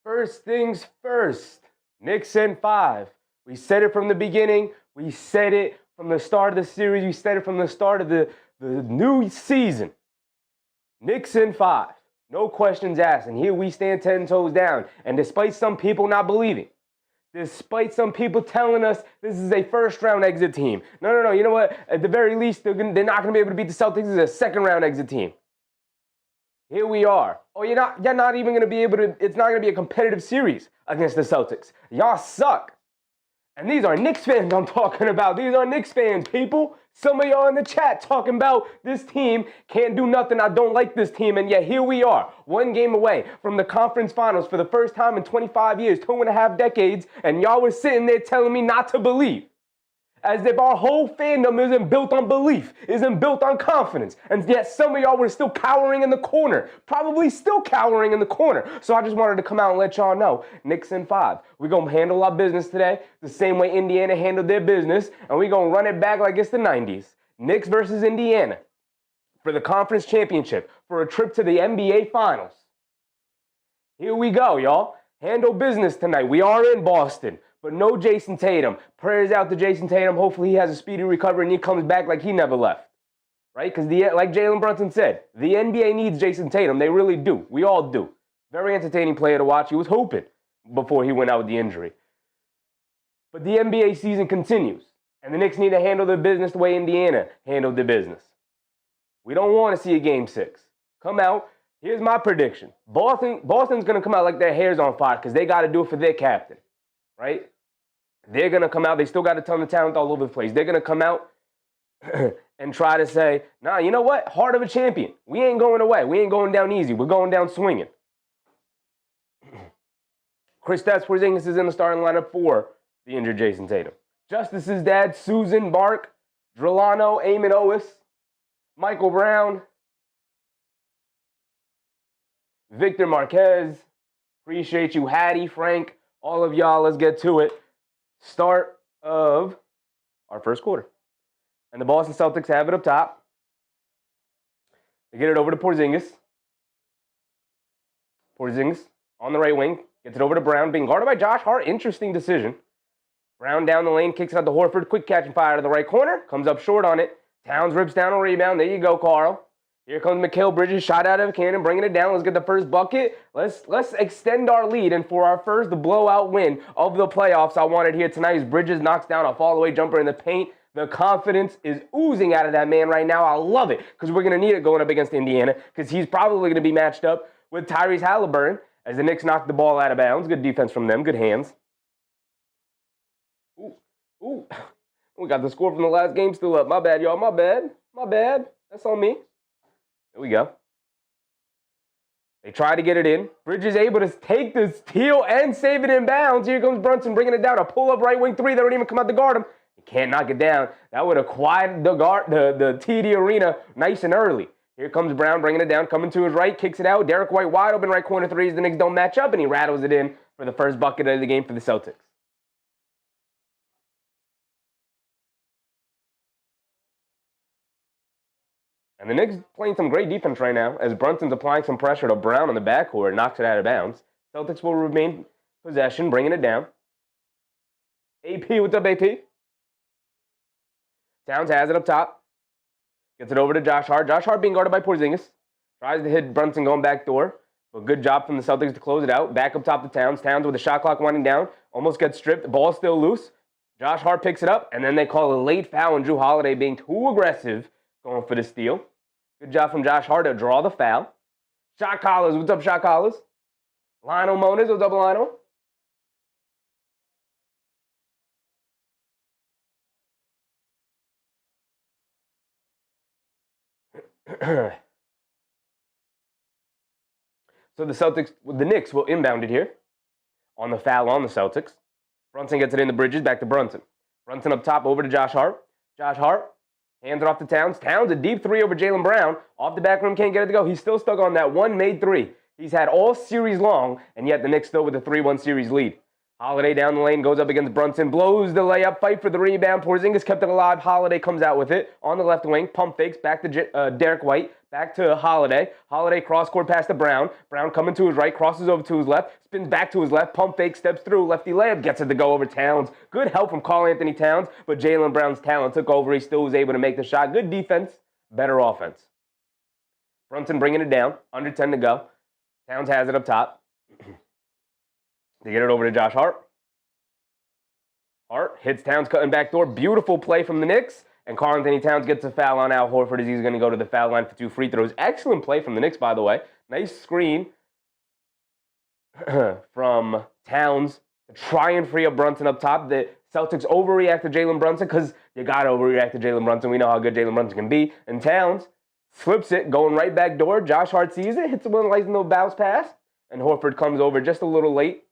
First things first, Knicks in 5. We said it from the beginning. We said it from the start of the series. We said it from the start of the new season. Knicks in 5. No questions asked. And here we stand 10 toes down. And despite some people not believing, despite some people telling us this is a first-round exit team. No. You know what? At the very least, they're not going to be able to beat the Celtics. This is a second-round exit team. Here we are. Oh, you're not even going to be able to, it's not going to be a competitive series against the Celtics. Y'all suck. And these are Knicks fans I'm talking about. These are Knicks fans, people. Some of y'all in the chat talking about this team can't do nothing. I don't like this team. And yet here we are, one game away from the conference finals for the first time in 25 years, 2.5 decades. And y'all were sitting there telling me not to believe. As if our whole fandom isn't built on belief, isn't built on confidence. And yet some of y'all were still cowering in the corner. Probably still cowering in the corner. So I just wanted to come out and let y'all know. Knicks in 5. We're going to handle our business today the same way Indiana handled their business. And we're going to run it back like it's the 90s. Knicks versus Indiana for the conference championship. For a trip to the NBA Finals. Here we go, y'all. Handle business tonight. We are in Boston. But no Jason Tatum. Prayers out to Jason Tatum. Hopefully he has a speedy recovery and he comes back like he never left. Right? Because like Jalen Brunson said, the NBA needs Jason Tatum. They really do. We all do. Very entertaining player to watch. He was hooping before he went out with the injury. But the NBA season continues. And the Knicks need to handle their business the way Indiana handled their business. We don't want to see a Game 6. Come out. Here's my prediction. Boston's going to come out like their hair's on fire because they got to do it for their captain. Right? They're going to come out. They still got a ton of talent all over the place. They're going to come out and try to say, nah, you know what? Heart of a champion. We ain't going away. We ain't going down easy. We're going down swinging. Kristaps Porzingis is in the starting lineup for the injured Jason Tatum. Justice's dad, Susan Bark, Drolano, Eamon Otis, Michael Brown, Victor Marquez. Appreciate you, Hattie, Frank, all of y'all. Let's get to it. Start of our first quarter. And the Boston Celtics have it up top. They get it over to Porzingis. Porzingis on the right wing. Gets it over to Brown, being guarded by Josh Hart. Interesting decision. Brown down the lane, kicks it out to Horford. Quick catch and fire to the right corner. Comes up short on it. Towns rips down a rebound. There you go, Carl. Here comes Mikal Bridges, shot out of a cannon, bringing it down. Let's get the first bucket. Let's extend our lead. And for our first blowout win of the playoffs, I wanted here tonight as Bridges knocks down a fall-away jumper in the paint. The confidence is oozing out of that man right now. I love it because we're going to need it going up against Indiana because he's probably going to be matched up with Tyrese Halliburton as the Knicks knock the ball out of bounds. Good defense from them. Good hands. Ooh. We got the score from the last game still up. My bad, y'all. My bad. That's on me. There we go. They try to get it in. Bridges able to take the steal and save it in bounds. Here comes Brunson bringing it down. A pull-up right wing three. They don't even come out to guard him. He can't knock it down. That would have quieted the TD Arena nice and early. Here comes Brown bringing it down. Coming to his right. Kicks it out. Derek White wide open right corner threes. The Knicks don't match up, and he rattles it in for the first bucket of the game for the Celtics. And the Knicks playing some great defense right now as Brunson's applying some pressure to Brown on the backcourt, knocks it out of bounds. Celtics will remain possession, bringing it down. AP, what's up, AP? Towns has it up top. Gets it over to Josh Hart. Josh Hart being guarded by Porzingis. Tries to hit Brunson going back door. But good job from the Celtics to close it out. Back up top to Towns. Towns with the shot clock winding down. Almost gets stripped. The ball's still loose. Josh Hart picks it up. And then they call a late foul on Jrue Holiday being too aggressive going for the steal. Good job from Josh Hart to draw the foul. Shot Collins. What's up, Shot Collins? Lionel Moniz. What's up, Lionel? So the Knicks will inbound it here on the foul on the Celtics. Brunson gets it in the Bridges, back to Brunson. Brunson up top, over to Josh Hart. Josh Hart hands it off to Towns. Towns, a deep three over Jaylen Brown. Off the back rim, can't get it to go. He's still stuck on that one made three. He's had all series long, and yet the Knicks still with a 3-1 series lead. Holiday down the lane, goes up against Brunson, blows the layup, fight for the rebound. Porzingis kept it alive. Holiday comes out with it on the left wing. Pump fakes back to Derek White. back to Holiday. Holiday cross-court pass to Brown. Brown coming to his right, crosses over to his left, spins back to his left, pump fake, steps through, lefty layup, gets it to go over Towns. Good help from Karl-Anthony Towns, but Jaylen Brown's talent took over. He still was able to make the shot. Good defense, better offense. Brunson bringing it down, under 10 to go. Towns has it up top. They get it over to Josh Hart. Hart hits Towns cutting back door. Beautiful play from the Knicks. And Karl-Anthony Towns gets a foul on Al Horford as he's going to go to the foul line for 2 free throws. Excellent play from the Knicks, by the way. Nice screen from Towns to try and free up Brunson up top. The Celtics overreact to Jalen Brunson because you got to overreact to Jalen Brunson. We know how good Jalen Brunson can be. And Towns flips it, going right back door. Josh Hart sees it, hits it with a nice little bounce pass. And Horford comes over just a little late.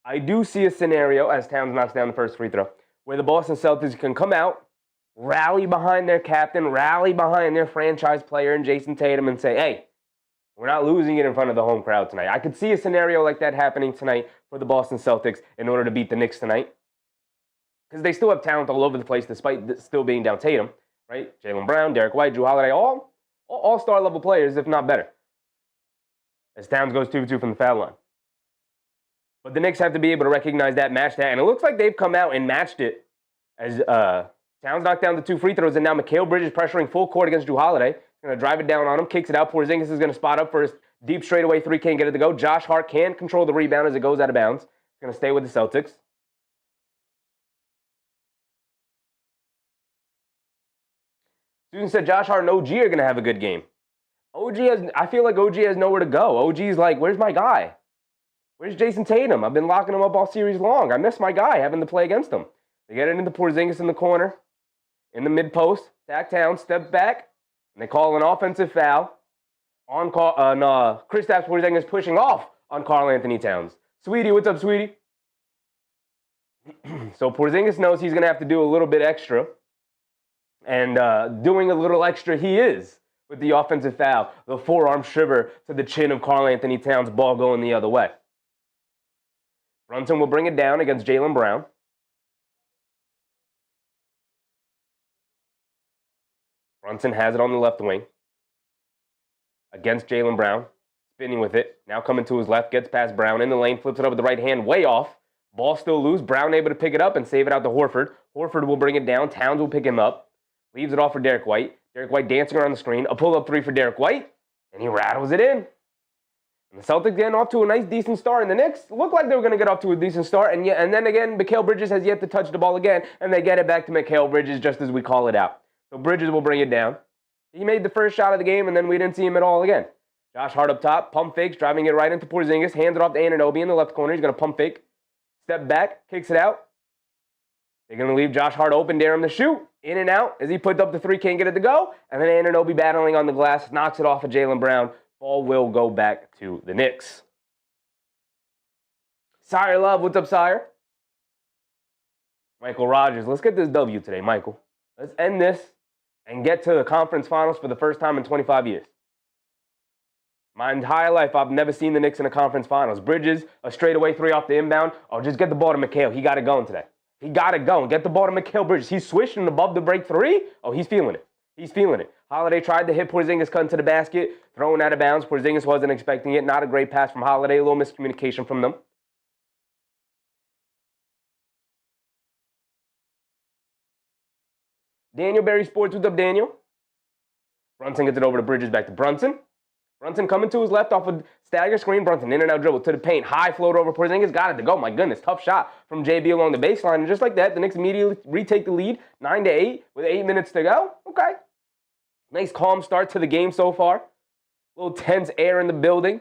I do see a scenario, as Towns knocks down the first free throw, where the Boston Celtics can come out, rally behind their captain, rally behind their franchise player in Jason Tatum and say, hey, we're not losing it in front of the home crowd tonight. I could see a scenario like that happening tonight for the Boston Celtics in order to beat the Knicks tonight. Because they still have talent all over the place despite still being down Tatum, right? Jaylen Brown, Derek White, Jrue Holiday, all all-star level players, if not better. As Towns goes 2-2 from the foul line. But the Knicks have to be able to recognize that, match that, and it looks like they've come out and matched it as Towns knocked down the 2 free throws, and now Mikal Bridges pressuring full court against Jrue Holiday. He's going to drive it down on him, kicks it out. Porzingis is going to spot up for his deep straightaway 3, can't get it to go. Josh Hart can control the rebound as it goes out of bounds. He's going to stay with the Celtics. Susan said Josh Hart and OG are going to have a good game. I feel like OG has nowhere to go. OG's like, where's my guy? Where's Jason Tatum? I've been locking him up all series long. I miss my guy having to play against him. They get it into Porzingis in the corner, in the mid-post. Zach Towns, step back, and they call an offensive foul on Kristaps Porzingis pushing off on Karl-Anthony Towns. Sweetie, what's up, sweetie? So Porzingis knows he's going to have to do a little bit extra, and doing a little extra he is with the offensive foul. The forearm shiver to the chin of Karl-Anthony Towns, ball going the other way. Brunson will bring it down against Jaylen Brown. Brunson has it on the left wing against Jaylen Brown. Spinning with it. Now coming to his left. Gets past Brown in the lane. Flips it up with the right hand. Way off. Ball still loose. Brown able to pick it up and save it out to Horford. Horford will bring it down. Towns will pick him up. Leaves it off for Derek White. Derek White dancing around the screen. A pull-up 3 for Derek White. And he rattles it in. And the Celtics getting off to a nice, decent start. And the Knicks looked like they were going to get off to a decent start. And then again, Mikal Bridges has yet to touch the ball again. And they get it back to Mikal Bridges just as we call it out. So Bridges will bring it down. He made the first shot of the game, and then we didn't see him at all again. Josh Hart up top. Pump fakes, driving it right into Porzingis. Hands it off to Anunoby in the left corner. He's going to pump fake. Step back. Kicks it out. They're going to leave Josh Hart open, dare him to shoot. In and out as he puts up the 3, can't get it to go. And then Anunoby battling on the glass. Knocks it off of Jaylen Brown. Ball will go back to the Knicks. Sire Love, what's up, Sire? Michael Rogers, let's get this W today, Michael. Let's end this and get to the conference finals for the first time in 25 years. My entire life, I've never seen the Knicks in a conference finals. Bridges, a straightaway 3 off the inbound. Oh, just get the ball to Mikal. He got it going today. He got it going. Get the ball to Mikal Bridges. He's swishing above the break 3. Oh, he's feeling it. He's feeling it. Holiday tried to hit Porzingis, cut into the basket, thrown out of bounds. Porzingis wasn't expecting it. Not a great pass from Holiday. A little miscommunication from them. Daniel Berry Sports, what's up, Daniel? Brunson gets it over to Bridges, back to Brunson. Brunson coming to his left off a stagger screen. Brunson in and out dribble to the paint. High float over Porzingis. Got it to go. My goodness, tough shot from JB along the baseline. And just like that, the Knicks immediately retake the lead, 9-8 with 8 minutes to go. Okay. Nice calm start to the game so far. A little tense air in the building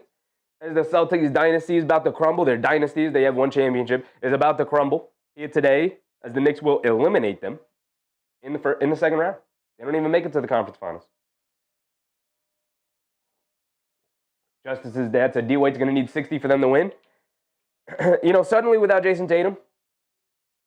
as the Celtics dynasty is about to crumble. Their dynasties, they have 1 championship, is about to crumble here today as the Knicks will eliminate them in the second round. They don't even make it to the conference finals. Justice's dad said D-Waite's going to need 60 for them to win. Suddenly without Jason Tatum,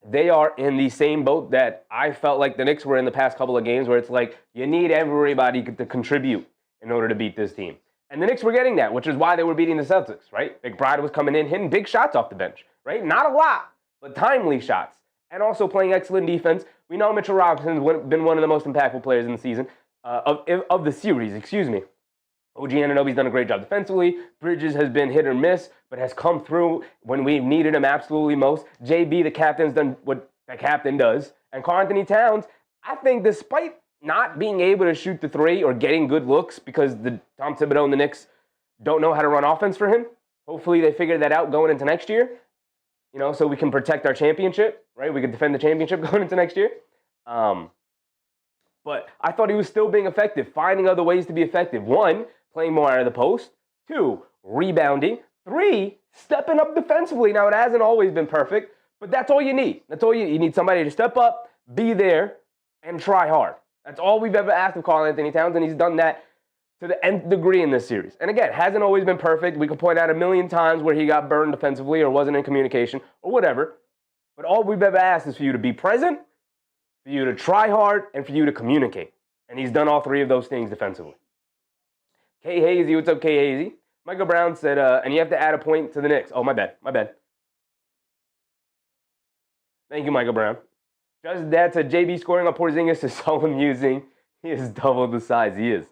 they are in the same boat that I felt like the Knicks were in the past couple of games, where it's like you need everybody to contribute in order to beat this team. And the Knicks were getting that, which is why they were beating the Celtics, right? McBride was coming in, hitting big shots off the bench, right? Not a lot, but timely shots. And also playing excellent defense. We know Mitchell Robinson's been one of the most impactful players in the season, of the series, excuse me. OG Anunoby's done a great job defensively. Bridges has been hit or miss, but has come through when we've needed him absolutely most. JB, the captain's done what the captain does. And Karl-Anthony Towns, I think despite not being able to shoot the three or getting good looks because Tom Thibodeau and the Knicks don't know how to run offense for him. Hopefully they figure that out going into next year, so we can protect our championship, right? We can defend the championship going into next year. But I thought he was still being effective, finding other ways to be effective. 1, playing more out of the post. 2, rebounding. 3, stepping up defensively. Now, it hasn't always been perfect, but that's all you need. That's all you need, somebody to step up, be there, and try hard. That's all we've ever asked of Karl-Anthony Towns, and he's done that to the nth degree in this series. And again, hasn't always been perfect. We could point out a million times where he got burned defensively or wasn't in communication or whatever. But all we've ever asked is for you to be present, for you to try hard, and for you to communicate. And he's done all 3 of those things defensively. K. Hazy, what's up, K. Hazy? Michael Brown said, and you have to add a point to the Knicks. Oh, my bad. Thank you, Michael Brown. Just that said, JB scoring on Porzingis is so amusing. He is double the size. He is.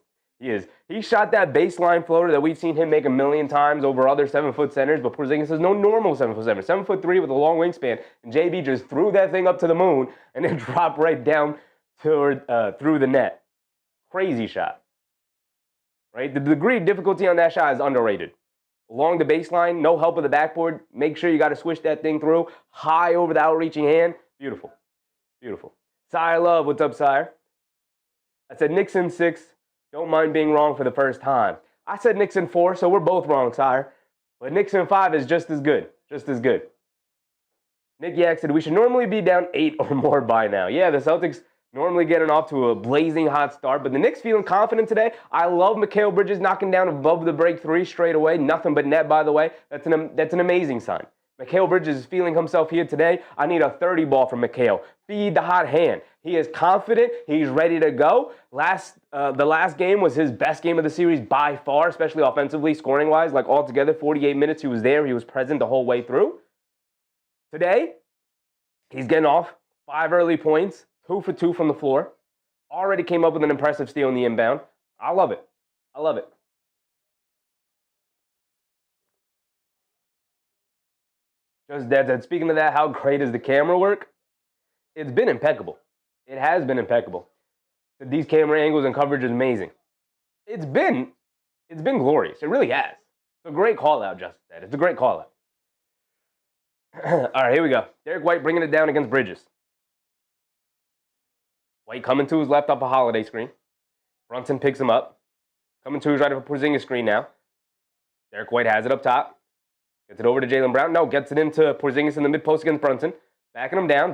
He shot that baseline floater that we've seen him make a million times over other 7-foot centers, but Porzingis is no normal 7-foot center. 7'3" with a long wingspan, and JB just threw that thing up to the moon and then dropped right down through the net. Crazy shot. Right? The degree of difficulty on that shot is underrated. Along the baseline, no help with the backboard. Make sure you got to swish that thing through. High over the outreaching hand. Beautiful. Sire Love, what's up, Sire? I said Knicks in 6. Don't mind being wrong for the first time. I said Knicks in 4, so we're both wrong, Sire. But Knicks in 5 is just as good. Nick Yak said we should normally be down 8 or more by now. Yeah, the Celtics normally getting off to a blazing hot start, but the Knicks feeling confident today. I love Mikal Bridges knocking down above the break 3 straight away. Nothing but net, by the way. That's an amazing sign. Mikal Bridges is feeling himself here today. I need a 30 ball from Mikal. Feed the hot hand. He is confident. He's ready to go. The last game was his best game of the series by far, especially offensively, scoring-wise. Like altogether, 48 minutes, he was there. He was present the whole way through. Today, he's getting off 5 early points, 2 for 2 from the floor. Already came up with an impressive steal in the inbound. I love it. Just that. Speaking of that, how great is the camera work? It's been impeccable. It has been impeccable. These camera angles and coverage is amazing. It's been glorious. It really has. It's a great call out, Justin said. It's a great call out. All right, here we go. Derek White bringing it down against Bridges. White coming to his left up a Holiday screen. Brunson picks him up. Coming to his right of a Porzingis screen now. Derek White has it up top. Gets it over to Jaylen Brown. No, gets it into Porzingis in the mid-post against Brunson. Backing him down.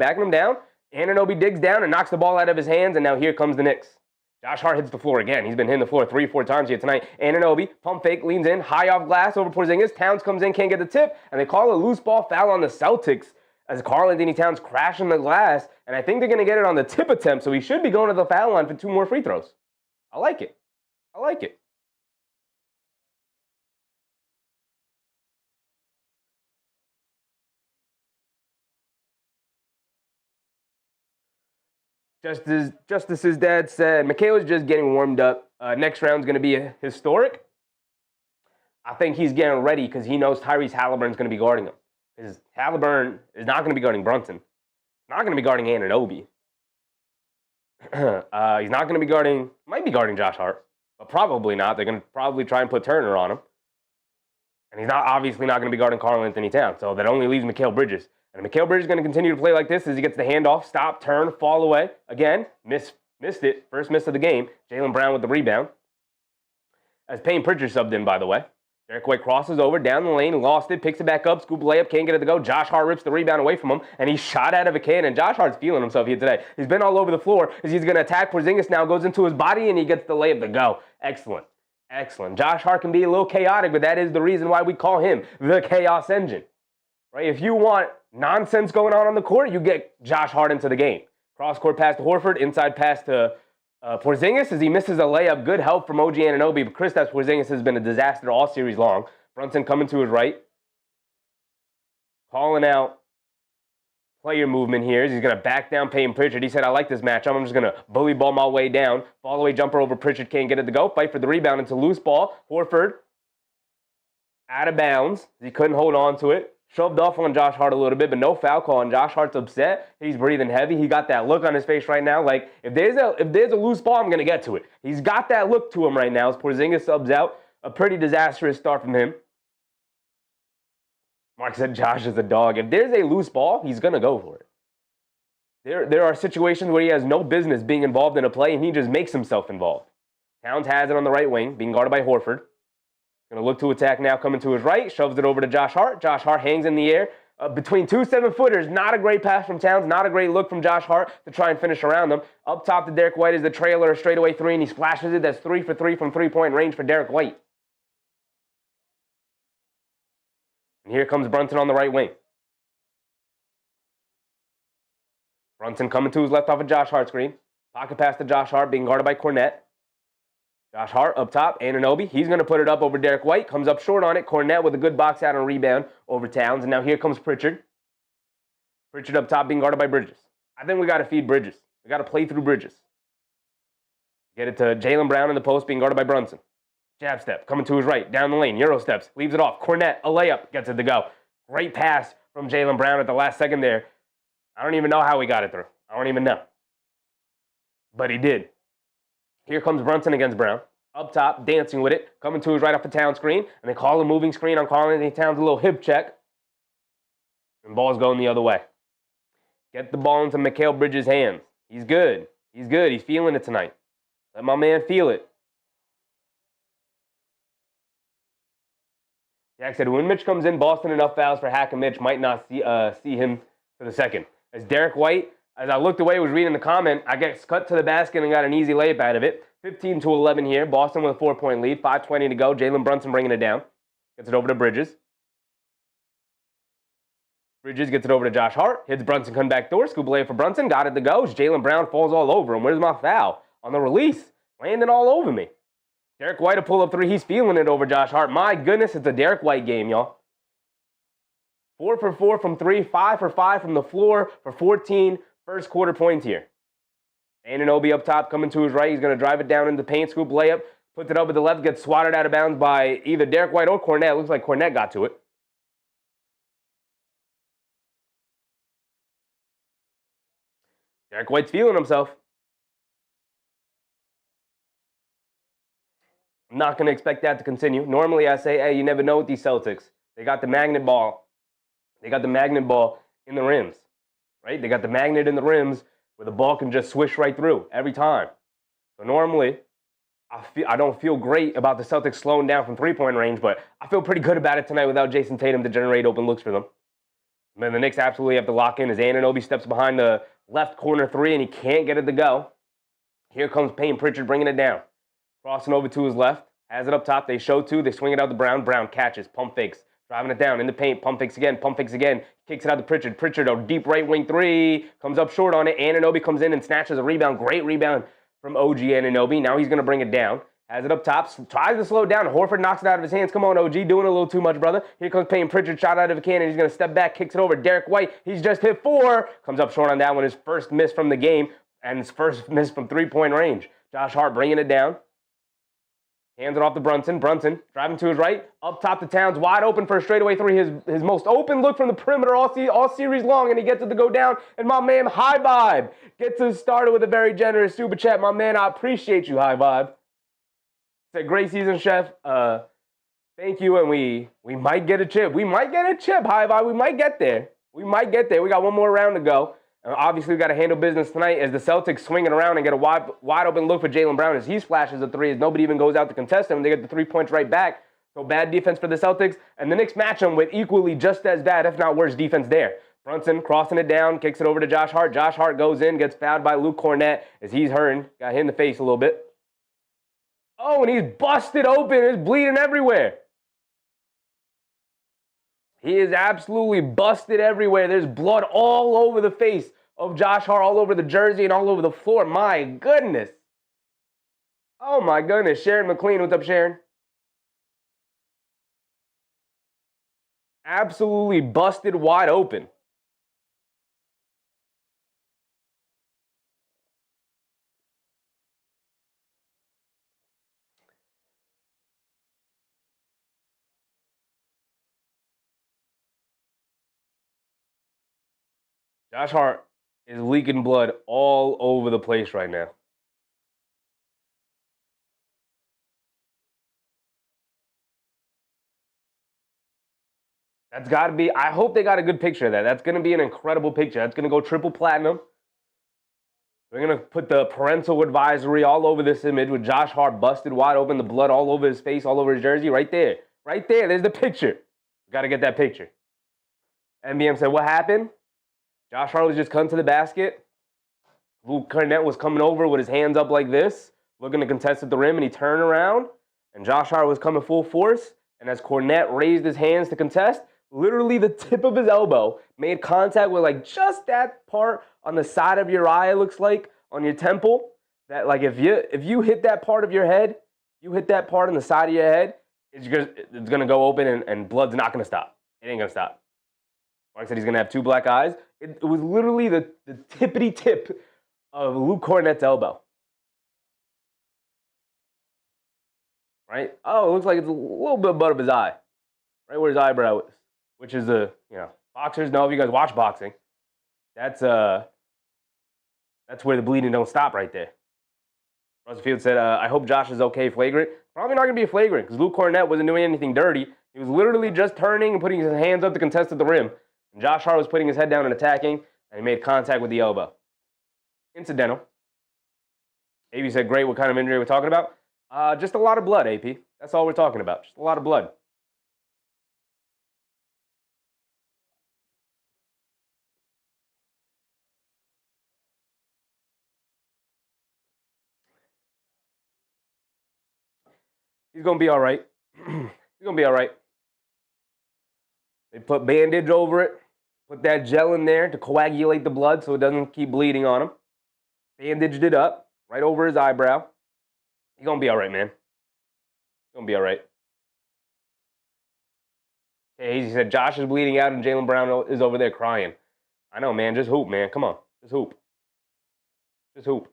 Anunoby digs down and knocks the ball out of his hands, and now here comes the Knicks. Josh Hart hits the floor again. He's been hitting the floor 3-4 times here tonight. Anunoby, pump fake, leans in, high off glass over Porzingis. Towns comes in, can't get the tip, and they call a loose ball foul on the Celtics as Karl-Anthony Towns crashing the glass, and I think they're going to get it on the tip attempt, so he should be going to the foul line for 2 more free throws. I like it. Just as his dad said, Mikal is just getting warmed up. Next round's going to be historic. I think he's getting ready because he knows Tyrese Halliburton's going to be guarding him. Because Halliburton is not going to be guarding Brunson. He's not going to be guarding Anunoby. He's not going to be guarding, might be guarding Josh Hart, but probably not. They're going to probably try and put Turner on him. And he's obviously not going to be guarding Karl-Anthony Towns. So that only leaves Mikal Bridges. And Mikal Bridges is going to continue to play like this as he gets the handoff, stop, turn, fall away. Again, missed it. First miss of the game. Jaylen Brown with the rebound. As Payne Pritchard subbed in, by the way. Derek White crosses over, down the lane, lost it, picks it back up, scoop layup, can't get it to go. Josh Hart rips the rebound away from him, and he's shot out of a can, and Josh Hart's feeling himself here today. He's been all over the floor as he's going to attack Porzingis now, goes into his body, and he gets the layup to go. Excellent. Josh Hart can be a little chaotic, but that is the reason why we call him the chaos engine. Right? If you want nonsense going on the court, you get Josh Hart into the game. Cross-court pass to Horford, inside pass to Porzingis, as he misses a layup, good help from OG Anunoby, but Kristaps Porzingis has been a disaster all series long. Brunson coming to his right. Calling out player movement here. He's going to back down Payton Pritchard. He said, I like this matchup. I'm just going to bully ball my way down. Fall away jumper over Pritchard. Can't get it to go. Fight for the rebound. It's a loose ball. Horford out of bounds. He couldn't hold on to it. Shoved off on Josh Hart a little bit, but no foul call. And Josh Hart's upset. He's breathing heavy. He got that look on his face right now. Like, if there's a loose ball, I'm going to get to it. He's got that look to him right now as Porzingis subs out. A pretty disastrous start from him. Mark said Josh is a dog. If there's a loose ball, he's going to go for it. There are situations where he has no business being involved in a play, and he just makes himself involved. Towns has it on the right wing, being guarded by Horford. Going to look to attack now, coming to his right, shoves it over to Josh Hart. Josh Hart hangs in the air. Between two 7-footers, not a great pass from Towns, not a great look from Josh Hart to try and finish around them. Up top to Derek White is the trailer, a straightaway three, and he splashes it. That's 3 for 3 from three-point range for Derek White. And here comes Brunson on the right wing. Brunson coming to his left off of Josh Hart screen. Pocket pass to Josh Hart, being guarded by Cornette. Josh Hart up top, Anunoby. He's going to put it up over Derek White. Comes up short on it. Cornette with a good box out and rebound over Towns. And now here comes Pritchard. Pritchard up top, being guarded by Bridges. I think we got to feed Bridges. We got to play through Bridges. Get it to Jaylen Brown in the post, being guarded by Brunson. Jab step, coming to his right, down the lane. Euro steps, leaves it off. Cornette, a layup, gets it to go. Great pass from Jaylen Brown at the last second there. I don't even know how he got it through. I don't even know. But he did. Here comes Brunson against Brown. Up top, dancing with it. Coming to his right off the Towns screen. And they call a moving screen on Karl-Anthony Towns, a little hip check. And ball's going the other way. Get the ball into Mikal Bridges' hands. He's good. He's good. He's feeling it tonight. Let my man feel it. Jack said, when Mitch comes in, Boston enough fouls for Hack and Mitch might not see him for the second. As Derek White, as I looked away, was reading the comment, I get cut to the basket and got an easy layup out of it. 15-11 here. Boston with a 4-point lead. 5:20 to go. Jalen Brunson bringing it down. Gets it over to Bridges. Bridges gets it over to Josh Hart. Hits Brunson, come back door. Scoop layup for Brunson. Got it to go. Jaylen Brown falls all over him. Where's my foul? On the release. Landing all over me. Derek White a pull-up three. He's feeling it over Josh Hart. My goodness, it's a Derek White game, y'all. 4 for 4 from 3. 5 for 5 from the floor for 14 first quarter points here. Anunoby up top coming to his right. He's going to drive it down in the paint. Scoop layup. Puts it up with the left. Gets swatted out of bounds by either Derek White or Cornette. Looks like Cornette got to it. Derek White's feeling himself. I'm not going to expect that to continue. Normally I say, hey, you never know with these Celtics. They got the magnet ball. They got the magnet ball in the rims, right? They got the magnet in the rims where the ball can just swish right through every time. So normally, I don't feel great about the Celtics slowing down from three-point range, but I feel pretty good about it tonight without Jason Tatum to generate open looks for them. And then the Knicks absolutely have to lock in as Anunoby steps behind the left corner three, and he can't get it to go. Here comes Payton Pritchard bringing it down. Crossing over to his left. Has it up top. They show two. They swing it out to Brown. Brown catches. Pump fakes. Driving it down in the paint. Pump fakes again. Pump fakes again. Kicks it out to Pritchard. Pritchard, a deep right wing three. Comes up short on it. Anunoby comes in and snatches a rebound. Great rebound from OG Anunoby. Now he's going to bring it down. Has it up top. Tries to slow it down. Horford knocks it out of his hands. Come on, OG. Doing a little too much, brother. Here comes Payton Pritchard. Shot out of a cannon. He's going to step back. Kicks it over. Derek White. He's just hit 4. Comes up short on that one. His first miss from the game. And his first miss from three-point range. Josh Hart bringing it down. Hands it off to Brunson. Brunson driving to his right. Up top to Towns. Wide open for a straightaway three. His most open look from the perimeter all series long. And he gets it to go down. And my man, High Vibe, gets us started with a very generous super chat. My man, I appreciate you, High Vibe. Said, great season, Chef. Thank you. And we might get a chip. We might get a chip, High Vibe. We might get there. We might get there. We got one more round to go. Obviously, we've got to handle business tonight as the Celtics swing it around and get a wide open look for Jaylen Brown as he splashes a three as nobody even goes out to contest him. They get the 3 points right back. So bad defense for the Celtics. And the Knicks match them with equally just as bad, if not worse, defense there. Brunson crossing it down, kicks it over to Josh Hart. Josh Hart goes in, gets fouled by Luke Cornette as he's hurting. Got hit in the face a little bit. Oh, and he's busted open. He's bleeding everywhere. He is absolutely busted everywhere. There's blood all over the face of Josh Hart, all over the jersey and all over the floor. My goodness. Oh my goodness. Sharon McLean. What's up, Sharon? Absolutely busted wide open. Josh Hart is leaking blood all over the place right now. That's got to be, I hope they got a good picture of that. That's going to be an incredible picture. That's going to go triple platinum. They're going to put the parental advisory all over this image with Josh Hart busted wide open, the blood all over his face, all over his jersey. Right there. Right there. There's the picture. Got to get that picture. NBM said, what happened? Josh Hart was just cutting to the basket. Luke Cornett was coming over with his hands up like this, looking to contest at the rim, and he turned around, and Josh Hart was coming full force, and as Cornett raised his hands to contest, literally the tip of his elbow made contact with like just that part on the side of your eye, it looks like, on your temple, that like if you hit that part of your head, you hit that part on the side of your head, it's gonna go open and blood's not gonna stop. It ain't gonna stop. Mark said he's gonna have two black eyes. It was literally the tippity tip of Luke Cornett's elbow. Right? Oh, it looks like it's a little bit above his eye. Right where his eyebrow is. Which is boxers know if you guys watch boxing. That's where the bleeding don't stop right there. Rosefield said, I hope Josh is okay flagrant. Probably not gonna be a flagrant because Luke Cornett wasn't doing anything dirty. He was literally just turning and putting his hands up to contest at the rim. And Josh Hart was putting his head down and attacking, and he made contact with the elbow. Incidental. AP said, great, what kind of injury are we talking about? Just a lot of blood, AP. That's all we're talking about. Just a lot of blood. He's going to be all right. He's going to be all right. They put bandage over it. Put that gel in there to coagulate the blood so it doesn't keep bleeding on him. Bandaged it up right over his eyebrow. He's going to be all right, man. He's going to be all right. Okay, he said Josh is bleeding out and Jaylen Brown is over there crying. I know, man. Just hoop, man. Come on. Just hoop. Just hoop.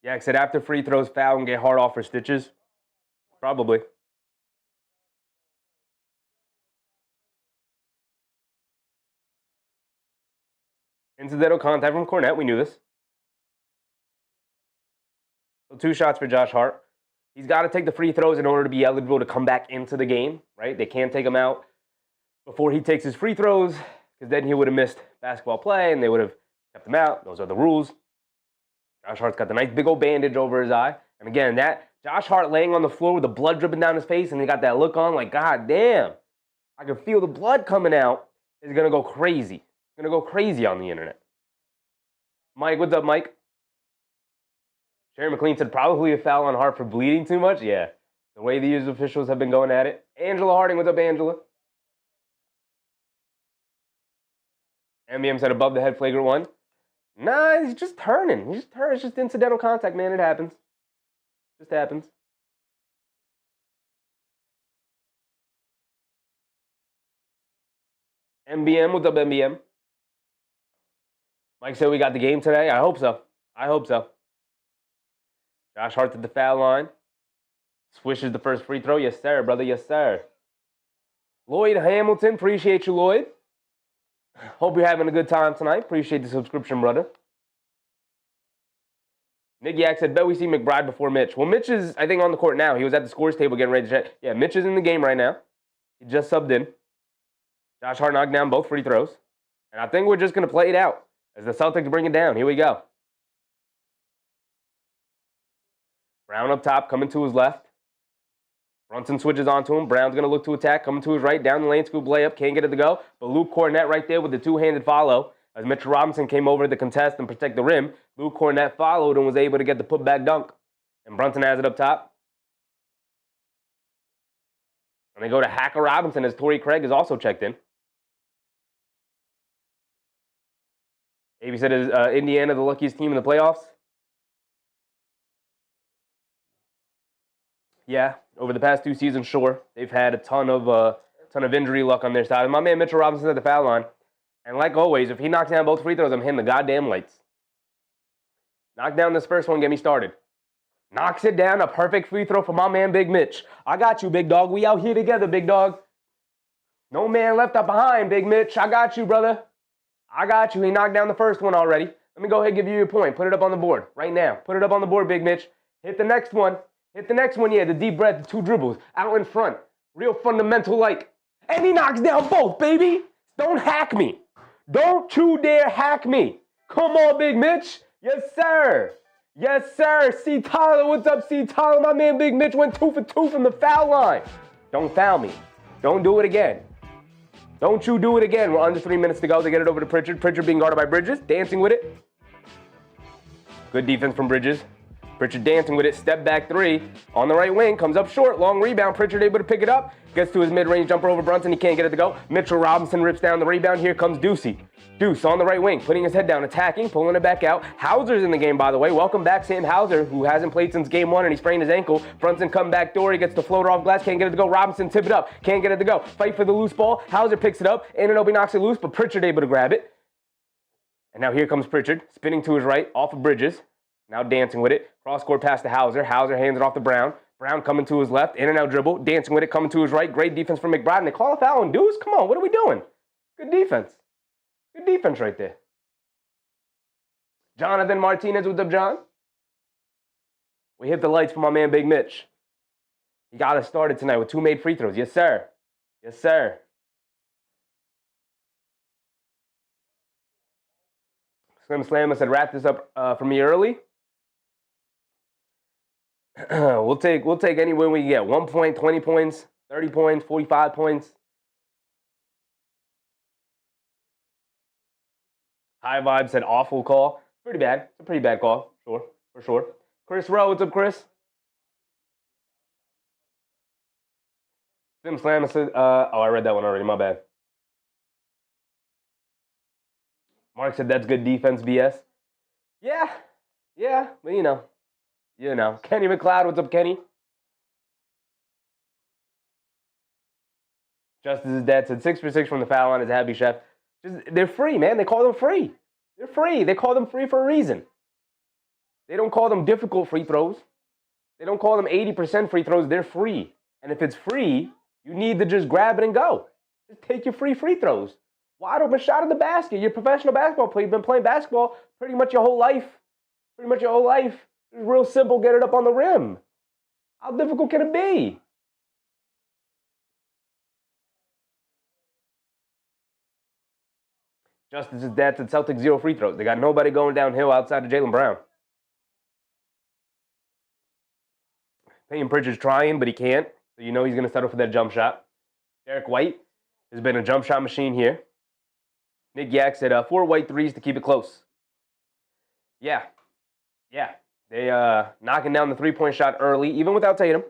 Yak said after free throws, foul and get hard off for stitches. Probably. Incidental contact from Cornett. We knew this. So 2 shots for Josh Hart. He's got to take the free throws in order to be eligible to come back into the game, right? They can't take him out before he takes his free throws because then he would have missed basketball play and they would have kept him out. Those are the rules. Josh Hart's got the nice big old bandage over his eye. And again, that Josh Hart laying on the floor with the blood dripping down his face and he got that look on like, God damn, I can feel the blood coming out. Is going to go crazy. Going to go crazy on the internet. Mike, what's up, Mike? Sharon McLean said probably a foul on Hart for bleeding too much. Yeah, the way these officials have been going at it. Angela Harding, what's up, Angela? MBM said above the head flagrant one. Nah, he's just turning. He's just turning. It's just incidental contact, man. It happens. Just happens. MBM, what's up, MBM? Mike said we got the game today. I hope so. I hope so. Josh Hart at the foul line. Swishes the first free throw. Yes, sir, brother. Yes, sir. Lloyd Hamilton. Appreciate you, Lloyd. Hope you're having a good time tonight. Appreciate the subscription, brother. Nick Yak said, bet we see McBride before Mitch. Well, Mitch is, I think, on the court now. He was at the scores table getting ready to check. Yeah, Mitch is in the game right now. He just subbed in. Josh Hart knocked down both free throws. And I think we're just going to play it out as the Celtics bring it down. Here we go. Brown up top, coming to his left. Brunson switches onto him. Brown's going to look to attack, coming to his right, down the lane, scoop layup, can't get it to go. But Luke Cornett right there with the two-handed follow. As Mitchell Robinson came over to contest and protect the rim, Luke Cornett followed and was able to get the putback dunk. And Brunson has it up top. And they go to Hacker Robinson as Torrey Craig is also checked in. AB said, is Indiana the luckiest team in the playoffs? Yeah, over the past 2 seasons, sure. They've had a ton of injury luck on their side. And my man Mitchell Robinson at the foul line. And like always, if he knocks down both free throws, I'm hitting the goddamn lights. Knock down this first one, get me started. Knocks it down, a perfect free throw for my man Big Mitch. I got you, big dog. We out here together, big dog. No man left up behind, Big Mitch. I got you, brother. I got you. He knocked down the first one already. Let me go ahead and give you your point. Put it up on the board right now. Put it up on the board, Big Mitch. Hit the next one. Hit the next one, yeah, the deep breath, the 2 dribbles. Out in front. Real fundamental like. And he knocks down both, baby. Don't hack me. Don't you dare hack me. Come on, Big Mitch. Yes, sir. Yes, sir. C. Tyler, what's up, C. Tyler? My man Big Mitch went 2 for 2 from the foul line. Don't foul me. Don't do it again. Don't you do it again. We're under 3 minutes to go. They get it over to Pritchard. Pritchard being guarded by Bridges. Dancing with it. Good defense from Bridges. Pritchard dancing with it. Step back 3. On the right wing. Comes up short. Long rebound. Pritchard able to pick it up. Gets to his mid-range jumper over Brunson. He can't get it to go. Mitchell Robinson rips down the rebound. Here comes Ducey. Deuce on the right wing, putting his head down, attacking, pulling it back out. Hauser's in the game, by the way. Welcome back, Sam Hauser, who hasn't played since game 1, and he sprained his ankle. Brunson come back door. He gets the floater off glass. Can't get it to go. Robinson tip it up. Can't get it to go. Fight for the loose ball. Hauser picks it up. Anunoby knocks it loose, but Pritchard able to grab it. And now here comes Pritchard, spinning to his right, off of Bridges. Now dancing with it. Cross-court pass to Hauser. Hauser hands it off to Brown. Brown coming to his left. In and out dribble. Dancing with it. Coming to his right. Great defense from McBride. And they call a foul on Deuce. Come on. What are we doing? Good defense. Good defense right there. Jonathan Martinez, what's up, John? We hit the lights for my man Big Mitch. He got us started tonight with 2 made free throws. Yes, sir. Yes, sir. Slim Slam said, wrap this up for me early. We'll take any win we can get. 1 point, 20 points, 30 points, 45 points. High Vibe said, awful call. Pretty bad. It's a pretty bad call. Sure. For sure. Chris Rowe, what's up, Chris? Slim Slam said, I read that one already. My bad. Mark said, that's good defense, BS. Yeah, but you know. Kenny McLeod, what's up, Kenny? Justice's dad said 6 for 6 from the foul line is a happy chef. They're free, man. They call them free. They're free. They call them free for a reason. They don't call them difficult free throws. They don't call them 80% free throws. They're free. And if it's free, you need to just grab it and go. Just take your free throws. Wide open shot in the basket. You're a professional basketball player. You've been playing basketball pretty much your whole life. It's real simple. Get it up on the rim. How difficult can it be? Justice's dad said Celtics 0 free throws. They got nobody going downhill outside of Jaylen Brown. Peyton Pritchard's trying, but he can't. So you know he's going to settle for that jump shot. Derek White has been a jump shot machine here. Nick Yak said 4 white threes to keep it close. Yeah. They knocking down the 3-point shot early, even without Tatum.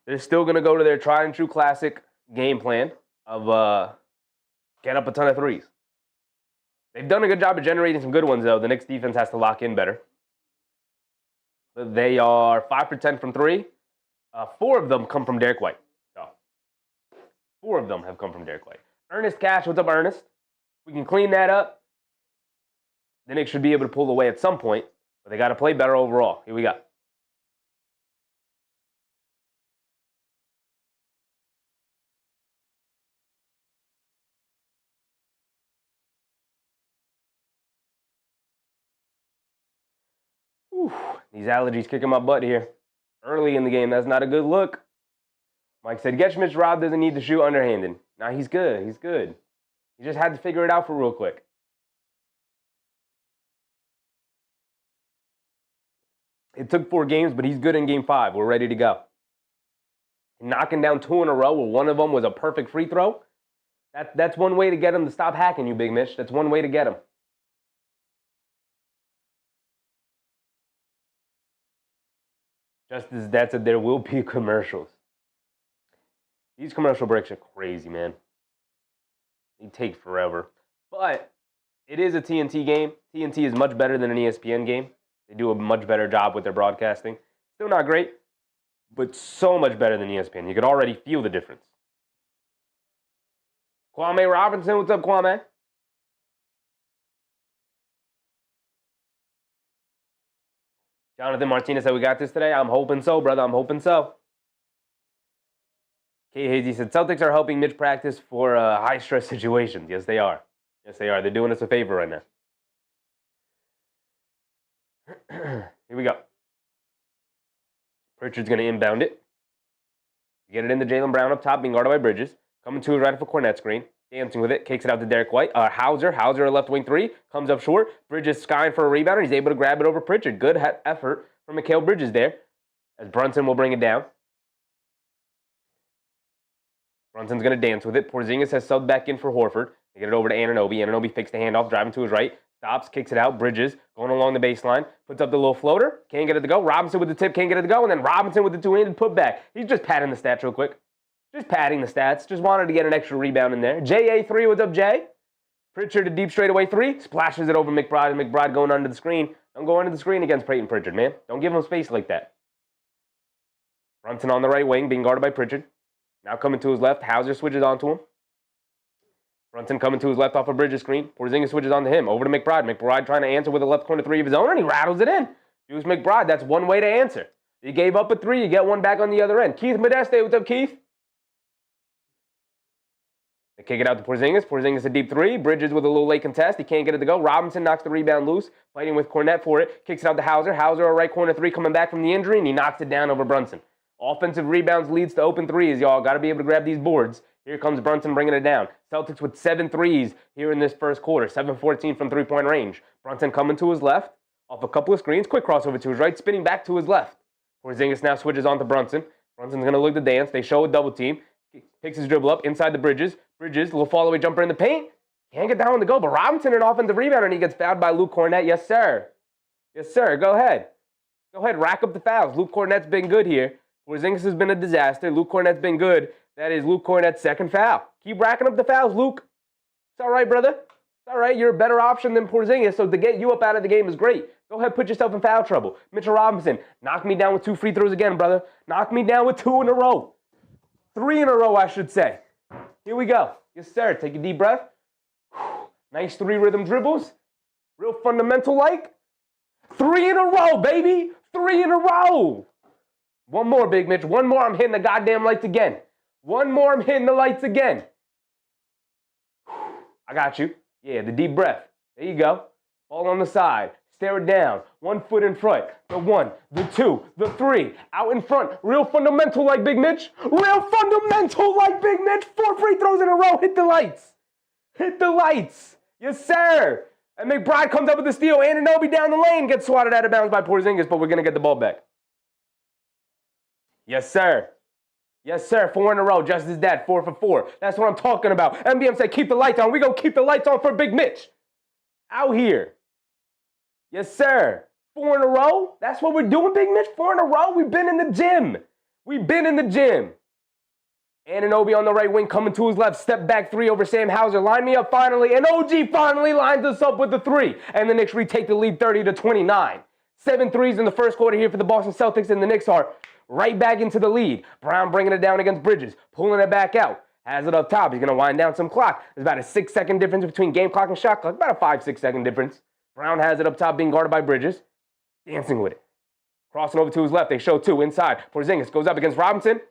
They're still going to go to their tried and true classic game plan of get up a ton of threes. They've done a good job of generating some good ones, though. The Knicks defense has to lock in better. But they are 5 for 10 from 3. 4 of them come from Derek White. So 4 of them have come from Derek White. Ernest Cash, what's up, Ernest? We can clean that up. The Knicks should be able to pull away at some point, but they got to play better overall. Here we go. Whew, these allergies kicking my butt here. Early in the game, that's not a good look. Mike said, Getschmidt's Rob doesn't need to shoot underhanded. Nah, he's good. He just had to figure it out for real quick. It took 4 games, but he's good in game 5. We're ready to go. Knocking down 2 in a row where one of them was a perfect free throw. That's one way to get him to stop hacking you, Big Mitch. That's one way to get him. Just as that said, there will be commercials. These commercial breaks are crazy, man. They take forever. But it is a TNT game. TNT is much better than an ESPN game. They do a much better job with their broadcasting. Still not great, but so much better than ESPN. You could already feel the difference. Kwame Robinson, what's up, Kwame? Jonathan Martinez said we got this today. I'm hoping so, brother. I'm hoping so. Kate Hazy said Celtics are helping Mitch practice for high-stress situations. Yes, they are. Yes, they are. They're doing us a favor right now. Here we go. Pritchard's going to inbound it. Get it into Jaylen Brown up top, being guarded by Bridges. Coming to his right for Cornet screen. Dancing with it. Kicks it out to Derek White. Hauser a left wing three. Comes up short. Bridges skying for a rebound. He's able to grab it over Pritchard. Good effort from Mikal Bridges there. As Brunson will bring it down. Brunson's going to dance with it. Porzingis has subbed back in for Horford. They get it over to Anunoby. Anunoby fakes the handoff, driving to his right. Stops, kicks it out. Bridges going along the baseline. Puts up the little floater. Can't get it to go. Robinson with the tip. Can't get it to go. And then Robinson with the two-handed putback. He's just padding the stats real quick. Just padding the stats. Just wanted to get an extra rebound in there. JA3, what's up, Jay? Pritchard, a deep straightaway three. Splashes it over McBride. McBride going under the screen. Don't go under the screen against Peyton Pritchard, man. Don't give him space like that. Brunson on the right wing, being guarded by Pritchard. Now coming to his left. Hauser switches onto him. Brunson coming to his left off a Bridges screen. Porzingis switches onto him. Over to McBride. McBride trying to answer with a left corner three of his own, and he rattles it in. Use McBride. That's one way to answer. You gave up a three. You get one back on the other end. Keith Modeste, what's up, Keith? They kick it out to Porzingis. Porzingis a deep three. Bridges with a little late contest. He can't get it to go. Robinson knocks the rebound loose. Fighting with Cornet for it. Kicks it out to Hauser. Hauser a right corner three coming back from the injury, and he knocks it down over Brunson. Offensive rebounds leads to open threes, y'all. Got to be able to grab these boards. Here comes Brunson bringing it down. Celtics with 7 threes here in this first quarter. 7-14 from three-point range. Brunson coming to his left. Off a couple of screens. Quick crossover to his right. Spinning back to his left. Porzingis now switches on to Brunson. Brunson's going to look to dance. They show a double team. Picks his dribble up inside the Bridges. Bridges, little fall-away jumper in the paint. Can't get down on the go, but Robinson an offensive rebound, and he gets fouled by Luke Cornet. Yes, sir. Yes, sir. Go ahead. Go ahead. Rack up the fouls. Luke Cornet's been good here. Porzingis has been a disaster. Luke Cornet's been good. That is Luke Cornet's second foul. Keep racking up the fouls, Luke. It's all right, brother. It's all right. You're a better option than Porzingis, so to get you up out of the game is great. Go ahead, put yourself in foul trouble. Mitchell Robinson, knock me down with 2 free throws again, brother. Knock me down with 2 in a row. 3 in a row, I should say. Here we go. Yes, sir. Take a deep breath. Nice 3 rhythm dribbles. Real fundamental-like. 3 in a row, baby. 3 in a row. One more, Big Mitch. One more, I'm hitting the goddamn lights again. One more, I'm hitting the lights again. I got you. Yeah, the deep breath. There you go. Ball on the side. Stare it down. 1 foot in front. The 1, the 2, the 3. Out in front. Real fundamental like Big Mitch. Real fundamental like Big Mitch. 4 free throws in a row. Hit the lights. Hit the lights. Yes, sir. And McBride comes up with the steal. Anunoby down the lane. Gets swatted out of bounds by Porzingis, but we're going to get the ball back. Yes, sir. Yes, sir. 4 in a row. Just as that. 4 for 4. That's what I'm talking about. MBM said keep the lights on. We're going to keep the lights on for Big Mitch. Out here. Yes, sir. 4 in a row? That's what we're doing, Big Mitch? 4 in a row? We've been in the gym. We've been in the gym. Anunoby on the right wing coming to his left. Step back 3 over Sam Hauser. Line me up finally. And OG finally lines us up with the 3. And the Knicks retake the lead 30-29. 7 threes in the first quarter here for the Boston Celtics. And the Knicks are right back into the lead. Brown bringing it down against Bridges. Pulling it back out. Has it up top. He's going to wind down some clock. There's about a 6-second difference between game clock and shot clock. About a 5-6 second difference. Brown has it up top being guarded by Bridges. Dancing with it. Crossing over to his left. They show 2 inside. Porzingis goes up against Robinson.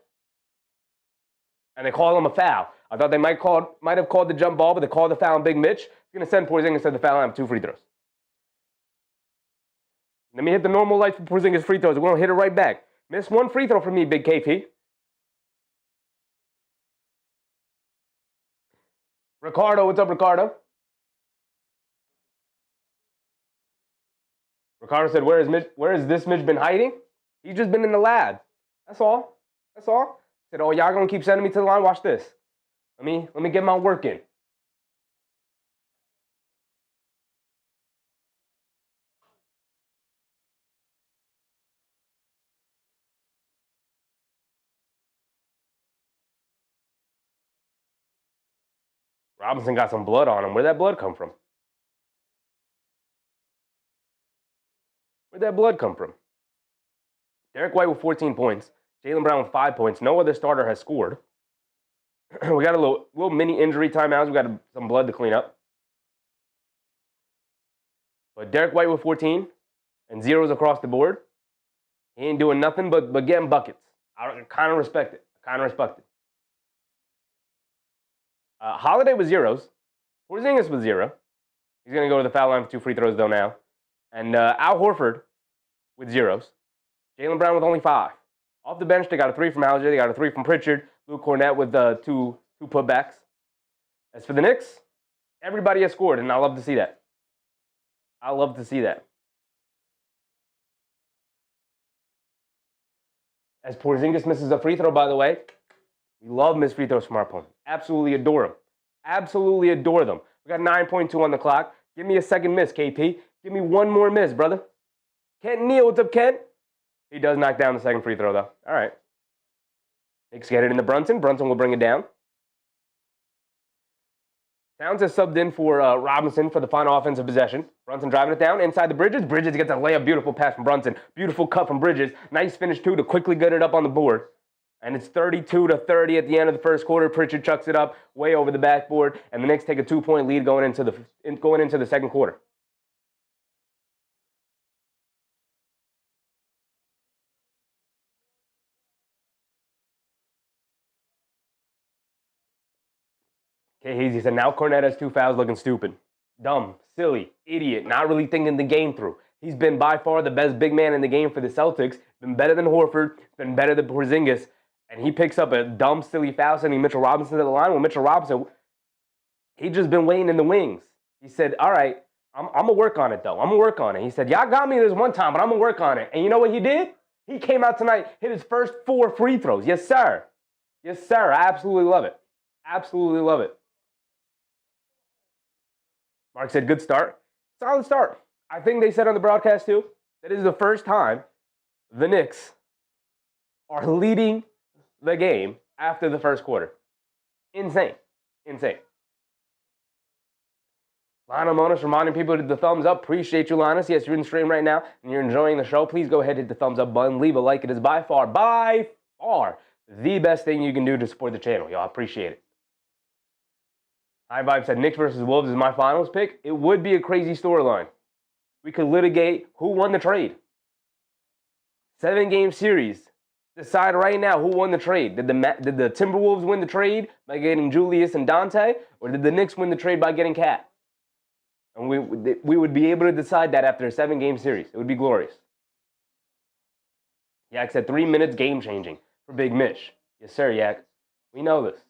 And they call him a foul. I thought they might have called the jump ball, but they called the foul on Big Mitch. He's going to send Porzingis to the foul line with 2 free throws. Let me hit the normal lights for Porzingis free throws. We're going to hit it right back. Miss 1 free throw from me, Big KP. Ricardo, what's up, Ricardo? Ricardo said, where has this Mitch been hiding? He's just been in the lab. That's all. That's all. Said, oh, y'all gonna keep sending me to the line? Watch this. Let me get my work in. Robinson got some blood on him. Where'd that blood come from? Where'd that blood come from? Derek White with 14 points. Jaylen Brown with 5 points. No other starter has scored. We got a little mini injury timeouts. We got some blood to clean up. But Derek White with 14 and zeros across the board. He ain't doing nothing but getting buckets. I kind of respect it. Holiday with zeros. Porzingis with 0. He's going to go to the foul line for 2 free throws, though, now. And Al Horford with zeros. Jaylen Brown with only 5. Off the bench, they got a 3 from Halliday. They got a 3 from Pritchard. Luke Cornett with 2 putbacks. As for the Knicks, everybody has scored, and I love to see that. As Porzingis misses a free throw, by the way, we love missed free throws from our opponent. Absolutely adore them. We got 9.2 on the clock. Give me a second miss, KP. Give me one more miss, brother. Kent Neal, what's up, Kent? He does knock down the second free throw, though. All right. Knicks get it into Brunson. Brunson will bring it down. Towns has subbed in for Robinson for the final offensive possession. Brunson driving it down inside the Bridges. Bridges gets a layup. Beautiful pass from Brunson. Beautiful cut from Bridges. Nice finish, too, to quickly get it up on the board. And it's 32-30 at the end of the first quarter. Pritchard chucks it up way over the backboard, and the Knicks take a 2-point lead going into the second quarter. Okay, Hazy said, now Cornette has 2 fouls looking stupid. Dumb, silly, idiot, not really thinking the game through. He's been by far the best big man in the game for the Celtics. Been better than Horford, been better than Porzingis. And he picks up a dumb, silly foul sending Mitchell Robinson to the line. Well, Mitchell Robinson, he just been waiting in the wings. He said, all right, I'm going to work on it, though. He said, y'all got me this one time, but I'm going to work on it. And you know what he did? He came out tonight, hit his first 4 free throws. Yes, sir. I absolutely love it. Mark said, good start. Solid start. I think they said on the broadcast, too, that is the first time the Knicks are leading the game after the first quarter. Insane. Lionel Monis reminding people to hit the thumbs up. Appreciate you, Linus. Yes, you're in the stream right now and you're enjoying the show. Please go ahead and hit the thumbs up button. Leave a like. It is by far the best thing you can do to support the channel. Y'all, appreciate it. High Vibe said, Knicks versus Wolves is my finals pick. It would be a crazy storyline. We could litigate who won the trade. 7-game series. Decide right now who won the trade. Did the Timberwolves win the trade by getting Julius and Dante, or did the Knicks win the trade by getting Cat? And we would be able to decide that after a 7-game series. It would be glorious. Yak said 3 minutes game-changing for Big Mitch. Yes, sir, Yak. We know this.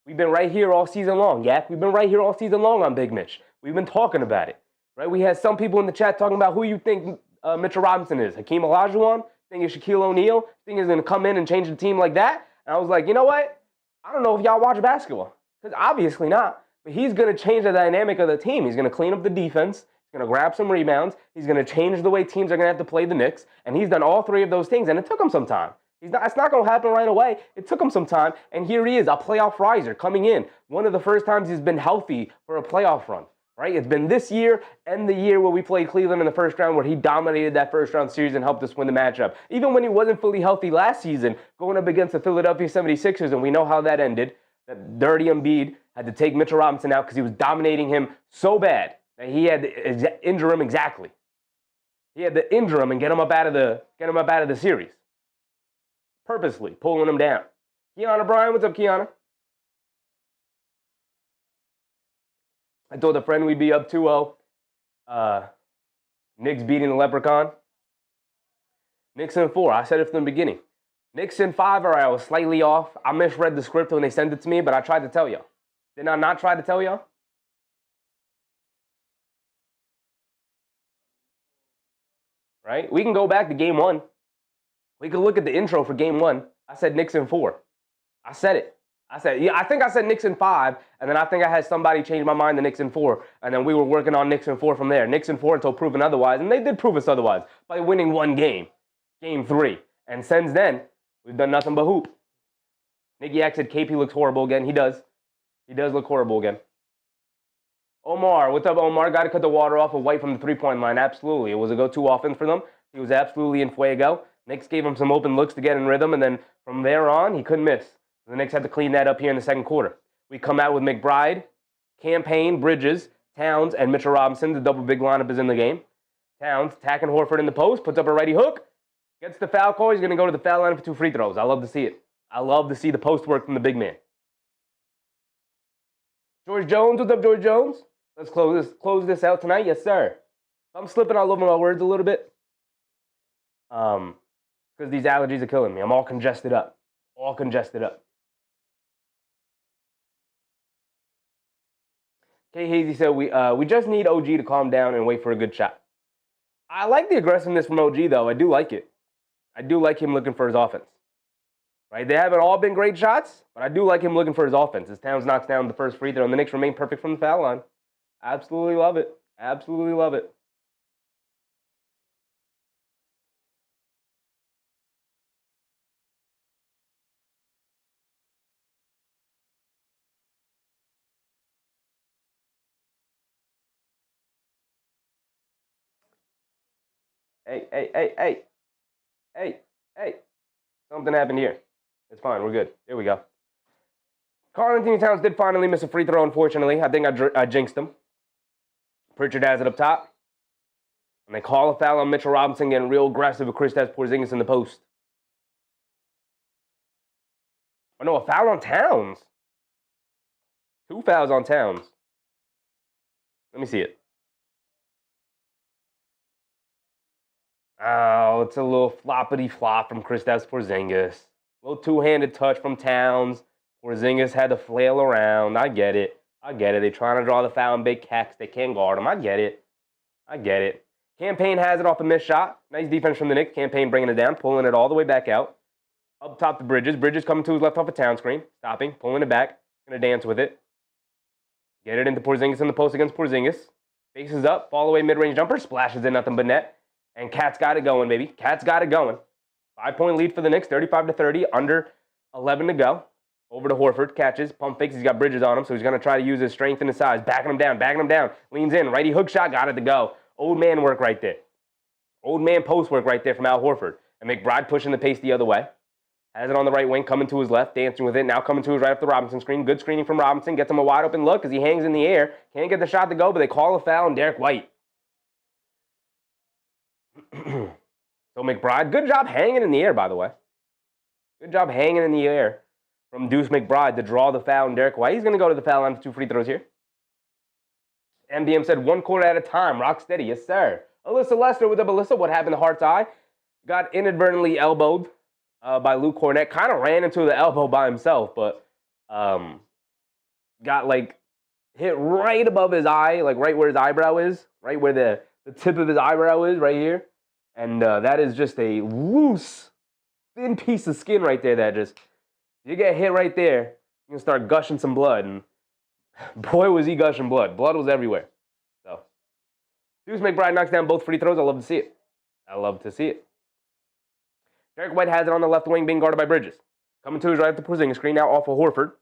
We've been right here all season long, Yak. We've been right here all season long on Big Mitch. We've been talking about it. Right? We had some people in the chat talking about who you think Mitchell Robinson is. Hakeem Olajuwon? Think it's Shaquille O'Neal? Think he's going to come in and change the team like that? And I was like, you know what? I don't know if y'all watch basketball. Because obviously not. But he's going to change the dynamic of the team. He's going to clean up the defense. He's going to grab some rebounds. He's going to change the way teams are going to have to play the Knicks. And he's done all 3 of those things. And it took him some time. It's not going to happen right away. It took him some time. And here he is, a playoff riser coming in. One of the first times he's been healthy for a playoff run. Right? It's been this year and the year where we played Cleveland in the first round where he dominated that first round series and helped us win the matchup. Even when he wasn't fully healthy last season, going up against the Philadelphia 76ers, and we know how that ended, that dirty Embiid had to take Mitchell Robinson out because he was dominating him so bad that he had to injure him exactly. He had to injure him and get him up out of the series. Purposely pulling him down. Kiana Bryan, what's up, Kiana? I told a friend we'd be up 2-0. Knicks beating the Leprechaun. Knicks in 4. I said it from the beginning. Knicks in 5. All right, I was slightly off. I misread the script when they sent it to me, but I tried to tell y'all. Did I not try to tell y'all? Right? We can go back to game 1. We can look at the intro for game 1. I said Knicks in 4. I said it. I think I said Knicks in 5, and then I think I had somebody change my mind to Knicks in 4, and then we were working on Knicks in 4 from there. Knicks in 4 until proven otherwise, and they did prove us otherwise by winning 1 game, game 3. And since then, we've done nothing but hoop. Nicky X said KP looks horrible again. He does. He does look horrible again. Omar, what's up, Omar? Got to cut the water off of White from the three-point line. Absolutely. It was a go-to offense for them. He was absolutely in fuego. Knicks gave him some open looks to get in rhythm, and then from there on, he couldn't miss. The Knicks had to clean that up here in the second quarter. We come out with McBride, Campaign, Bridges, Towns, and Mitchell Robinson. The double big lineup is in the game. Towns attacking Horford in the post, puts up a righty hook, gets the foul call. He's going to go to the foul line for 2 free throws. I love to see it. I love to see the post work from the big man. George Jones, what's up, George Jones? Let's close this out tonight. Yes, sir. I'm slipping all over my words a little bit. Because these allergies are killing me. I'm all congested up. All congested up. K. Hazy said, we just need OG to calm down and wait for a good shot. I like the aggressiveness from OG, though. I do like it. I do like him looking for his offense. Right? They haven't all been great shots, but I do like him looking for his offense. As Towns knocks down the first free throw, and the Knicks remain perfect from the foul line. Absolutely love it. Absolutely love it. Hey. Something happened here. It's fine. We're good. Here we go. Karl-Anthony Towns did finally miss a free throw, unfortunately. I think I jinxed him. Pritchard has it up top. And they call a foul on Mitchell Robinson, getting real aggressive with Kristaps Porzingis in the post. Oh, no, a foul on Towns. 2 fouls on Towns. Let me see it. Oh, it's a little floppity flop from Kristaps Porzingis. A little two-handed touch from Towns. Porzingis had to flail around. I get it. They're trying to draw the foul on Big Cax. They can't guard him. I get it. Campaign has it off a missed shot. Nice defense from the Knicks. Campaign bringing it down, pulling it all the way back out. Up top to Bridges. Bridges coming to his left off a Town screen. Stopping, pulling it back. Going to dance with it. Get it into Porzingis in the post against Porzingis. Faces up, fall away mid-range jumper. Splashes in nothing but net. And Cat's got it going, baby. Cat's got it going. 5-point lead for the Knicks, 35-30, under 11 to go. Over to Horford, catches, pump fakes. He's got Bridges on him, so he's going to try to use his strength and his size. Backing him down. Leans in, righty hook shot, got it to go. Old man work right there. Old man post work right there from Al Horford. And McBride pushing the pace the other way. Has it on the right wing, coming to his left, dancing with it. Now coming to his right off the Robinson screen. Good screening from Robinson. Gets him a wide open look as he hangs in the air. Can't get the shot to go, but they call a foul on Derek White. So McBride, good job hanging in the air, by the way. Good job hanging in the air from Deuce McBride to draw the foul on Derek White. He's going to go to the foul line for 2 free throws here. MDM said 1 quarter at a time. Rock steady. Yes, sir. Alyssa Lester, with up, Alyssa? What happened to Hart's eye? Got inadvertently elbowed by Luke Cornett. Kind of ran into the elbow by himself, but got, hit right above his eye, right where his eyebrow is, right where the tip of his eyebrow is, right here. And that is just a loose, thin piece of skin right there that just, you get hit right there, you can start gushing some blood. And boy, was he gushing blood. Blood was everywhere. So, Deuce McBride knocks down both free throws. I love to see it. Derek White has it on the left wing, being guarded by Bridges. Coming to his right at the Porzingis screen, now off of Horford.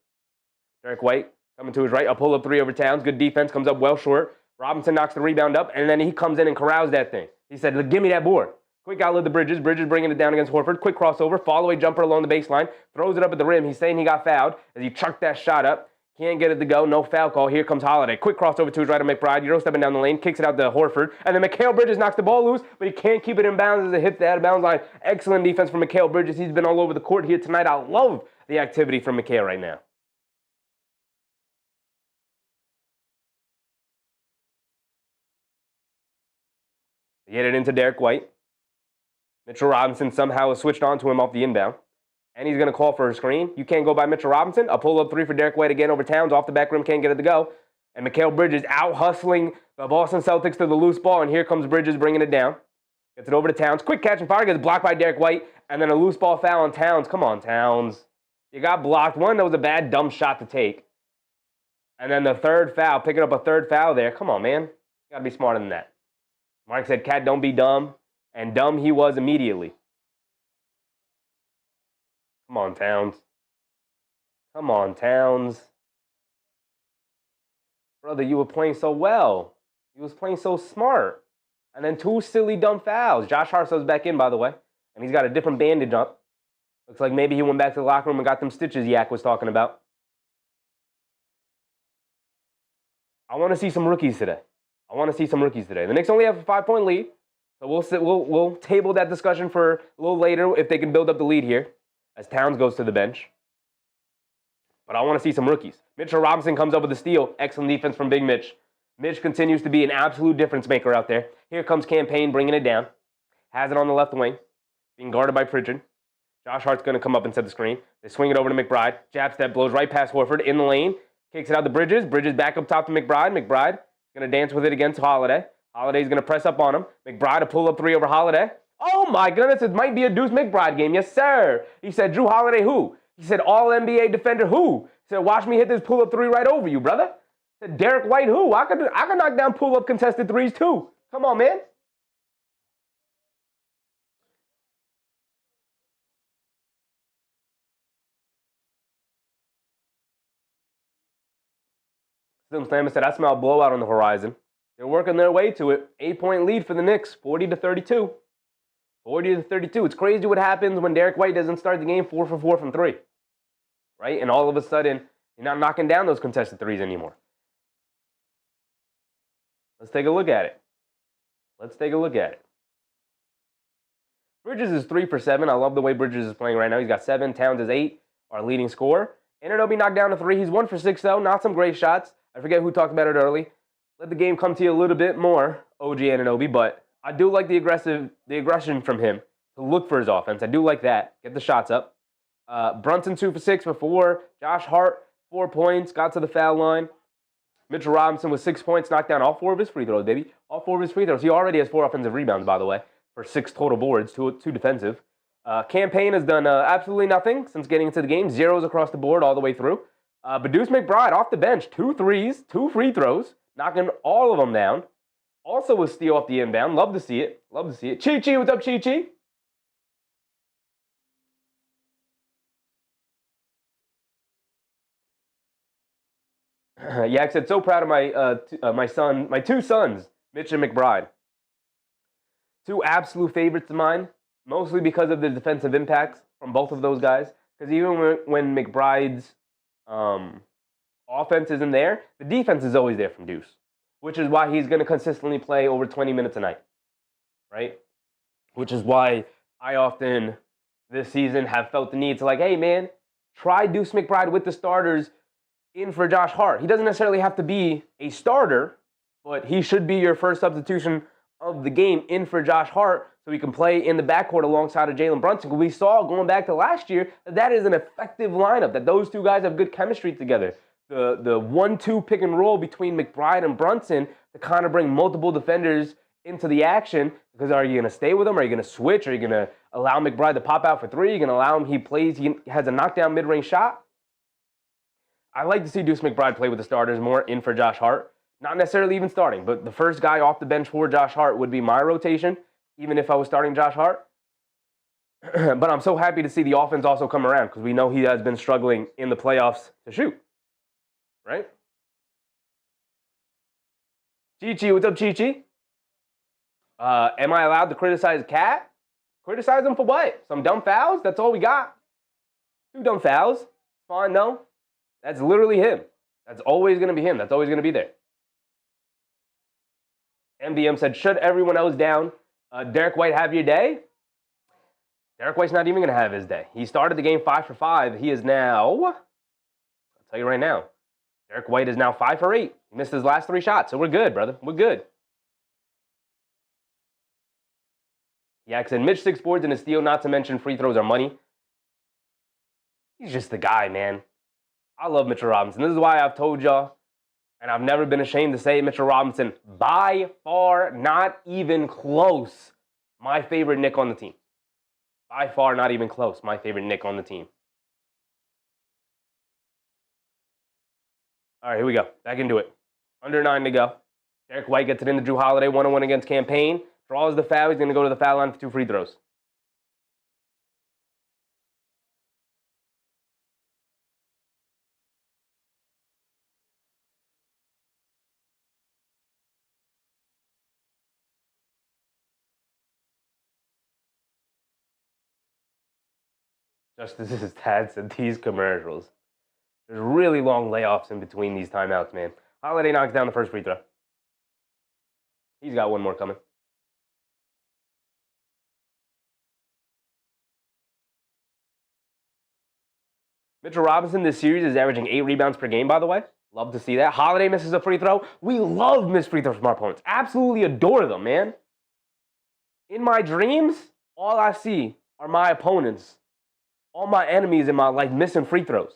Derek White coming to his right, a pull-up 3 over Towns. Good defense, comes up well short. Robinson knocks the rebound up, and then he comes in and corrals that thing. He said, give me that board. Quick outlet to Bridges. Bridges bringing it down against Horford. Quick crossover. Fall-away jumper along the baseline. Throws it up at the rim. He's saying he got fouled as he chucked that shot up. Can't get it to go. No foul call. Here comes Holiday. Quick crossover to his right of McBride. Euro stepping down the lane. Kicks it out to Horford. And then Mikal Bridges knocks the ball loose, but he can't keep it in bounds as it hits the out-of-bounds line. Excellent defense from Mikal Bridges. He's been all over the court here tonight. I love the activity from Mikal right now. They get it into Derek White. Mitchell Robinson somehow has switched on to him off the inbound. And he's going to call for a screen. You can't go by Mitchell Robinson. A pull-up 3 for Derek White again over Towns. Off the back rim, can't get it to go. And Mikal Bridges out-hustling the Boston Celtics to the loose ball. And here comes Bridges bringing it down. Gets it over to Towns. Quick catch and fire. Gets blocked by Derek White. And then a loose ball foul on Towns. Come on, Towns. You got blocked. One, that was a bad, dumb shot to take. And then the third foul. Picking up a third foul there. Come on, man. You got to be smarter than that. Mark said, Cat, don't be dumb. And dumb he was immediately. Come on, Towns. Brother, you were playing so well. You was playing so smart. And then 2 silly, dumb fouls. Josh Hart goes back in, by the way. And he's got a different bandage up. Looks like maybe he went back to the locker room and got them stitches Yak was talking about. I want to see some rookies today. The Knicks only have a 5-point lead. So we'll table that discussion for a little later if they can build up the lead here as Towns goes to the bench. But I want to see some rookies. Mitchell Robinson comes up with a steal. Excellent defense from Big Mitch. Mitch continues to be an absolute difference maker out there. Here comes Campaign bringing it down. Has it on the left wing. Being guarded by Pridgeon. Josh Hart's going to come up and set the screen. They swing it over to McBride. Jab step blows right past Horford in the lane. Kicks it out to Bridges. Bridges back up top to McBride. McBride going to dance with it against Holiday. Holiday's going to press up on him. McBride a pull-up 3 over Holiday. Oh my goodness, it might be a Deuce McBride game. Yes, sir. He said, Drew Holiday who? He said, all-NBA defender who? He said, watch me hit this pull-up 3 right over you, brother. He said, Derek White who? I could knock down pull-up contested 3s too. Come on, man. Slim Slammer said, I smell a blowout on the horizon. They're working their way to it. 8-point lead for the Knicks, 40-32. 40-32. It's crazy what happens when Derek White doesn't start the game 4 for 4 from 3. Right? And all of a sudden, you're not knocking down those contested 3s anymore. Let's take a look at it. Bridges is 3 for 7. I love the way Bridges is playing right now. He's got 7. Towns is 8, our leading scorer. Anunoby knocked down to 3. He's 1 for 6, though. Not some great shots. I forget who talked about it early. Let the game come to you a little bit more, OG Anunoby, but I do like the aggression from him to look for his offense. I do like that. Get the shots up. Brunson 2 for 6 for 4. Josh Hart 4 points, got to the foul line. Mitchell Robinson with 6 points, knocked down all 4 of his free throws, baby. All 4 of his free throws. He already has 4 offensive rebounds, by the way, for 6 total boards, 2 defensive. Campaign has done absolutely nothing since getting into the game. 0s across the board all the way through. But Deuce McBride off the bench, 2 threes, 2 free throws, knocking all of them down. Also a steal off the inbound. Love to see it. Chi-Chi, what's up, Chi-Chi? Yak said, so proud of my 2 sons, Mitch and McBride. 2 absolute favorites of mine, mostly because of the defensive impacts from both of those guys. Because even when McBride's offense isn't there, the defense is always there from Deuce, which is why he's going to consistently play over 20 minutes a night, right? Which is why I often this season have felt the need to like, hey, man, try Deuce McBride with the starters in for Josh Hart. He doesn't necessarily have to be a starter, but he should be your first substitution of the game in for Josh Hart so he can play in the backcourt alongside of Jalen Brunson. We saw going back to last year that is an effective lineup, that those 2 guys have good chemistry together. The 1-2 pick and roll between McBride and Brunson to kind of bring multiple defenders into the action, because are you going to stay with him? Are you going to switch? Are you going to allow McBride to pop out for 3? Are you going to allow him, he has a knockdown mid-range shot? I like to see Deuce McBride play with the starters more in for Josh Hart. Not necessarily even starting, but the first guy off the bench for Josh Hart would be my rotation, even if I was starting Josh Hart. But I'm so happy to see the offense also come around, because we know he has been struggling in the playoffs to shoot. Right? Chi-Chi, what's up, Chi-Chi? Am I allowed to criticize Cat? Criticize him for what? Some dumb fouls? That's all we got. 2 dumb fouls. Fine, no. That's literally him. That's always going to be him. That's always going to be there. MBM said, shut everyone else down. Derek White have your day? Derek White's not even going to have his day. He started the game 5 for 5. He is now, I'll tell you right now, Derek White is now 5 for 8. He missed his last 3 shots, so we're good, brother. We're good. Yak said, Mitch 6 boards and a steal, not to mention free throws are money. He's just the guy, man. I love Mitchell Robinson. This is why I've told y'all, and I've never been ashamed to say, Mitchell Robinson, by far, not even close, my favorite Knick on the team. By far, not even close, my favorite Knick on the team. All right, here we go. Back into it. Under 9 to go. Derek White gets it into Drew Holiday, 1-on-1 against Campaign. Draws the foul. He's going to go to the foul line for 2 free throws. Just as his dad said, these commercials. There's really long layoffs in between these timeouts, man. Holiday knocks down the first free throw. He's got one more coming. Mitchell Robinson this series is averaging 8 rebounds per game, by the way. Love to see that. Holiday misses a free throw. We love missed free throws from our opponents. Absolutely adore them, man. In my dreams, all I see are my opponents, all my enemies in my life missing free throws.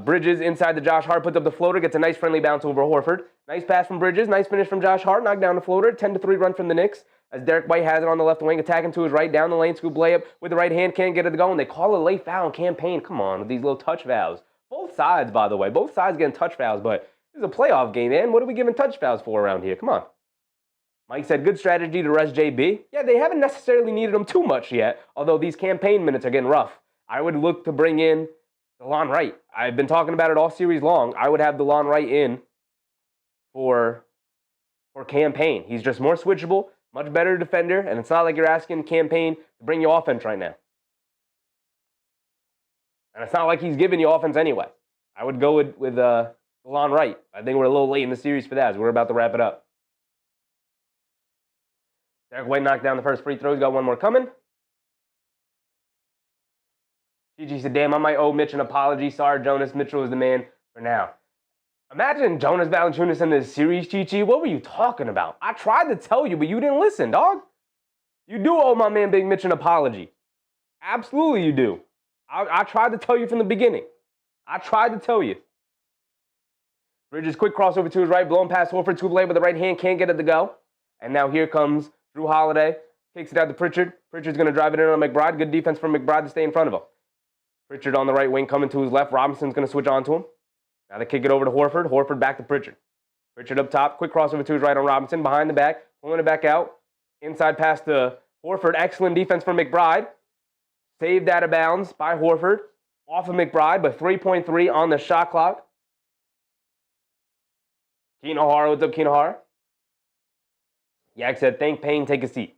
Bridges inside the Josh Hart, puts up the floater, gets a nice friendly bounce over Horford. Nice pass from Bridges, nice finish from Josh Hart, knocked down the floater, 10-3 run from the Knicks. As Derek White has it on the left wing, attacking to his right, down the lane, scoop layup with the right hand, can't get it to go, and they call a late foul in campaign. Come on, with these little touch fouls. Both sides, by the way, both sides getting touch fouls, but this is a playoff game, man. What are we giving touch fouls for around here? Come on. Mike said, good strategy to rest JB. Yeah, they haven't necessarily needed him too much yet, although these campaign minutes are getting rough. I would look to bring in DeLon Wright. I've been talking about it all series long. I would have DeLon Wright in for campaign. He's just more switchable, much better defender, and it's not like you're asking campaign to bring you offense right now. And it's not like he's giving you offense anyway. I would go with DeLon Wright. I think we're a little late in the series for that as we're about to wrap it up. Derek White knocked down the first free throw. He's got one more coming. Gigi said, damn, I might owe Mitch an apology. Sorry, Jonas. Mitchell is the man for now. Imagine Jonas Valanciunas in this series, Chichi. What were you talking about? I tried to tell you, but you didn't listen, dog. You do owe my man Big Mitch an apology. Absolutely you do. I tried to tell you from the beginning. I tried to tell you. Bridges, quick crossover to his right, blowing past Horford, scoop lay with the right hand, can't get it to go. And now here comes Drew Holiday, kicks it out to Pritchard. Pritchard's going to drive it in on McBride. Good defense from McBride to stay in front of him. Pritchard on the right wing coming to his left. Robinson's going to switch on to him. Now they kick it over to Horford. Horford back to Pritchard. Pritchard up top. Quick crossover to his right on Robinson. Behind the back. Pulling it back out. Inside pass to Horford. Excellent defense from McBride. Saved out of bounds by Horford. Off of McBride, but 3.3 on the shot clock. Keenahara, what's up, Keenahara? Yak said, thank Payne, take a seat.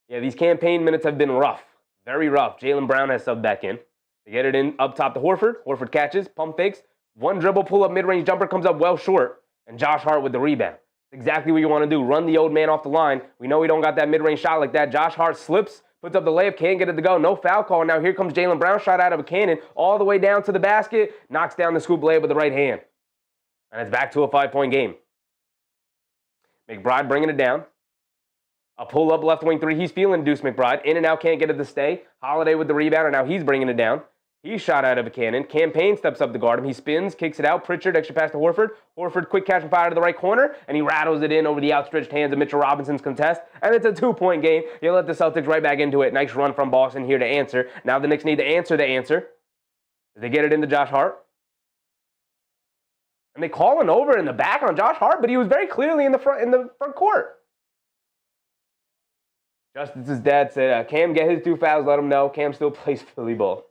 Yeah, these campaign minutes have been rough. Very rough. Jaylen Brown has subbed back in. They get it in up top to Horford. Horford catches, pump fakes. One dribble, pull up, mid-range jumper comes up well short. And Josh Hart with the rebound. Exactly what you want to do. Run the old man off the line. We know he don't got that mid-range shot like that. Josh Hart slips, puts up the layup, can't get it to go. No foul call. Now here comes Jaylen Brown, shot out of a cannon, all the way down to the basket. Knocks down the scoop layup with the right hand. And it's back to a 5-point game. McBride bringing it down. A pull-up left wing three. He's feeling Deuce McBride. In and out, can't get it to stay. Holiday with the rebound, and now he's bringing it down. He's shot out of a cannon. Campaign steps up to guard him. He spins, kicks it out. Pritchard, extra pass to Horford. Horford, quick catch and fire to the right corner, and he rattles it in over the outstretched hands of Mitchell Robinson's contest. And it's a 2-point game. You let the Celtics right back into it. Nice run from Boston here to answer. Now the Knicks need to answer the answer. They get it into Josh Hart. And they call an over in the back on Josh Hart, but he was very clearly in the front court. Justice's dad said, Cam get his 2 fouls, let him know. Cam still plays Philly ball.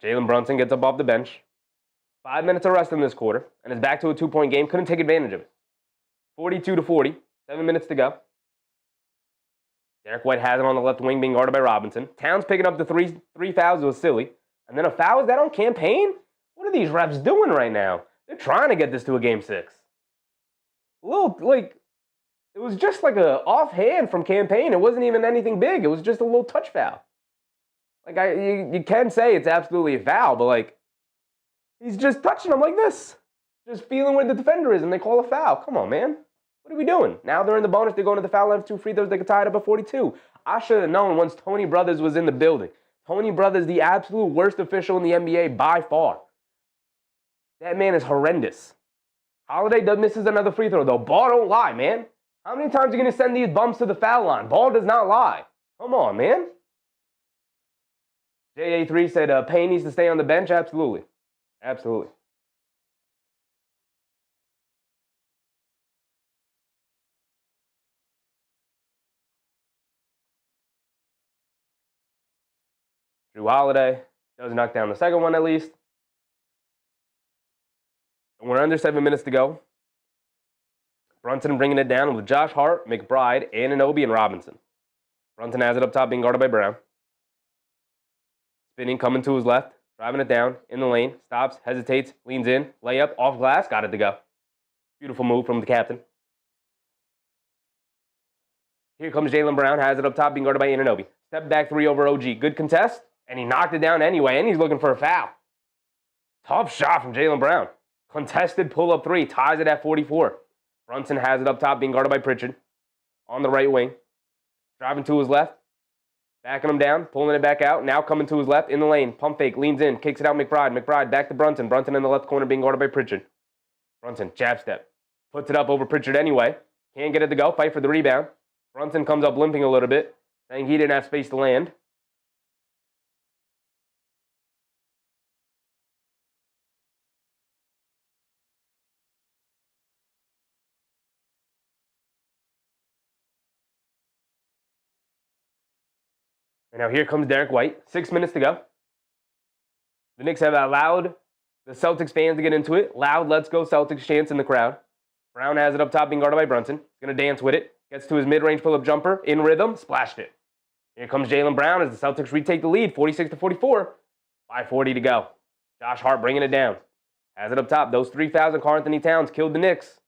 Jalen Brunson gets up off the bench. 5 minutes of rest in this quarter, and is back to a 2-point game. Couldn't take advantage of it. 42-40, 7 minutes to go. Derek White has it on the left wing, being guarded by Robinson. Towns picking up the three fouls. It was silly. And then a foul. Is that on campaign? What are these refs doing right now? They're trying to get this to a game 6. A little, like, it was just like a offhand from campaign. It wasn't even anything big. It was just a little touch foul. Like, you can say it's absolutely a foul, but, like, he's just touching him like this. Just feeling where the defender is, and they call a foul. Come on, man. What are we doing? Now they're in the bonus. They're going to the foul line. 2 free throws. They could tie it up at 42. I should have known once Tony Brothers was in the building. Tony Brothers, the absolute worst official in the NBA by far. That man is horrendous. Holiday misses another free throw, though. Ball don't lie, man. How many times are you going to send these bumps to the foul line? Ball does not lie. Come on, man. JA3 said Payne needs to stay on the bench. Absolutely. Absolutely. Drew Holiday Does knock down the second one at least. And we're under 7 minutes to go. Brunson bringing it down with Josh Hart, McBride, Anunoby, and Robinson. Brunson has it up top, being guarded by Brown. Spinning, coming to his left, driving it down, in the lane, stops, hesitates, leans in, layup, off glass, got it to go. Beautiful move from the captain. Here comes Jaylen Brown, has it up top, being guarded by Anunoby. Step back three over OG. Good contest, and he knocked it down anyway, and he's looking for a foul. Tough shot from Jaylen Brown. Contested pull-up three, ties it at 44. Brunson has it up top, being guarded by Pritchard. On the right wing. Driving to his left. Backing him down, pulling it back out. Now coming to his left, in the lane. Pump fake, leans in, kicks it out McBride. McBride back to Brunson. Brunson in the left corner, being guarded by Pritchard. Brunson, jab step. Puts it up over Pritchard anyway. Can't get it to go, fight for the rebound. Brunson comes up limping a little bit, saying he didn't have space to land. And now here comes Derek White. 6 minutes to go. The Knicks have allowed the Celtics fans to get into it. Loud, let's go Celtics chants in the crowd. Brown has it up top, being guarded by Brunson. He's going to dance with it. Gets to his mid-range pull-up jumper. In rhythm, splashed it. Here comes Jaylen Brown as the Celtics retake the lead, 46-44. 5:40 to go. Josh Hart bringing it down. Has it up top. Those 3 fouls in Karl-Anthony Towns killed the Knicks.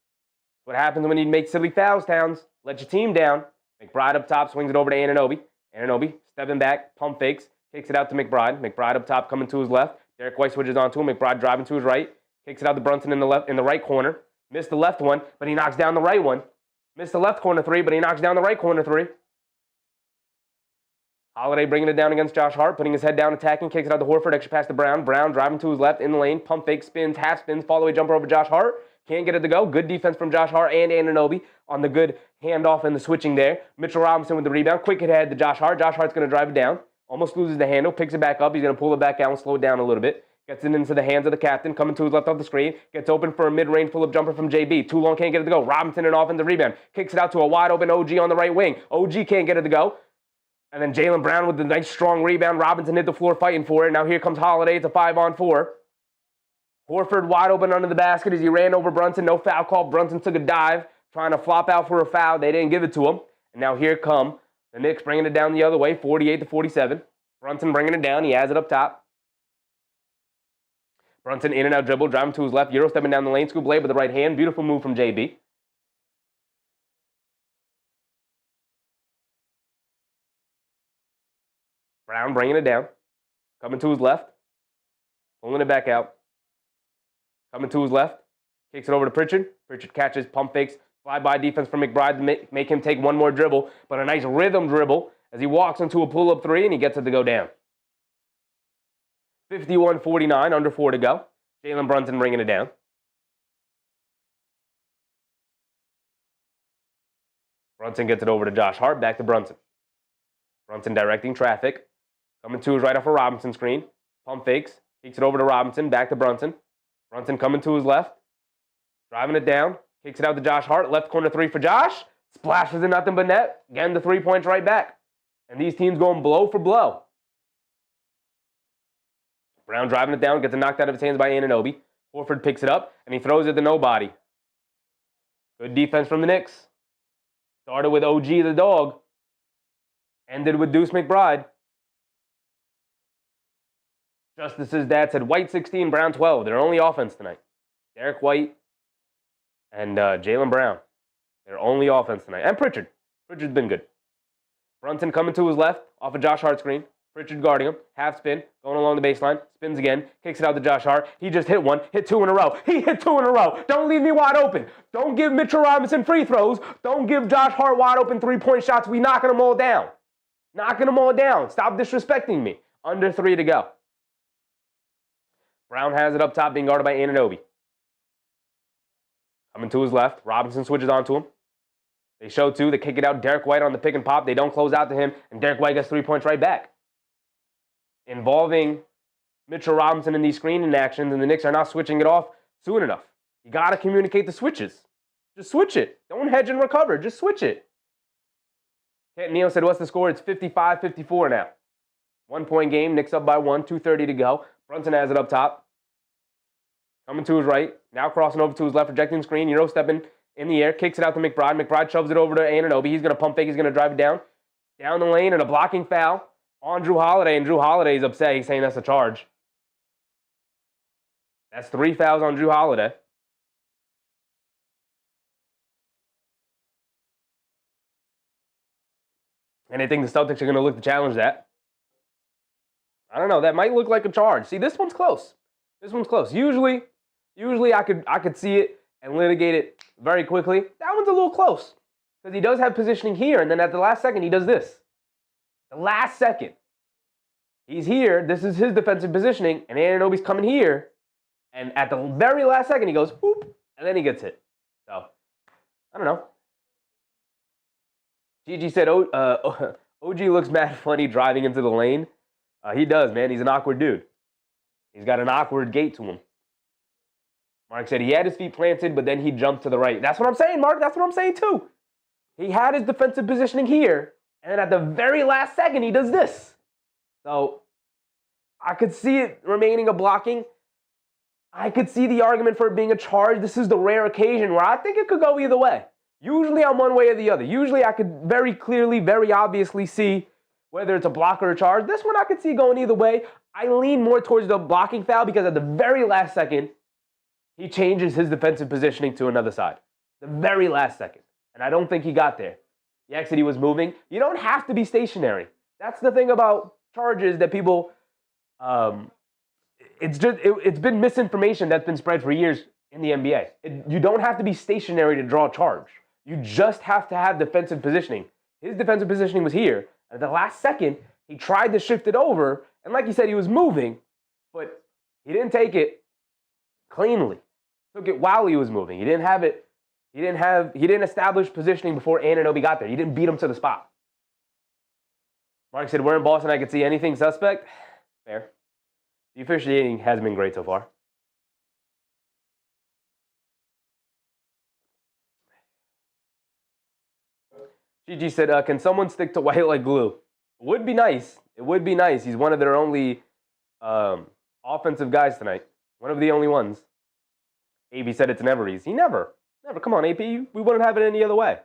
What happens when you make silly fouls, Towns? Let your team down. McBride up top, swings it over to Anunoby. Anunoby stepping back, pump fakes, kicks it out to McBride. McBride up top, coming to his left. Derek White switches onto him. McBride driving to his right, kicks it out to Brunson in the right corner. Missed the left one, but he knocks down the right one. Missed the left corner three, but he knocks down the right corner three. Holiday bringing it down against Josh Hart, putting his head down, attacking, kicks it out to Horford, extra pass to Brown. Brown driving to his left, in the lane, pump fake, spins, half spins, follow away jumper over Josh Hart. Can't get it to go. Good defense from Josh Hart and Anunoby on the good handoff and the switching there. Mitchell Robinson with the rebound. Quick hit ahead to Josh Hart. Josh Hart's going to drive it down. Almost loses the handle. Picks it back up. He's going to pull it back out and slow it down a little bit. Gets it into the hands of the captain. Coming to his left off the screen. Gets open for a mid-range pull-up jumper from JB. Too long, can't get it to go. Robinson an offensive rebound. Kicks it out to a wide-open OG on the right wing. OG can't get it to go. And then Jaylen Brown with the nice strong rebound. Robinson hit the floor fighting for it. Now here comes Holiday. It's a 5-on-4. Horford wide open under the basket as he ran over Brunson. No foul call. Brunson took a dive, trying to flop out for a foul. They didn't give it to him. And now here come the Knicks bringing it down the other way, 48-47. Brunson bringing it down. He has it up top. Brunson in and out dribble, driving to his left. Euro stepping down the lane, scoop lay with the right hand. Beautiful move from JB. Brown bringing it down. Coming to his left. Pulling it back out. Coming to his left. Kicks it over to Pritchard. Pritchard catches, pump fakes, fly-by defense from McBride to make him take one more dribble, but a nice rhythm dribble as he walks into a pull-up three and he gets it to go down. 51-49, under 4 to go. Jaylen Brunson bringing it down. Brunson gets it over to Josh Hart, back to Brunson. Brunson directing traffic. Coming to his right off a Robinson screen. Pump fakes. Kicks it over to Robinson, back to Brunson. Brunson coming to his left. Driving it down. Kicks it out to Josh Hart. Left corner three for Josh. Splashes in nothing but net. Again, the 3 points right back. And these teams going blow for blow. Brown driving it down. Gets it knocked out of his hands by Anunoby. Horford picks it up, and he throws it to nobody. Good defense from the Knicks. Started with OG the dog. Ended with Deuce McBride. Justice's dad said White 16, Brown 12. Their only offense tonight. Derek White and Jaylen Brown. Their only offense tonight. And Pritchard. Pritchard's been good. Brunson coming to his left off a Josh Hart screen. Pritchard guarding him. Half spin. Going along the baseline. Spins again. Kicks it out to Josh Hart. He just hit one. Hit 2 in a row. He hit 2 in a row. Don't leave me wide open. Don't give Mitchell Robinson free throws. Don't give Josh Hart wide open 3-point shots. We knocking them all down. Knocking them all down. Stop disrespecting me. Under 3 to go. Brown has it up top, being guarded by Anunoby. Coming to his left. Robinson switches onto him. They show 2. They kick it out. Derek White on the pick and pop. They don't close out to him, and Derek White gets 3 points right back. Involving Mitchell Robinson in these screening actions, and the Knicks are not switching it off soon enough. You got to communicate the switches. Just switch it. Don't hedge and recover. Just switch it. Kent Neal said, what's the score? It's 55-54 now. 1-point game. Knicks up by 1. 2:30 to go. Brunson has it up top. Coming to his right. Now crossing over to his left. Rejecting the screen. Euro stepping in the air. Kicks it out to McBride. McBride shoves it over to Anunoby. He's going to pump fake. He's going to drive it down. Down the lane and a blocking foul on Drew Holiday. And Drew Holiday's upset. He's saying that's a charge. That's 3 fouls on Drew Holiday. And I think the Celtics are going to look to challenge that. I don't know. That might look like a charge. See, this one's close. This one's close. Usually I could see it and litigate it very quickly. That one's a little close because he does have positioning here, and then at the last second he does this. The last second, he's here. This is his defensive positioning, and Anunoby's coming here, and at the very last second he goes whoop, and then he gets hit. So I don't know. Gigi said, OG looks mad funny driving into the lane. He does, man. He's an awkward dude. He's got an awkward gait to him. Mark said he had his feet planted, but then he jumped to the right. That's what I'm saying, Mark. That's what I'm saying, too. He had his defensive positioning here, and then at the very last second, he does this. So I could see it remaining a blocking. I could see the argument for it being a charge. This is the rare occasion where I think it could go either way. Usually I'm one way or the other. Usually I could very clearly, very obviously see whether it's a block or a charge. This one I could see going either way. I lean more towards the blocking foul because at the very last second, he changes his defensive positioning to another side. The very last second. And I don't think he got there. Yak said he was moving. You don't have to be stationary. That's the thing about charges that people, it's been misinformation that's been spread for years in the NBA. You don't have to be stationary to draw a charge. You just have to have defensive positioning. His defensive positioning was here. At the last second, he tried to shift it over. And like you said, he was moving, but he didn't take it cleanly. Took it while he was moving. He didn't have it. He didn't establish positioning before Anunoby got there. He didn't beat him to the spot. Mark said, we're in Boston. I could see anything suspect. Fair. The officiating has been great so far. Gigi said, can someone stick to White like glue? It would be nice. It would be nice. He's one of their only offensive guys tonight. One of the only ones. AB said it's never easy. Never. Come on, AP. We wouldn't have it any other way.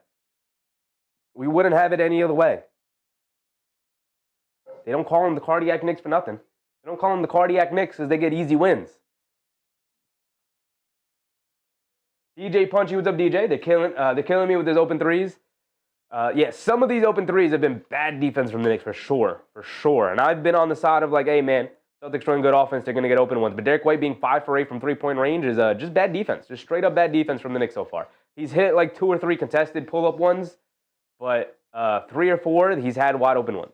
We wouldn't have it any other way. They don't call him the cardiac Knicks for nothing. They don't call him the cardiac Knicks because they get easy wins. DJ Punchy, what's up, DJ? They're killing me with his open threes. Yeah, some of these open threes have been bad defense from the Knicks for sure. And I've been on the side of like, hey, man, Celtics showing good offense, they're going to get open ones. But Derek White being 5 for 8 from three-point range is just bad defense. Just straight up bad defense from the Knicks so far. He's hit like 2 or 3 contested pull-up ones, but 3 or 4, he's had wide open ones.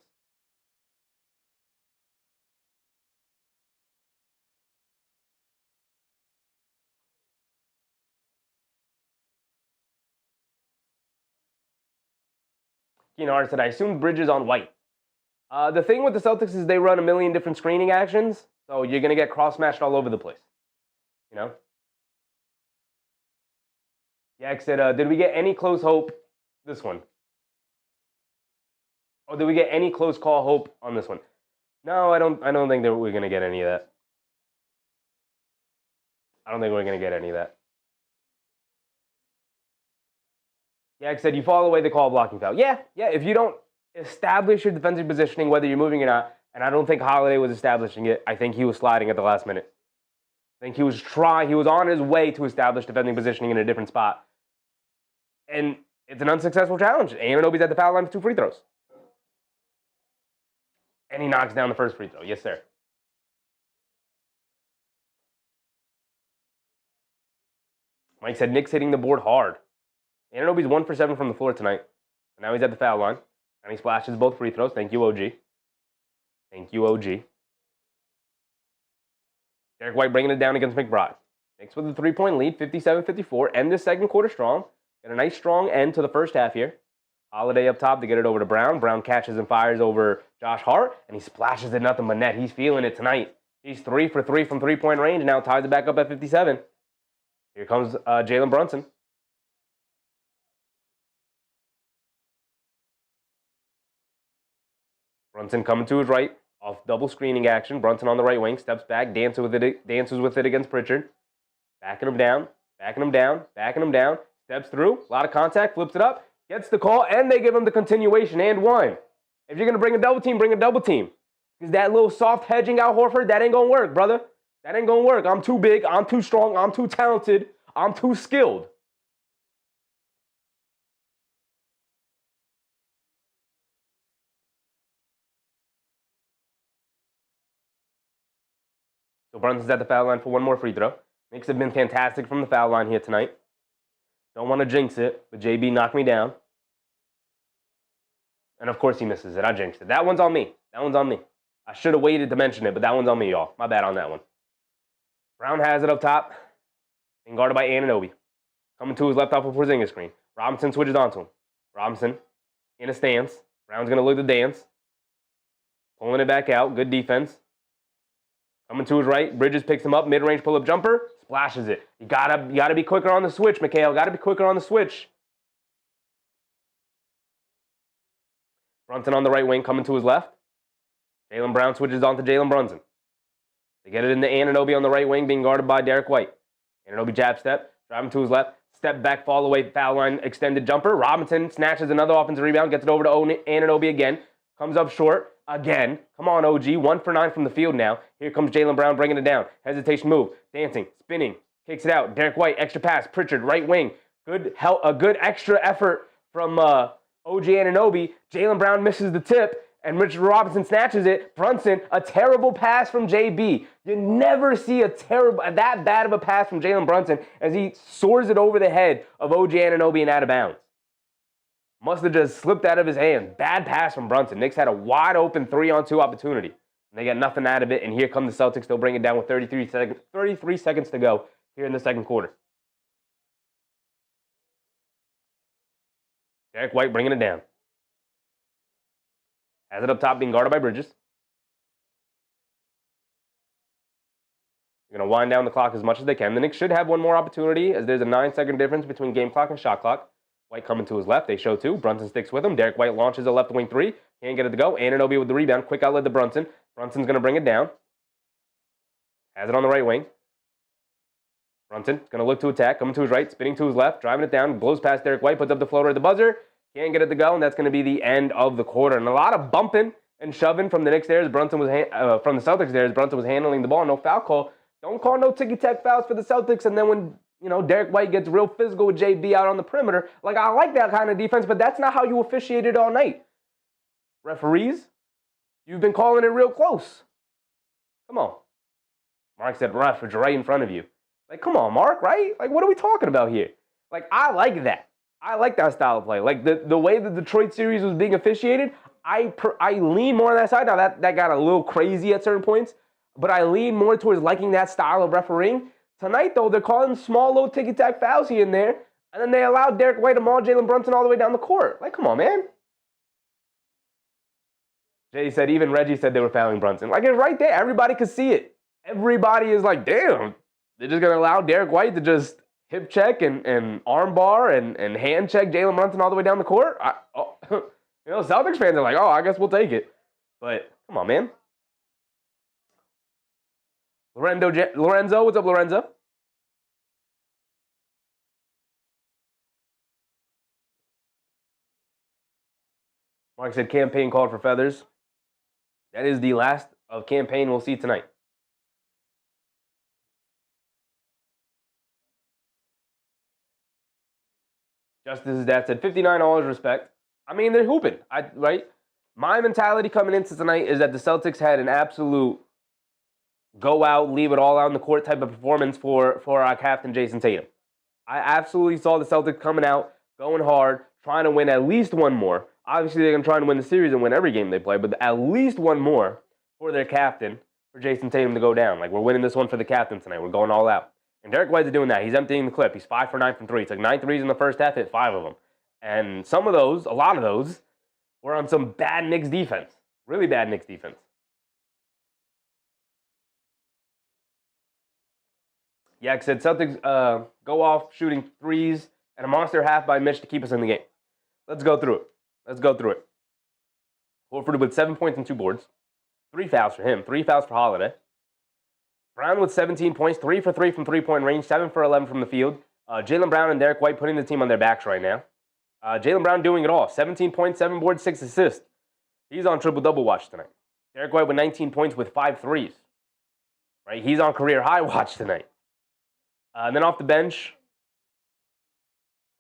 Keenan said, I assume Bridges on White. The thing with the Celtics is they run a million different screening actions, so you're going to get cross-matched all over the place. You know? Yak said, did we get any close hope this one? Or did we get any close call hope on this one? No, I don't think that we're going to get any of that. I don't think we're going to get any of that. Yak said, you fall away, they call a blocking foul. Yeah, if you don't establish your defensive positioning, whether you're moving or not, and I don't think Holiday was establishing it. I think he was sliding at the last minute. I think he was on his way to establish defending positioning in a different spot. And it's an unsuccessful challenge. Anunoby's at the foul line for 2 free throws. And he knocks down the first free throw. Yes, sir. Mike said, Knicks hitting the board hard. Anunoby's 1 for 7 from the floor tonight. Now he's at the foul line. And he splashes both free throws. Thank you, OG. Thank you, OG. Derek White bringing it down against McBride. Knicks with a 3-point lead, 57-54. End this second quarter strong. Got a nice strong end to the first half here. Holiday up top to get it over to Brown. Brown catches and fires over Josh Hart. And he splashes it nothing but net. He's feeling it tonight. He's 3 for 3 from three-point range. Now ties it back up at 57. Here comes Jalen Brunson. Brunson coming to his right. Off double screening action. Brunson on the right wing. Steps back. Dances with it against Pritchard. Backing him down. Steps through. A lot of contact. Flips it up. Gets the call. And they give him the continuation and one. If you're going to bring a double team, bring a double team. Because that little soft hedging out Horford, that ain't going to work, brother. That ain't going to work. I'm too big. I'm too strong. I'm too talented. I'm too skilled. So Brunson's at the foul line for one more free throw. Knicks have been fantastic from the foul line here tonight. Don't want to jinx it, but JB knocked me down. And of course he misses it. I jinxed it. That one's on me. I should have waited to mention it, but that one's on me, y'all. My bad on that one. Brown has it up top. Being guarded by Anunoby. Coming to his left off of Porzingis screen. Robinson switches onto him. Robinson in a stance. Brown's going to look to dance. Pulling it back out. Good defense. Coming to his right. Bridges picks him up. Mid-range pull-up jumper. Splashes it. You gotta be quicker on the switch, Mikhail. Gotta be quicker on the switch. Brunson on the right wing coming to his left. Jaylen Brown switches on to Jalen Brunson. They get it into Anunoby on the right wing being guarded by Derek White. Anunoby jab step. Driving to his left. Step back, fall away, foul line, extended jumper. Robinson snatches another offensive rebound. Gets it over to Anunoby again. Comes up short. Again. Come on, OG. 1 for 9 from the field now. Here comes Jaylen Brown bringing it down. Hesitation move. Dancing. Spinning. Kicks it out. Derek White. Extra pass. Pritchard. Right wing. A good extra effort from OG Anunoby. Jaylen Brown misses the tip. And Richard Robinson snatches it. Brunson. A terrible pass from JB. You never see that bad of a pass from Jalen Brunson as he soars it over the head of OG Anunoby and out of bounds. Must have just slipped out of his hand. Bad pass from Brunson. Knicks had a wide open 3-on-2 opportunity. And they got nothing out of it. And here come the Celtics. They'll bring it down with 33 seconds to go here in the second quarter. Derek White bringing it down. Has it up top being guarded by Bridges. They're going to wind down the clock as much as they can. The Knicks should have one more opportunity as there's a 9-second difference between game clock and shot clock. White coming to his left. They show two. Brunson sticks with him. Derek White launches a left wing three. Can't get it to go. Anunoby with the rebound. Quick outlet to Brunson. Brunson's going to bring it down. Has it on the right wing. Brunson going to look to attack. Coming to his right. Spinning to his left. Driving it down. Blows past Derek White. Puts up the floater at the buzzer. Can't get it to go. And that's going to be the end of the quarter. And a lot of bumping and shoving from the Knicks there. From the Celtics there. Brunson was handling the ball. No foul call. Don't call no ticky-tack fouls for the Celtics. And then when Derek White gets real physical with JB out on the perimeter. Like, I like that kind of defense, but that's not how you officiated all night. Referees, you've been calling it real close. Come on. Mark said ref, it's right in front of you. Like, come on, Mark, right? Like, what are we talking about here? Like, I like that. I like that style of play. Like, the way the Detroit series was being officiated, I lean more on that side. Now, that got a little crazy at certain points, but I lean more towards liking that style of refereeing. Tonight, though, they're calling small, low ticky-tack fouls here and there, and then they allowed Derek White to maul Jalen Brunson all the way down the court. Like, come on, man. Jay said, even Reggie said they were fouling Brunson. Like, it's right there. Everybody could see it. Everybody is like, damn. They're just going to allow Derek White to just hip check and arm bar and hand check Jalen Brunson all the way down the court. Celtics fans are like, oh, I guess we'll take it. But, come on, man. Lorenzo, what's up, Lorenzo? Mark said campaign called for feathers. That is the last of campaign we'll see tonight. Justice's dad said $59 respect. I mean, they're hooping, right? My mentality coming into tonight is that the Celtics had an absolute go out, leave it all out on the court type of performance for our captain, Jason Tatum. I absolutely saw the Celtics coming out, going hard, trying to win at least one more. Obviously, they're going to try and win the series and win every game they play, but at least one more for their captain, for Jason Tatum to go down. Like, we're winning this one for the captain tonight. We're going all out. And Derek White's doing that. He's emptying the clip. He's 5 for 9 from 3. He took 9 threes in the first half, hit 5 of them. And some of those, a lot of those, were on some bad Knicks defense. Really bad Knicks defense. Yak said Celtics go off shooting threes and a monster half by Mitch to keep us in the game. Let's go through it. Horford with 7 points and 2 boards. 3 fouls for him. 3 fouls for Holiday. Brown with 17 points, 3 for 3 from three-point range, 7 for 11 from the field. Jaylen Brown and Derek White putting the team on their backs right now. Jaylen Brown doing it all. 17 points, 7 boards, 6 assists. He's on triple-double watch tonight. Derek White with 19 points with 5 threes. Right? He's on career high watch tonight. And then off the bench,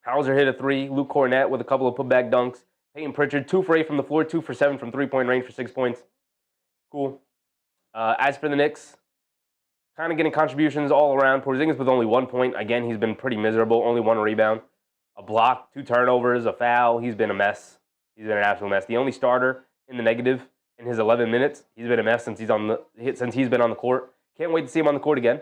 Hauser hit a 3. Luke Cornett with a couple of putback dunks. Peyton Pritchard, 2 for 8 from the floor, 2 for 7 from three-point range for 6 points. Cool. As for the Knicks, kind of getting contributions all around. Porzingis with only 1 point. Again, he's been pretty miserable. Only 1 rebound. A block, 2 turnovers, a foul. He's been a mess. He's been an absolute mess. The only starter in the negative in his 11 minutes. He's been a mess since he's been on the court. Can't wait to see him on the court again.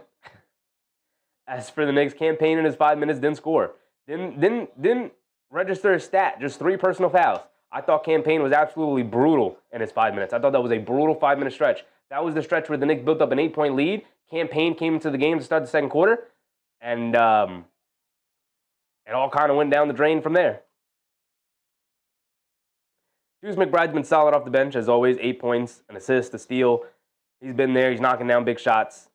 As for the Knicks, Cam Payne in his 5 minutes didn't score. Didn't register a stat. Just 3 personal fouls. I thought Cam Payne was absolutely brutal in his 5 minutes. I thought that was a brutal 5-minute stretch. That was the stretch where the Knicks built up an 8-point lead. Cam Payne came into the game to start the second quarter, and it all kind of went down the drain from there. Deuce McBride's been solid off the bench, as always. 8 points, an assist, a steal. He's been there. He's knocking down big shots.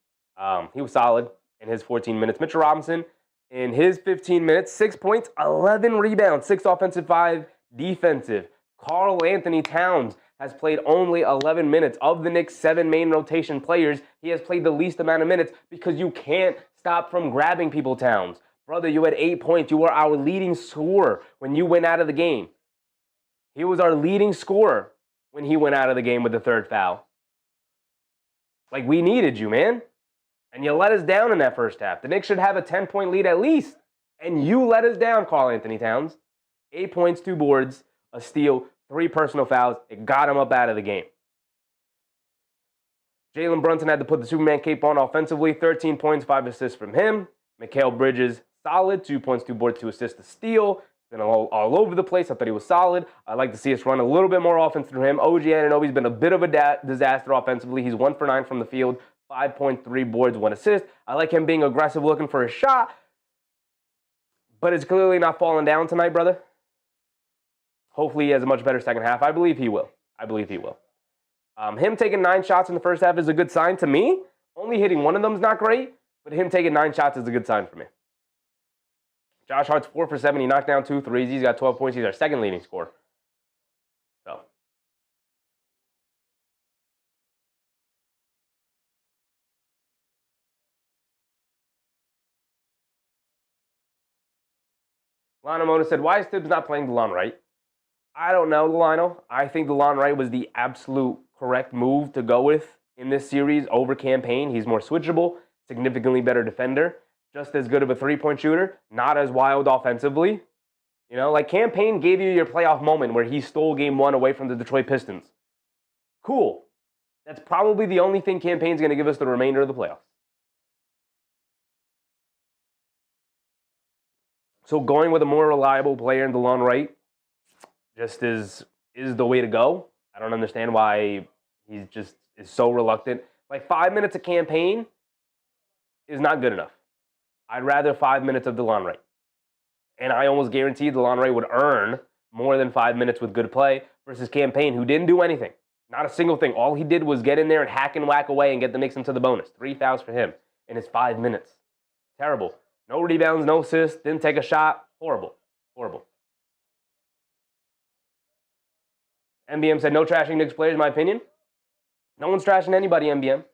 He was solid in his 14 minutes. Mitchell Robinson, in his 15 minutes, 6 points, 11 rebounds, 6 offensive, 5 defensive. Karl Anthony Towns has played only 11 minutes. Of the Knicks' 7 main rotation players, he has played the least amount of minutes because you can't stop from grabbing people, Towns. Brother, you had 8 points. You were our leading scorer when you went out of the game. He was our leading scorer when he went out of the game with the 3rd foul. Like, we needed you, man. And you let us down in that first half. The Knicks should have a 10-point lead at least. And you let us down, Karl Anthony Towns. 8 points, 2 boards, a steal, 3 personal fouls. It got him up out of the game. Jalen Brunson had to put the Superman cape on offensively. 13 points, 5 assists from him. Mikal Bridges, solid. 2 points, 2 boards, 2 assists, a steal. Been all over the place. I thought he was solid. I'd like to see us run a little bit more offense through him. OG Anunoby's been a bit of a disaster offensively. He's 1 for 9 from the field. 5.3 boards, 1 assist. I like him being aggressive, looking for a shot. But it's clearly not falling down tonight, brother. Hopefully he has a much better second half. I believe he will. Him taking 9 shots in the first half is a good sign to me. Only hitting 1 of them is not great, but him taking 9 shots is a good sign for me. Josh Hart's 4 for 7. He knocked down 2 threes. He's got 12 points. He's our second leading scorer. So. Lionel Mona said, why is Tibbs not playing DeLon Wright? I don't know, Lionel. I think DeLon Wright was the absolute correct move to go with in this series over Cam Payne. He's more switchable, significantly better defender, just as good of a three-point shooter, not as wild offensively. You know, like Cam Payne gave you your playoff moment where he stole game 1 away from the Detroit Pistons. Cool. That's probably the only thing Cam Payne's going to give us the remainder of the playoffs. So going with a more reliable player in DeLon Wright just is the way to go. I don't understand why he just is so reluctant. Like 5 minutes of Cam Payne is not good enough. I'd rather 5 minutes of DeLon Wright. And I almost guarantee DeLon Wright would earn more than 5 minutes with good play versus Cam Payne, who didn't do anything. Not a single thing. All he did was get in there and hack and whack away and get the Knicks into the bonus. 3 fouls for him in his 5 minutes. Terrible. No rebounds, no assists, didn't take a shot. Horrible. MBM said, no trashing Knicks players, in my opinion. No one's trashing anybody, MBM.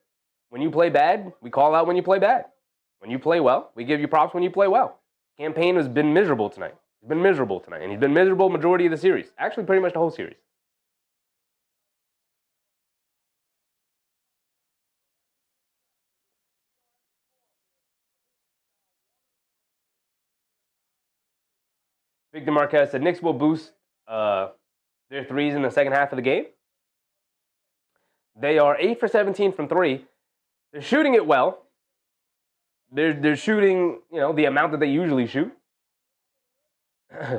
When you play bad, we call out when you play bad. When you play well, we give you props when you play well. Cam Payne has been miserable tonight. And he's been miserable majority of the series. Actually, pretty much the whole series. Victor Marquez said, Knicks will boost their threes in the second half of the game. They are 8 for 17 from 3. They're shooting it well. They're shooting, the amount that they usually shoot.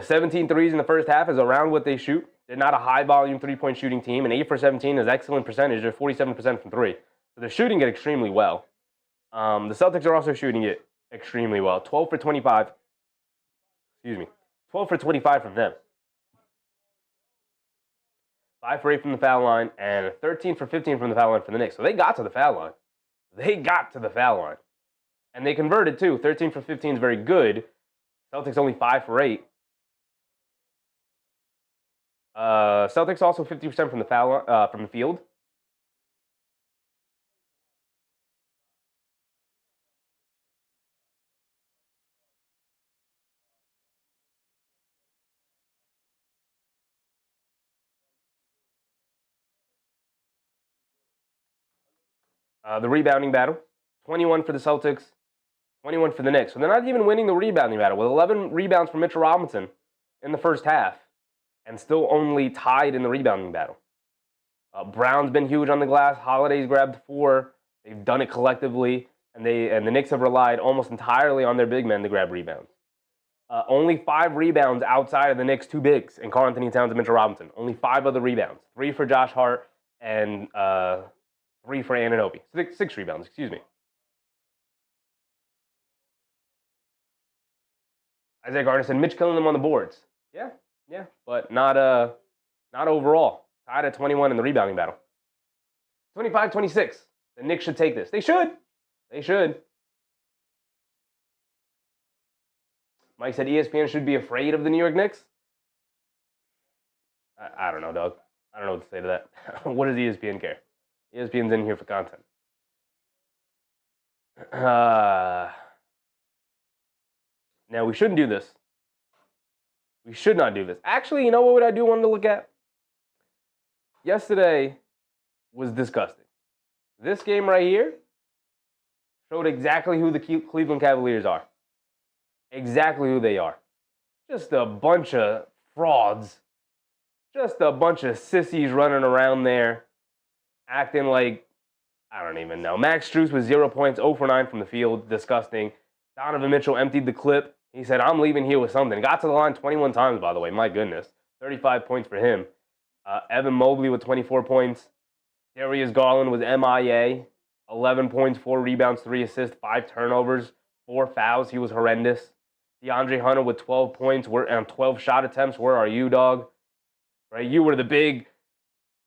17 threes in the first half is around what they shoot. They're not a high-volume three-point shooting team, and 8 for 17 is excellent percentage. They're 47% from 3. So they're shooting it extremely well. The Celtics are also shooting it extremely well. 12 for 25. 12 for 25 from them. 5 for 8 from the foul line, and 13 for 15 from the foul line for the Knicks. So they got to the foul line. They got to the foul line. And they converted, too. 13 for 15 is very good. Celtics only 5 for 8. Celtics also 50% from the from the field. The rebounding battle, 21 for the Celtics, 21 for the Knicks. So they're not even winning the rebounding battle with 11 rebounds from Mitchell Robinson in the first half and still only tied in the rebounding battle. Brown's been huge on the glass. Holiday's grabbed 4. They've done it collectively, and the Knicks have relied almost entirely on their big men to grab rebounds. Only 5 rebounds outside of the Knicks' 2 bigs, in Karl-Anthony Towns and Mitchell Robinson. Only 5 other rebounds. 3 for Josh Hart and 3 for Anunoby. 6 rebounds, excuse me. Isaiah Gardner said, Mitch killing them on the boards. Yeah, but not overall. Tied at 21 in the rebounding battle. 25-26. The Knicks should take this. They should. Mike said ESPN should be afraid of the New York Knicks. I don't know, dog. I don't know what to say to that. What does ESPN care? ESPN's in here for content. Now, we shouldn't do this. We should not do this. Actually, you know what I do want to look at? Yesterday was disgusting. This game right here showed exactly who the Cleveland Cavaliers are. Exactly who they are. Just a bunch of frauds. Just a bunch of sissies running around there, acting like, I don't even know. Max Strus was 0 points, 0 for 9 from the field. Disgusting. Donovan Mitchell emptied the clip. He said, I'm leaving here with something. Got to the line 21 times, by the way. My goodness. 35 points for him. Evan Mobley with 24 points. Darius Garland was MIA. 11 points, 4 rebounds, 3 assists, 5 turnovers, 4 fouls. He was horrendous. DeAndre Hunter with 12 points and 12 shot attempts. Where are you, dog? Right? You were the big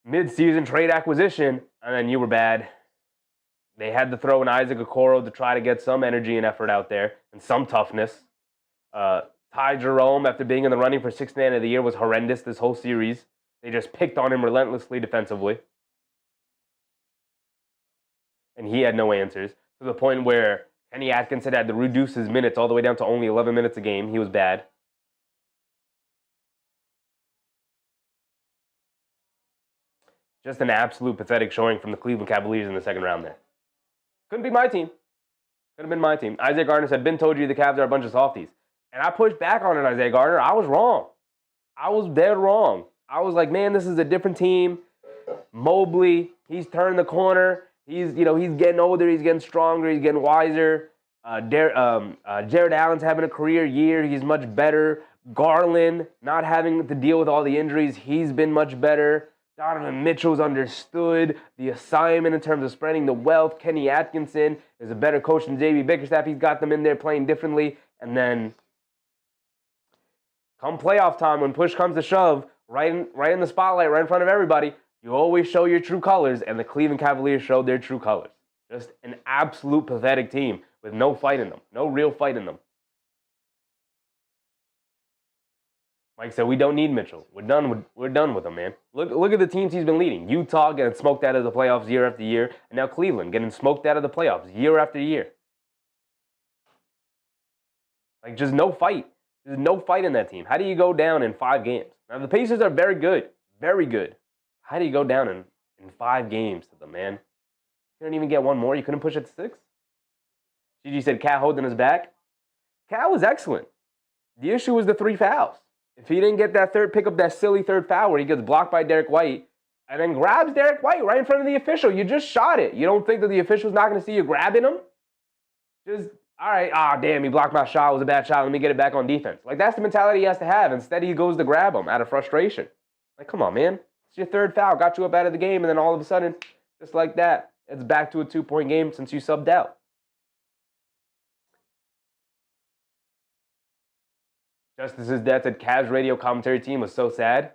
mid-season trade acquisition, and then you were bad. They had to throw in Isaac Okoro to try to get some energy and effort out there and some toughness. Ty Jerome, after being in the running for 6th man of the year, was horrendous this whole series. They just picked on him relentlessly defensively. And he had no answers, to the point where Kenny Atkinson had to reduce his minutes all the way down to only 11 minutes a game. He was bad. Just an absolute pathetic showing from the Cleveland Cavaliers in the second round there. Couldn't be my team. Could have been my team. Isaiah Gardner said, Ben told you the Cavs are a bunch of softies. And I pushed back on it, Isaiah Gardner. I was wrong. I was dead wrong. I was like, man, this is a different team. Mobley, he's turned the corner. He's getting older. He's getting stronger. He's getting wiser. Jared Allen's having a career year. He's much better. Garland, not having to deal with all the injuries. He's been much better. Donovan Mitchell's understood the assignment in terms of spreading the wealth. Kenny Atkinson is a better coach than J.B. Bickerstaff. He's got them in there playing differently. And then come playoff time, when push comes to shove, right in the spotlight, right in front of everybody, you always show your true colors, and the Cleveland Cavaliers showed their true colors. Just an absolute pathetic team with no fight in them, no real fight in them. Mike said, we don't need Mitchell. We're done with him, man. Look at the teams he's been leading. Utah getting smoked out of the playoffs year after year, and now Cleveland getting smoked out of the playoffs year after year. Like, just no fight. There's no fight in that team. How do you go down in 5 games? Now, the Pacers are very good. Very good. How do you go down in 5 games to them, man? You couldn't even get one more? You couldn't push it to 6? Gigi said, Cat holding his back. Cat was excellent. The issue was the 3 fouls. If he didn't get that pick up that silly 3rd foul where he gets blocked by Derek White and then grabs Derek White right in front of the official, you just shot it. You don't think that the official's not going to see you grabbing him? Just, all right, damn, he blocked my shot. It was a bad shot. Let me get it back on defense. Like, that's the mentality he has to have. Instead, he goes to grab him out of frustration. Like, come on, man. It's your 3rd foul. Got you up out of the game, and then all of a sudden, just like that, it's back to a 2-point game since you subbed out. Justice's dad said Cavs radio commentary team was so sad.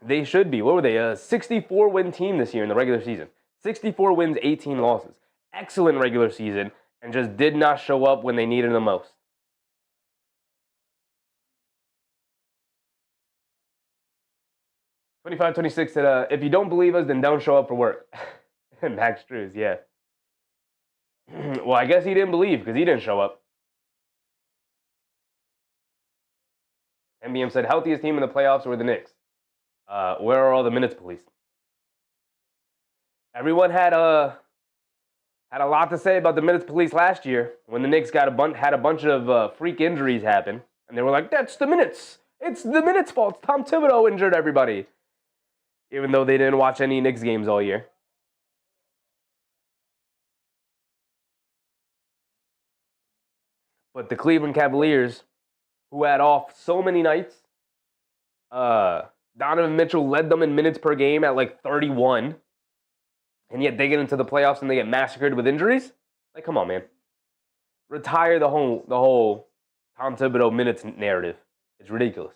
They should be. What were they? A 64-win team this year in the regular season. 64 wins, 18 losses. Excellent regular season, and just did not show up when they needed the most. "25-26 said, if you don't believe us, then don't show up for work." Max Struz, yeah. Well, I guess he didn't believe because he didn't show up. MBM said, healthiest team in the playoffs were the Knicks. Where are all the minutes police? Everyone had a lot to say about the minutes police last year when the Knicks had a bunch of freak injuries happen, and they were like, "That's the minutes. It's the minutes' fault. Tom Thibodeau injured everybody," even though they didn't watch any Knicks games all year. But the Cleveland Cavaliers, who had off so many nights, Donovan Mitchell led them in minutes per game at like 31, and yet they get into the playoffs and they get massacred with injuries. Like, come on, man. Retire the whole Tom Thibodeau minutes narrative. It's ridiculous,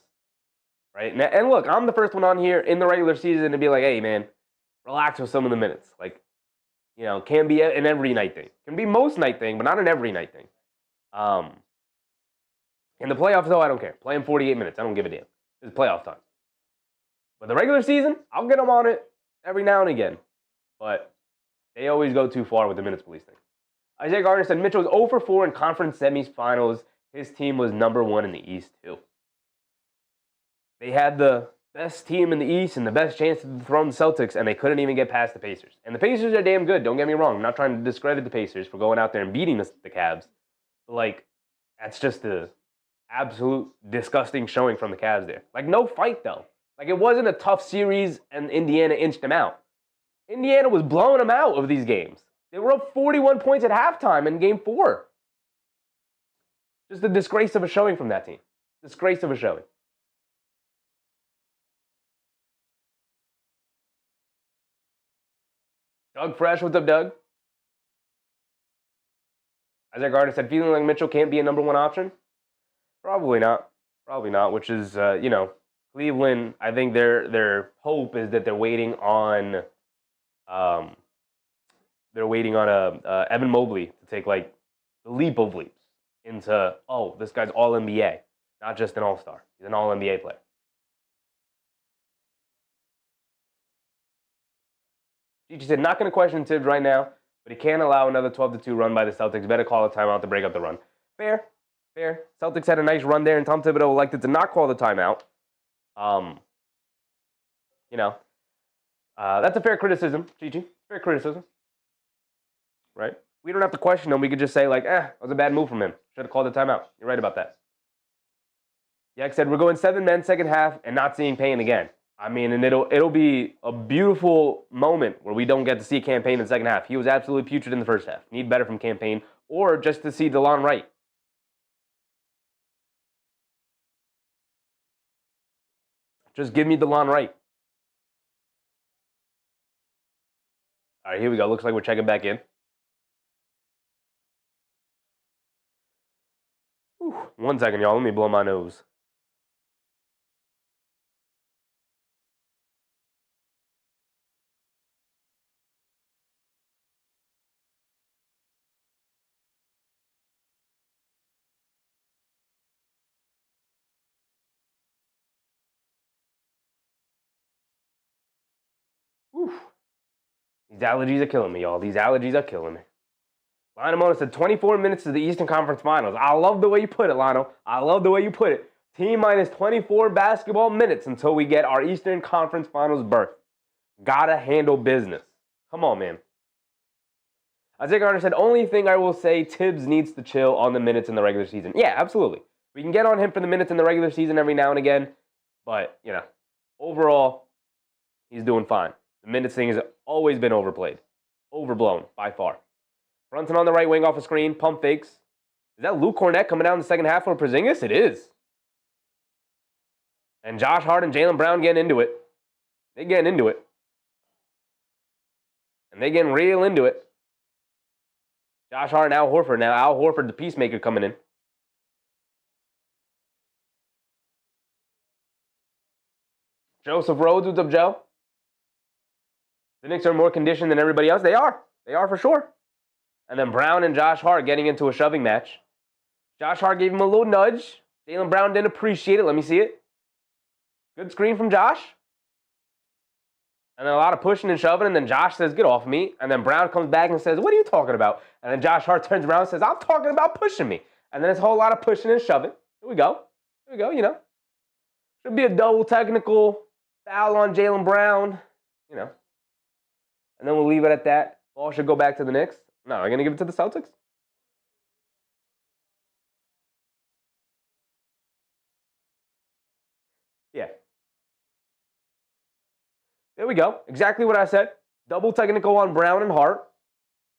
right? And look, I'm the first one on here in the regular season to be like, hey, man, relax with some of the minutes. Like, can be an every night thing. Can be most night thing, but not an every night thing. In the playoffs, though, I don't care. Playing 48 minutes, I don't give a damn. It's playoff time. But the regular season, I'll get them on it every now and again. But they always go too far with the minutes police thing. Isaiah Gardner said Mitchell was 0 for 4 in conference semifinals. His team was number 1 in the East, too. They had the best team in the East and the best chance to dethrone the Celtics, and they couldn't even get past the Pacers. And the Pacers are damn good, don't get me wrong. I'm not trying to discredit the Pacers for going out there and beating the Cavs. But, like, that's just the absolute disgusting showing from the Cavs there. Like, no fight, though. Like, it wasn't a tough series, and Indiana inched them out. Indiana was blowing them out of these games. They were up 41 points at halftime in Game 4. Just a disgrace of a showing from that team. Disgrace of a showing. Doug Fresh, what's up, Doug? Isaiah Gardner said, feeling like Mitchell can't be a number 1 option? Probably not. Probably not, which is, Cleveland, I think their hope is that they're waiting on Evan Mobley to take, like, the leap of leaps into, this guy's all-NBA, not just an all-star. He's an all-NBA player. Gigi said, not going to question Tibbs right now, but he can't allow another 12-2 run by the Celtics. Better call a timeout to break up the run. Fair. Celtics had a nice run there, and Tom Thibodeau elected to not call the timeout. That's a fair criticism, Gigi. Fair criticism. Right? We don't have to question him. We could just say, like, that was a bad move from him. Should have called the timeout. You're right about that. Yak said, we're going 7 men second half and not seeing Payne again. I mean, and it'll be a beautiful moment where we don't get to see Cam Payne in the second half. He was absolutely putrid in the first half. Need better from Cam Payne, or just to see DeLon Wright. Just give me DeLon Wright. All right, here we go. Looks like we're checking back in. Whew. 1 second, y'all. Let me blow my nose. Whew. These allergies are killing me, y'all. These allergies are killing me. Lionel Mona said 24 minutes to the Eastern Conference Finals. I love the way you put it, Lionel. I love the way you put it. Team minus 24 basketball minutes until we get our Eastern Conference Finals berth. Gotta handle business. Come on, man. Isaiah Gardner said, only thing I will say, Tibbs needs to chill on the minutes in the regular season. Yeah, absolutely. We can get on him for the minutes in the regular season every now and again. But, overall, he's doing fine. The minutes thing has always been overplayed. Overblown, by far. Brunson on the right wing off a screen. Pump fakes. Is that Luke Cornett coming down in the second half for Porzingis? It is. And Josh Hart and Jaylen Brown getting into it. They getting into it. And they getting real into it. Josh Hart and Al Horford. Now Al Horford, the peacemaker, coming in. Joseph Rhodes, what's up, Joe? The Knicks are more conditioned than everybody else. They are. They are for sure. And then Brown and Josh Hart getting into a shoving match. Josh Hart gave him a little nudge. Jaylen Brown didn't appreciate it. Let me see it. Good screen from Josh. And then a lot of pushing and shoving. And then Josh says, get off me. And then Brown comes back and says, what are you talking about? And then Josh Hart turns around and says, I'm talking about pushing me. And then it's a whole lot of pushing and shoving. Here we go. Here we go, you know. Should be a double technical foul on Jaylen Brown, you know. And then we'll leave it at that. Ball should go back to the Knicks. No, are we going to give it to the Celtics? Yeah. There we go. Exactly what I said. Double technical on Brown and Hart.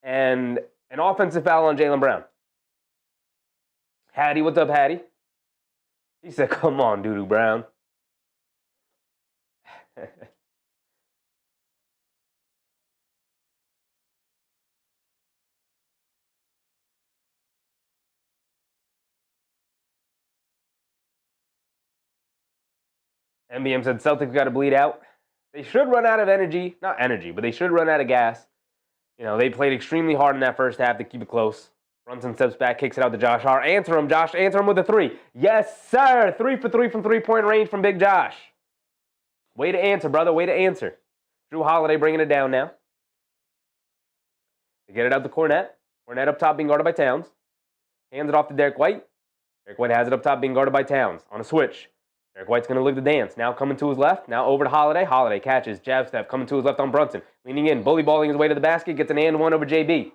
And an offensive foul on Jaylen Brown. Hattie, what's up, Hattie? He said, come on, Doo-Doo Brown. NBM said Celtics got to bleed out. They should run out of energy. Not energy, but they should run out of gas. You know, they played extremely hard in that first half to keep it close. Brunson steps back, kicks it out to Josh Hart. Answer him, Josh. Answer him with a three. Yes, sir. 3 for 3 from three-point range from Big Josh. Way to answer, brother. Way to answer. Drew Holiday bringing it down now. They get it out to Cornette. Cornette up top being guarded by Towns. Hands it off to Derek White. Derek White has it up top being guarded by Towns. On a switch. Derek White's going to look to dance. Now coming to his left. Now over to Holiday. Holiday catches. Jab step. Coming to his left on Brunson. Leaning in. Bully balling his way to the basket. Gets an and one over JB.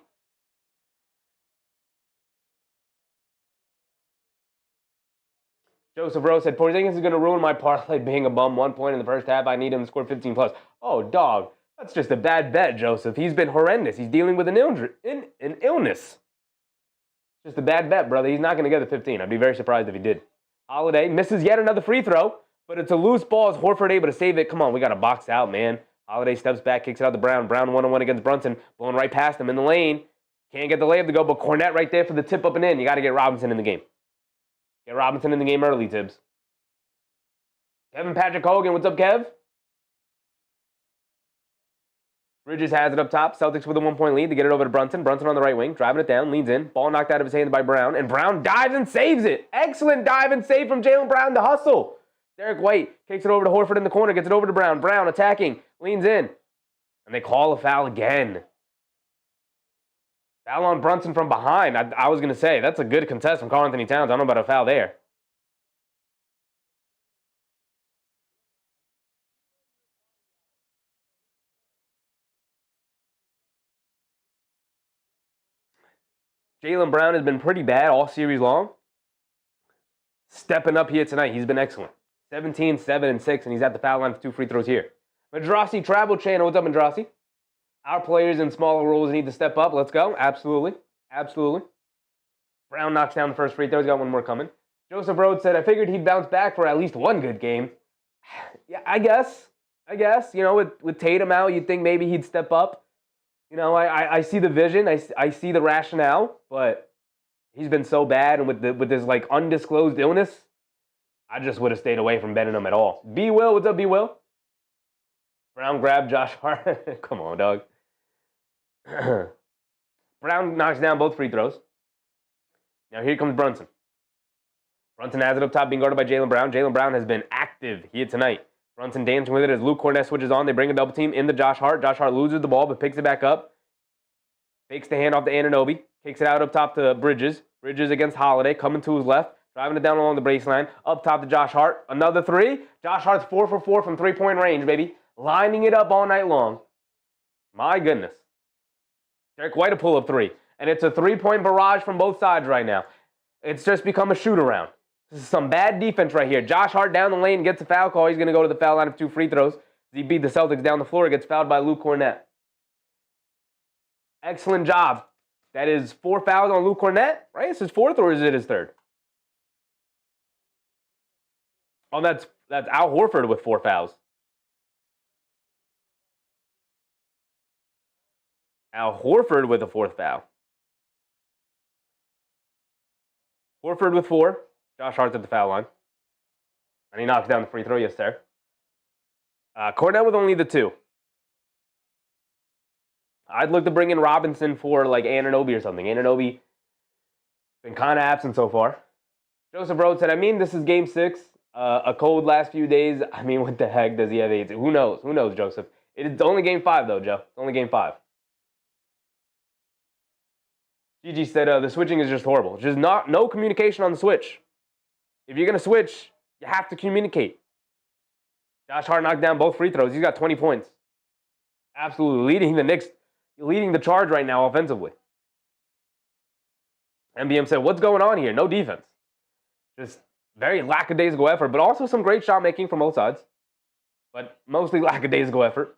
Joseph Rose said, Porzingis is going to ruin my parlay being a bum 1 point in the first half. I need him to score 15 plus. Oh, dog. That's just a bad bet, Joseph. He's been horrendous. He's dealing with an illness. Just a bad bet, brother. He's not going to get the 15. I'd be very surprised if he did. Holiday misses yet another free throw, but it's a loose ball. Is Horford able to save it? Come on, we got to box out, man. Holiday steps back, kicks it out to Brown. Brown one-on-one against Brunson, blowing right past him in the lane. Can't get the layup to go, but Cornette right there for the tip up and in. You got to get Robinson in the game. Get Robinson in the game early, Tibbs. Kevin Patrick Hogan, what's up, Kev? Bridges has it up top. Celtics with a 1 point lead. They get it over to Brunson. Brunson on the right wing, driving it down, leans in. Ball knocked out of his hand by Brown, and Brown dives and saves it. Excellent dive and save from Jaylen Brown to hustle. Derek White kicks it over to Horford in the corner, gets it over to Brown. Brown attacking, leans in, and they call a foul again. Foul on Brunson from behind. I was going to say, that's a good contest from Karl-Anthony Towns. I don't know about a foul there. Jaylen Brown has been pretty bad all series long. Stepping up here tonight, he's been excellent. 17, 7, and 6, and he's at the foul line for 2 free throws here. Madrasi Travel Channel, what's up, Madrasi? Our players in smaller roles need to step up. Let's go. Absolutely. Absolutely. Brown knocks down the first free throw. He's got one more coming. Joseph Rhodes said, I figured he'd bounce back for at least one good game. Yeah, I guess. You know, with Tatum out, you'd think maybe he'd step up. You know, I see the vision. I see the rationale, but he's been so bad, and with this like undisclosed illness, I just would have stayed away from betting him at all. B Will, what's up, B Will? Brown grabbed Josh Hart. Come on, dog. Brown knocks down both free throws. Now here comes Brunson. Brunson has it up top, being guarded by Jaylen Brown. Jaylen Brown has been active here tonight. Brunson dancing with it as Luke Cornette switches on. They bring a double team into Josh Hart. Josh Hart loses the ball, but picks it back up. Fakes the handoff to Anunoby. Kicks it out up top to Bridges. Bridges against Holiday, coming to his left. Driving it down along the baseline. Up top to Josh Hart. Another three. Josh Hart's 4 for 4 from three-point range, baby. Lining it up all night long. My goodness. Derek White a pull-up three. And it's a three-point barrage from both sides right now. It's just become a shoot-around. This is some bad defense right here. Josh Hart down the lane gets a foul call. He's going to go to the foul line of 2 free throws. He beat the Celtics down the floor. Gets fouled by Luke Cornette. Excellent job. That is 4 fouls on Luke Cornette, right? Is his 4th or is it his 3rd? Oh, that's Al Horford with 4 fouls. Al Horford with a 4th foul. Horford with 4. Josh Hart's at the foul line. And he knocks down the free throw, yes, sir. Cornette with only the 2. I'd look to bring in Robinson for like Anunoby or something. Anunoby been kind of absent so far. Joseph Rhodes said, this is game 6. A cold last few days. What the heck does he have AIDS? Who knows? Who knows, Joseph? It's only game 5, though, Joe. It's only game 5. Gigi said, the switching is just horrible. Just no communication on the switch. If you're going to switch, you have to communicate. Josh Hart knocked down both free throws. He's got 20 points. Absolutely leading the Knicks, leading the charge right now offensively. MBM said, what's going on here? No defense. Just very lackadaisical effort, but also some great shot making from both sides. But mostly lackadaisical effort.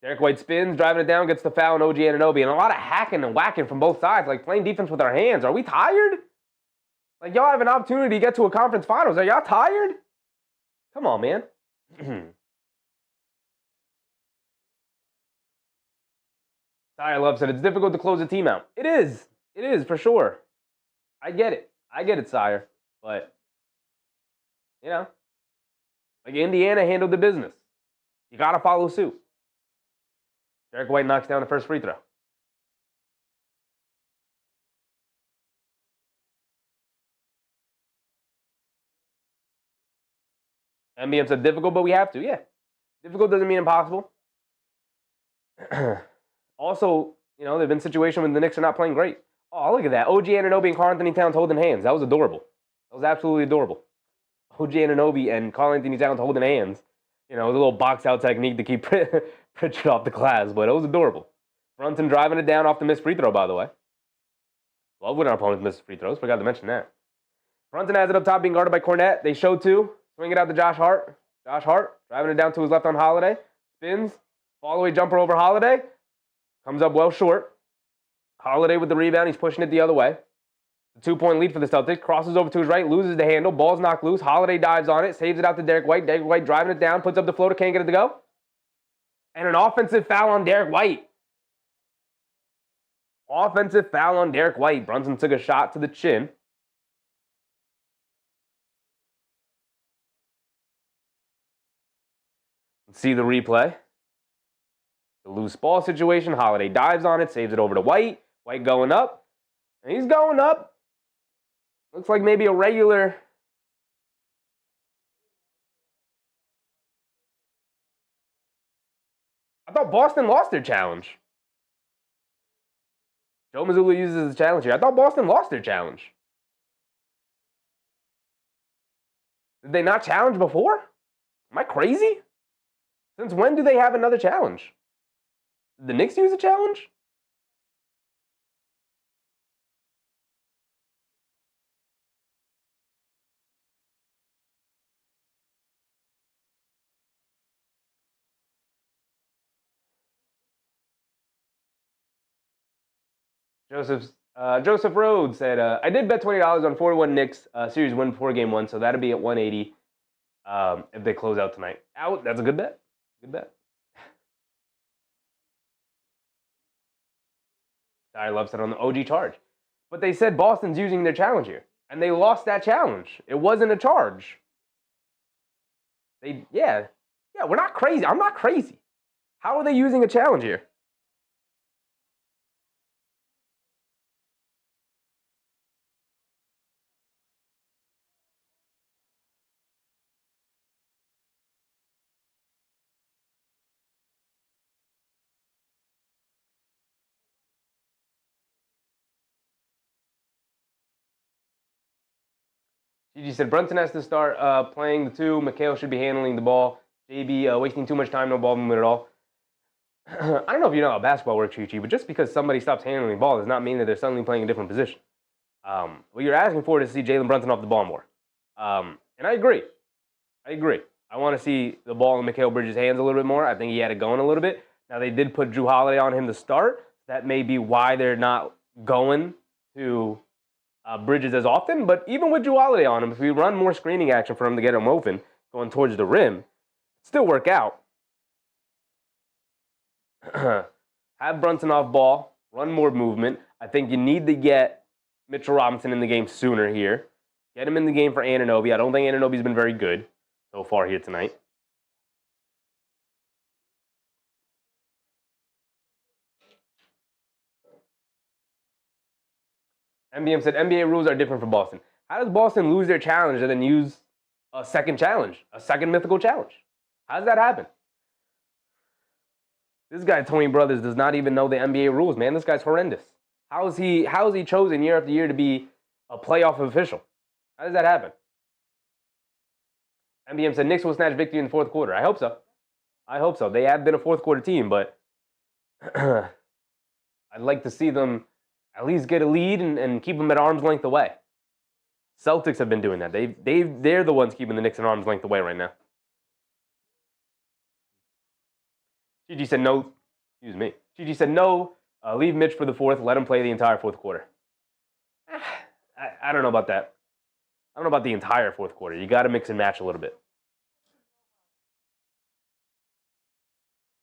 Derek White spins, driving it down, gets the foul on OG Anunoby, and a lot of hacking and whacking from both sides, like playing defense with our hands. Are we tired? Like, y'all have an opportunity to get to a conference finals. Are y'all tired? Come on, man. Sire Love said, it's difficult to close a team out. It is. It is, for sure. I get it, Sire. But, like Indiana handled the business. You got to follow suit. Derek White knocks down the first free throw. MBM said difficult, but we have to. Yeah. Difficult doesn't mean impossible. Also, there have been situations when the Knicks are not playing great. Oh, look at that. OG Anunoby and Karl-Anthony Towns holding hands. That was adorable. That was absolutely adorable. OG Anunoby and Karl-Anthony Towns holding hands. It was a little box-out technique to keep Pritchard off the glass, but it was adorable. Brunson driving it down off the missed free throw, by the way. Love when our opponents miss free throws. Forgot to mention that. Brunson has it up top, being guarded by Cornette. They show 2. Swing it out to Josh Hart. Josh Hart driving it down to his left on Holiday. Spins. Fall-away jumper over Holiday. Comes up well short. Holiday with the rebound. He's pushing it the other way. The 2-point lead for the Celtics. Crosses over to his right. Loses the handle. Ball's knocked loose. Holiday dives on it. Saves it out to Derek White. Derek White driving it down. Puts up the floater. Can't get it to go. And an offensive foul on Derek White. Offensive foul on Derek White. Brunson took a shot to the chin. Let's see the replay. The loose ball situation. Holiday dives on it. Saves it over to White. White going up. And he's going up. Looks like maybe a regular. I thought Boston lost their challenge. Joe Mazzulla uses his challenge here. I thought Boston lost their challenge. Did they not challenge before? Am I crazy? Since when do they have another challenge? Did the Knicks use a challenge? Joseph Rhodes said, I did bet $20 on 4-1 Knicks series win before game 1, so that'll be at 180 if they close out tonight. That's a good bet. Good bet. I love said on the OG charge. But they said Boston's using their challenge here. And they lost that challenge. It wasn't a charge. Yeah, we're not crazy. I'm not crazy. How are they using a challenge here? Gigi said Brunson has to start playing the 2. Mikhail should be handling the ball. JB wasting too much time, no ball movement at all. I don't know if you know how basketball works, Gigi, but just because somebody stops handling the ball does not mean that they're suddenly playing a different position. What you're asking for is to see Jalen Brunson off the ball more. And I agree. I want to see the ball in Mikal Bridges' hands a little bit more. I think he had it going a little bit. Now, they did put Jrue Holiday on him to start. That may be why they're not going to Bridges as often. But even with Jrue Holiday on him, if we run more screening action for him to get him open, going towards the rim, it'd still work out. Have Brunson off ball, run more movement. I think you need to get Mitchell Robinson in the game sooner here. Get him in the game for Anunoby. I don't think Anunoby's been very good so far here tonight. MBM said NBA rules are different for Boston. How does Boston lose their challenge and then use a second challenge, a second mythical challenge? How does that happen? This guy, Tony Brothers, does not even know the NBA rules, man. This guy's horrendous. How is he chosen year after year to be a playoff official? How does that happen? MBM said Knicks will snatch victory in the fourth quarter. I hope so. I hope so. They have been a fourth quarter team, but I'd like to see them at least get a lead and keep them at arm's length away. Celtics have been doing that. They're the ones keeping the Knicks at arm's length away right now. Gigi said no. Excuse me. Gigi said no. Leave Mitch for the fourth. Let him play the entire fourth quarter. I don't know about that. I don't know about the entire fourth quarter. You got to mix and match a little bit.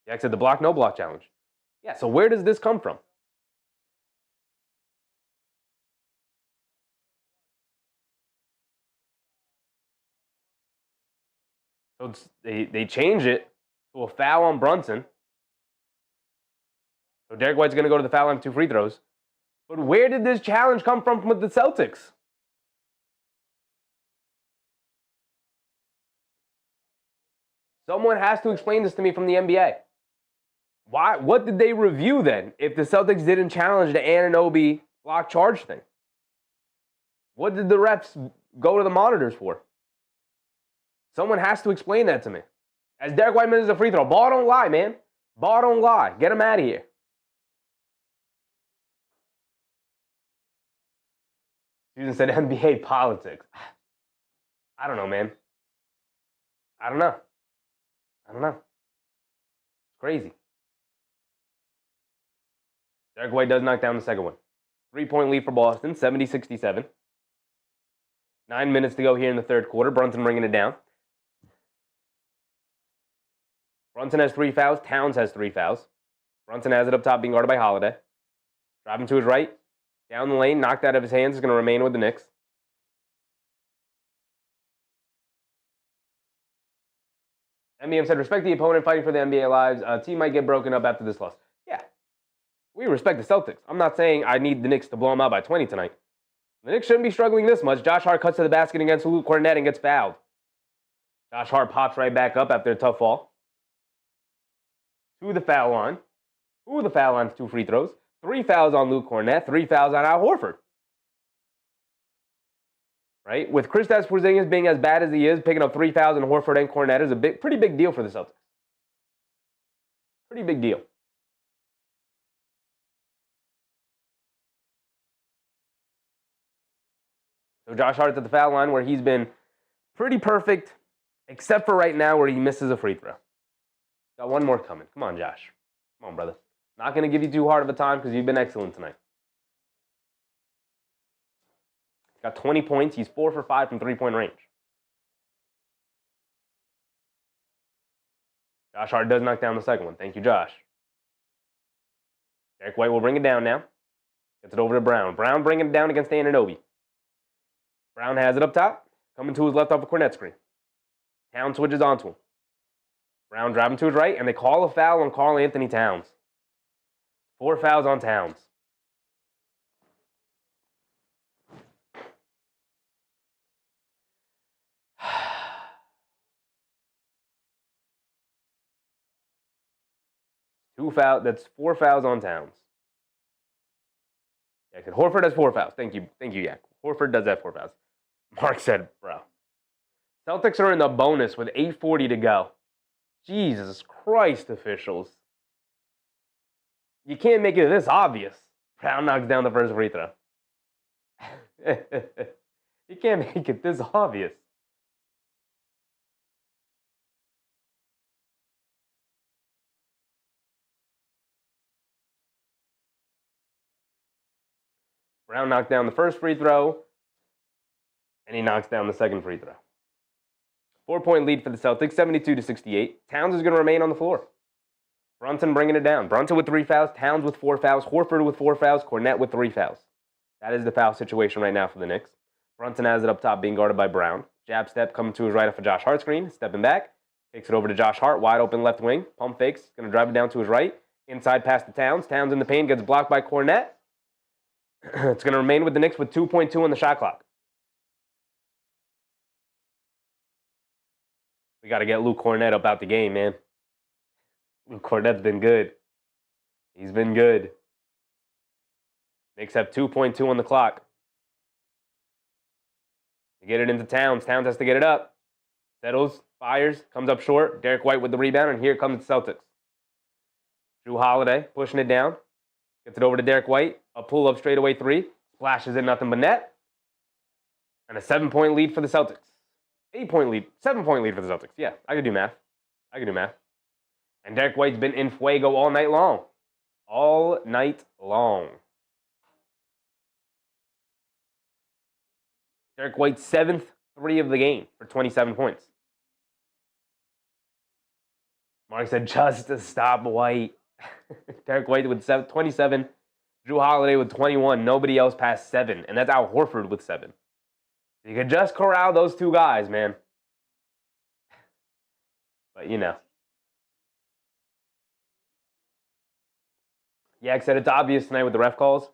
Jack said the block, no block challenge. Yeah, so where does this come from? So they change it to a foul on Brunson. So Derek White's going to go to the foul line with 2 free throws. But where did this challenge come from with the Celtics? Someone has to explain this to me from the NBA. Why? What did they review then if the Celtics didn't challenge the Anunoby block charge thing? What did the refs go to the monitors for? Someone has to explain that to me. As Derek White misses a free throw, ball don't lie, man. Ball don't lie. Get him out of here. Susan said NBA politics. I don't know, man. I don't know. It's crazy. Derek White does knock down the second one. 3-point lead for Boston, 70-67. 9 minutes to go here in the third quarter. Brunson bringing it down. Brunson has 3 fouls. Towns has 3 fouls. Brunson has it up top, being guarded by Holiday. Driving to his right. Down the lane, knocked out of his hands. Is going to remain with the Knicks. MBM said, respect the opponent fighting for the NBA lives. Team might get broken up after this loss. Yeah. We respect the Celtics. I'm not saying I need the Knicks to blow them out by 20 tonight. The Knicks shouldn't be struggling this much. Josh Hart cuts to the basket against Luke Cornett and gets fouled. Josh Hart pops right back up after a tough fall. To the foul line. To the foul line for 2 free throws. 3 fouls on Luke Cornett. 3 fouls on Al Horford. Right? With Kristaps Porzingis being as bad as he is, picking up 3 fouls on Horford and Cornett is a pretty big deal for the Celtics. Pretty big deal. So Josh Hart's at the foul line where he's been pretty perfect, except for right now where he misses a free throw. Got one more coming. Come on, Josh. Come on, brother. Not going to give you too hard of a time because you've been excellent tonight. He's got 20 points. He's 4 for 5 from 3-point range. Josh Hart does knock down the second one. Thank you, Josh. Derek White will bring it down now. Gets it over to Brown. Brown bringing it down against Anunoby. Brown has it up top. Coming to his left off a Cornett screen. Towns switches onto him. Brown driving to his right, and they call a foul on Karl Anthony Towns. 4 fouls on Towns. That's 4 fouls on Towns. Yeah, Horford has 4 fouls. Thank you, Yak. Horford does have 4 fouls. Mark said, bro. Celtics are in the bonus with 8:40 to go. Jesus Christ, officials. You can't make it this obvious. Brown knocks down the first free throw. You can't make it this obvious. Brown knocked down the first free throw, and he knocks down the second free throw. 4-point lead for the Celtics, 72-68. Towns is going to remain on the floor. Brunson bringing it down. Brunson with 3 fouls, Towns with 4 fouls, Horford with 4 fouls, Cornett with 3 fouls. That is the foul situation right now for the Knicks. Brunson has it up top, being guarded by Brown. Jab step coming to his right off a Josh Hart screen, stepping back, takes it over to Josh Hart, wide open left wing, pump fakes, going to drive it down to his right, inside pass to Towns. Towns in the paint, gets blocked by Cornett. It's going to remain with the Knicks with 2.2 on the shot clock. We got to get Luke Cornett up out the game, man. Luke Cornett's been good. He's been good. Knicks have 2.2 on the clock. They get it into Towns. Towns has to get it up. Settles, fires, comes up short. Derek White with the rebound, and here comes the Celtics. Drew Holiday pushing it down. Gets it over to Derek White. A pull-up straightaway three. Splashes in nothing but net. And a 7-point lead for the Celtics. 8-point lead. 7-point lead for the Celtics. Yeah, I can do math. And Derek White's been in fuego all night long. All night long. Derek White's 7th three of the game for 27 points. Mark said, just to stop White. Derek White with 27. Drew Holiday with 21. Nobody else passed 7. And that's Al Horford with 7. You could just corral those two guys, man. But, you know. Yak said it's obvious tonight with the ref calls.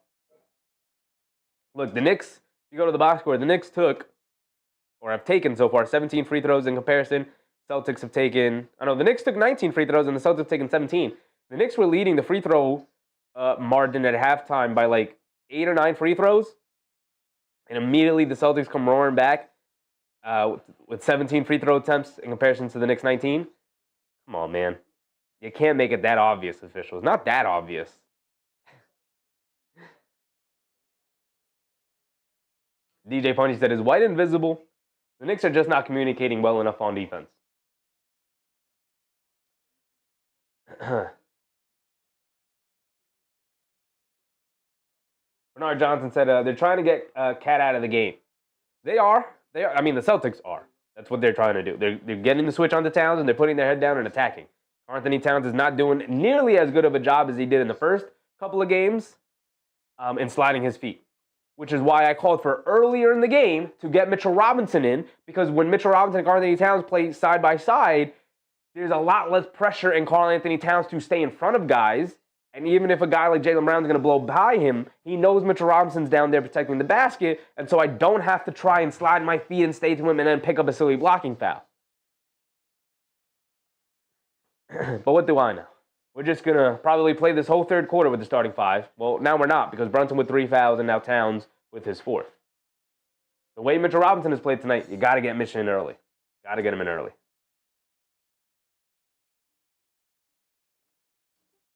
Look, the Knicks, you go to the box score, the Knicks took, or have taken so far, 17 free throws in comparison. Celtics have taken, the Knicks took 19 free throws and the Celtics have taken 17. The Knicks were leading the free throw margin at halftime by like 8 or 9 free throws. And immediately the Celtics come roaring back with 17 free throw attempts in comparison to the Knicks 19. Come on, man. You can't make it that obvious, officials. Not that obvious. DJ Punchy said, is White invisible? The Knicks are just not communicating well enough on defense. Bernard Johnson said they're trying to get Cat out of the game. They are. I mean, the Celtics are. That's what they're trying to do. They're getting the switch onto Towns, and they're putting their head down and attacking. Anthony Towns is not doing nearly as good of a job as he did in the first couple of games in sliding his feet, which is why I called for earlier in the game to get Mitchell Robinson in, because when Mitchell Robinson and Anthony Towns play side by side, there's a lot less pressure in Karl Anthony Towns to stay in front of guys. And even if a guy like Jaylen Brown's going to blow by him, he knows Mitchell Robinson's down there protecting the basket, and so I don't have to try and slide my feet and stay to him and then pick up a silly blocking foul. But what do I know? We're just going to probably play this whole third quarter with the starting 5. Well, now we're not, because Brunson with 3 fouls and now Towns with his 4th. The way Mitchell Robinson has played tonight, you got to get Mitch in early. Got to get him in early.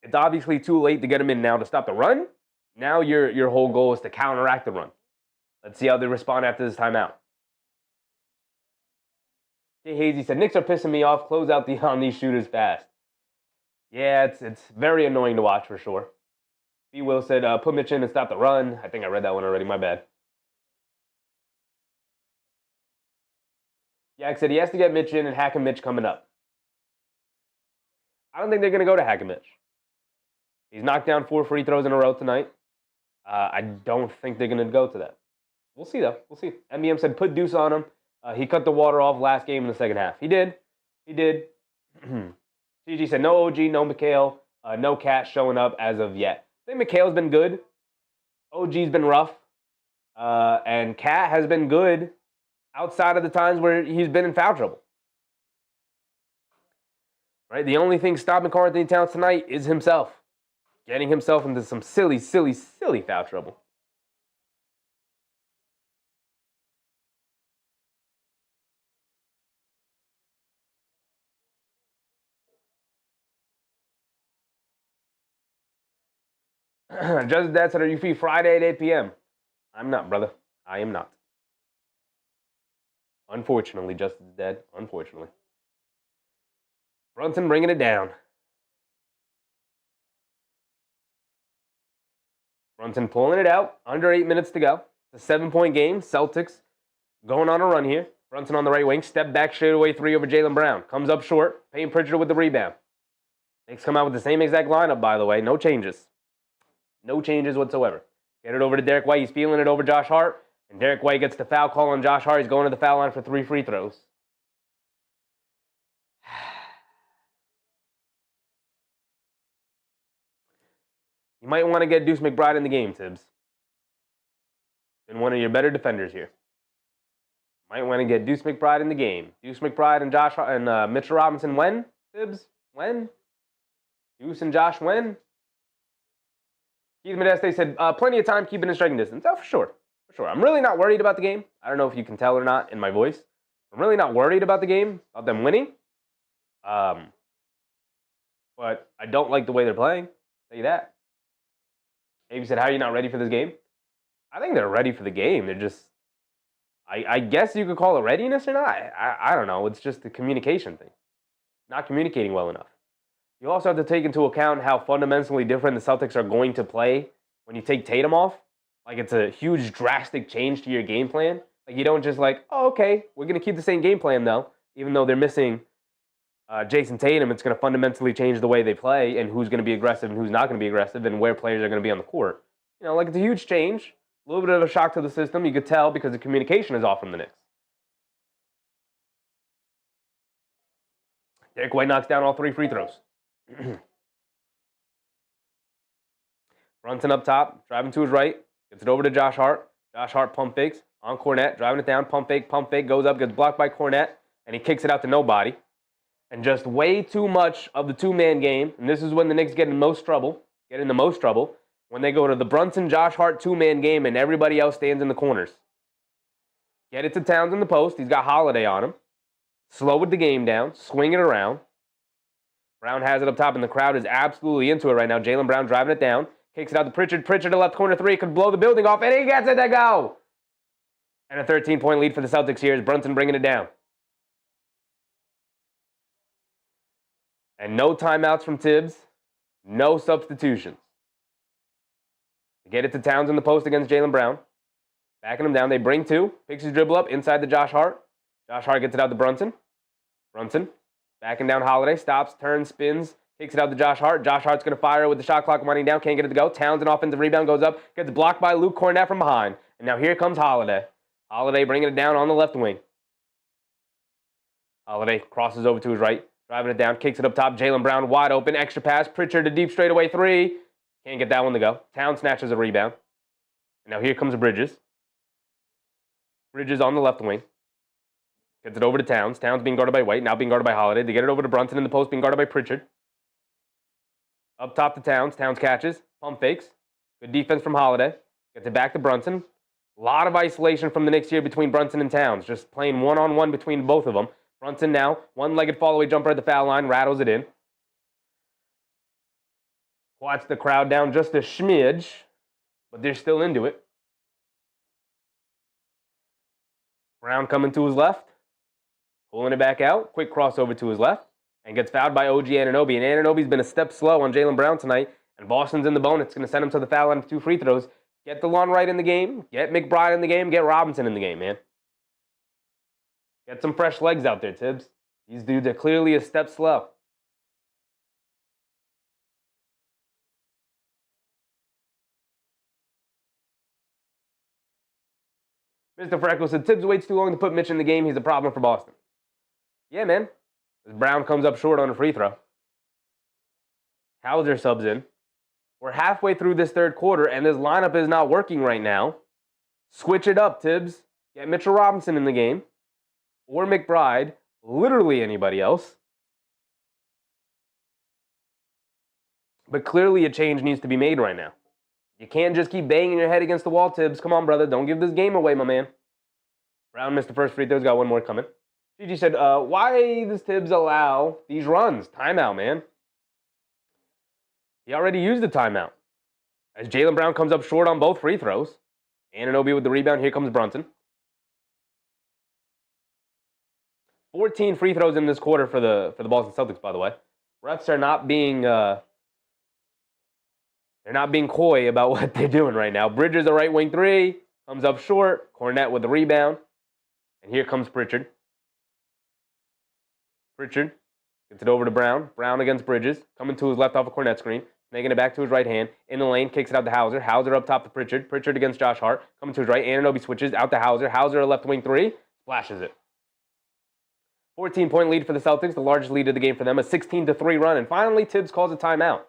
It's obviously too late to get him in now to stop the run. Now your whole goal is to counteract the run. Let's see how they respond after this timeout. Jay Hazy said, Knicks are pissing me off. Close out on these shooters fast. Yeah, it's very annoying to watch for sure. B. Will said, put Mitch in and stop the run. I think I read that one already. My bad. Yak said he has to get Mitch in and Hack and Mitch coming up. I don't think they're going to go to Hack and Mitch. He's knocked down 4 free throws in a row tonight. I don't think they're going to go to that. We'll see, though. We'll see. MBM said put Deuce on him. He cut the water off last game in the second half. He did. GG said no OG, no McHale, no Cat showing up as of yet. I think McHale's been good. OG's been rough. And Cat has been good outside of the times where he's been in foul trouble. Right? The only thing stopping Karl Anthony Towns tonight is himself. Getting himself into some silly foul trouble. Just Dad said, are you free Friday at 8 p.m.? I'm not, brother. I am not. Unfortunately, Justin's dead. Unfortunately. Brunson bringing it down. Brunson pulling it out. Under 8 minutes to go. It's a 7-point game. Celtics going on a run here. Brunson on the right wing. Step back, straightaway 3 over Jaylen Brown. Comes up short. Payne Pritchard with the rebound. Knicks come out with the same exact lineup, by the way. No changes. No changes whatsoever. Get it over to Derek White. He's feeling it over Josh Hart. And Derek White gets the foul call on Josh Hart. He's going to the foul line for 3 free throws. You might want to get Deuce McBride in the game, Tibbs. Been one of your better defenders here. Might want to get Deuce McBride in the game. Deuce McBride and Josh and Mitchell Robinson when? Tibbs? When? Deuce and Josh when? Keith Modeste said, plenty of time keeping in striking distance. Oh, for sure. For sure. I'm really not worried about the game. I don't know if you can tell or not in my voice. I'm really not worried about the game, about them winning. But I don't like the way they're playing. I'll tell you that. Abe said, how are you not ready for this game? I think they're ready for the game. They're just, I guess you could call it readiness or not. I don't know. It's just the communication thing. Not communicating well enough. You also have to take into account how fundamentally different the Celtics are going to play when you take Tatum off. Like, it's a huge, drastic change to your game plan. Like, you don't just like, oh, okay, we're going to keep the same game plan, though. Even though they're missing Jason Tatum, it's going to fundamentally change the way they play and who's going to be aggressive and who's not going to be aggressive and where players are going to be on the court. You know, like, it's a huge change. A little bit of a shock to the system. You could tell because the communication is off from the Knicks. Derek White knocks down all 3 free throws. Brunson up top, driving to his right, gets it over to Josh Hart. Josh Hart pump fakes on Cornette, driving it down, pump fake, goes up, gets blocked by Cornette, and he kicks it out to nobody. And just way too much of the two-man game, and this is when the Knicks get in the most trouble, when they go to the Brunson-Josh Hart two-man game and everybody else stands in the corners. Get it to Towns in the post. He's got Holiday on him. Slow the game down, swing it around. Brown has it up top, and the crowd is absolutely into it right now. Jaylen Brown driving it down. Kicks it out to Pritchard. Pritchard to left corner 3. Could blow the building off, and he gets it to go. And a 13-point lead for the Celtics here as Brunson bringing it down. And no timeouts from Tibbs. No substitutions. They get it to Towns in the post against Jaylen Brown. Backing him down. They bring 2. Picks his dribble up inside to Josh Hart. Josh Hart gets it out to Brunson. Brunson. Backing down Holiday, stops, turns, spins, kicks it out to Josh Hart. Josh Hart's going to fire it with the shot clock winding down. Can't get it to go. Towns, an offensive rebound, goes up, gets blocked by Luke Cornette from behind. And now here comes Holiday. Holiday bringing it down on the left wing. Holiday crosses over to his right, driving it down, kicks it up top. Jaylen Brown wide open, extra pass. Pritchard to deep straightaway 3. Can't get that one to go. Towns snatches a rebound. And now here comes Bridges. Bridges on the left wing. Gets it over to Towns. Towns being guarded by White, now being guarded by Holiday. They get it over to Brunson in the post, being guarded by Pritchard. Up top to Towns. Towns catches. Pump fakes. Good defense from Holiday. Gets it back to Brunson. A lot of isolation from the Knicks here between Brunson and Towns. Just playing one-on-one between both of them. Brunson now, one-legged fall-away jumper at the foul line. Rattles it in. Watch the crowd down just a smidge. But they're still into it. Brown coming to his left. Pulling it back out. Quick crossover to his left. And gets fouled by OG Anunoby. And Anunoby's been a step slow on Jaylen Brown tonight. And Boston's in the bone. It's going to send him to the foul line for 2 free throws. Get DeLon Wright in the game. Get McBride in the game. Get Robinson in the game, man. Get some fresh legs out there, Tibbs. These dudes are clearly a step slow. Mr. Freckles said, Tibbs waits too long to put Mitch in the game. He's a problem for Boston. Yeah, man. As Brown comes up short on a free throw. Hauser subs in. We're halfway through this third quarter, and this lineup is not working right now. Switch it up, Tibbs. Get Mitchell Robinson in the game. Or McBride. Literally anybody else. But clearly a change needs to be made right now. You can't just keep banging your head against the wall, Tibbs. Come on, brother. Don't give this game away, my man. Brown missed the first free throw. He's got one more coming. Gigi said, why does Tibbs allow these runs? Timeout, man. He already used the timeout. As Jaylen Brown comes up short on both free throws. Anunoby with the rebound. Here comes Brunson. 14 free throws in this quarter for the Boston Celtics, by the way. Refs are not being they're not being coy about what they're doing right now. Bridges a right wing 3, comes up short. Cornette with the rebound. And here comes Pritchard. Pritchard gets it over to Brown. Brown against Bridges. Coming to his left off a Cornette screen. Snaking it back to his right hand. In the lane, kicks it out to Hauser. Hauser up top to Pritchard. Pritchard against Josh Hart. Coming to his right. Anunoby switches out to Hauser. Hauser a left wing 3. Splashes it. 14-point lead for the Celtics. The largest lead of the game for them. A 16-3 run. And finally, Tibbs calls a timeout.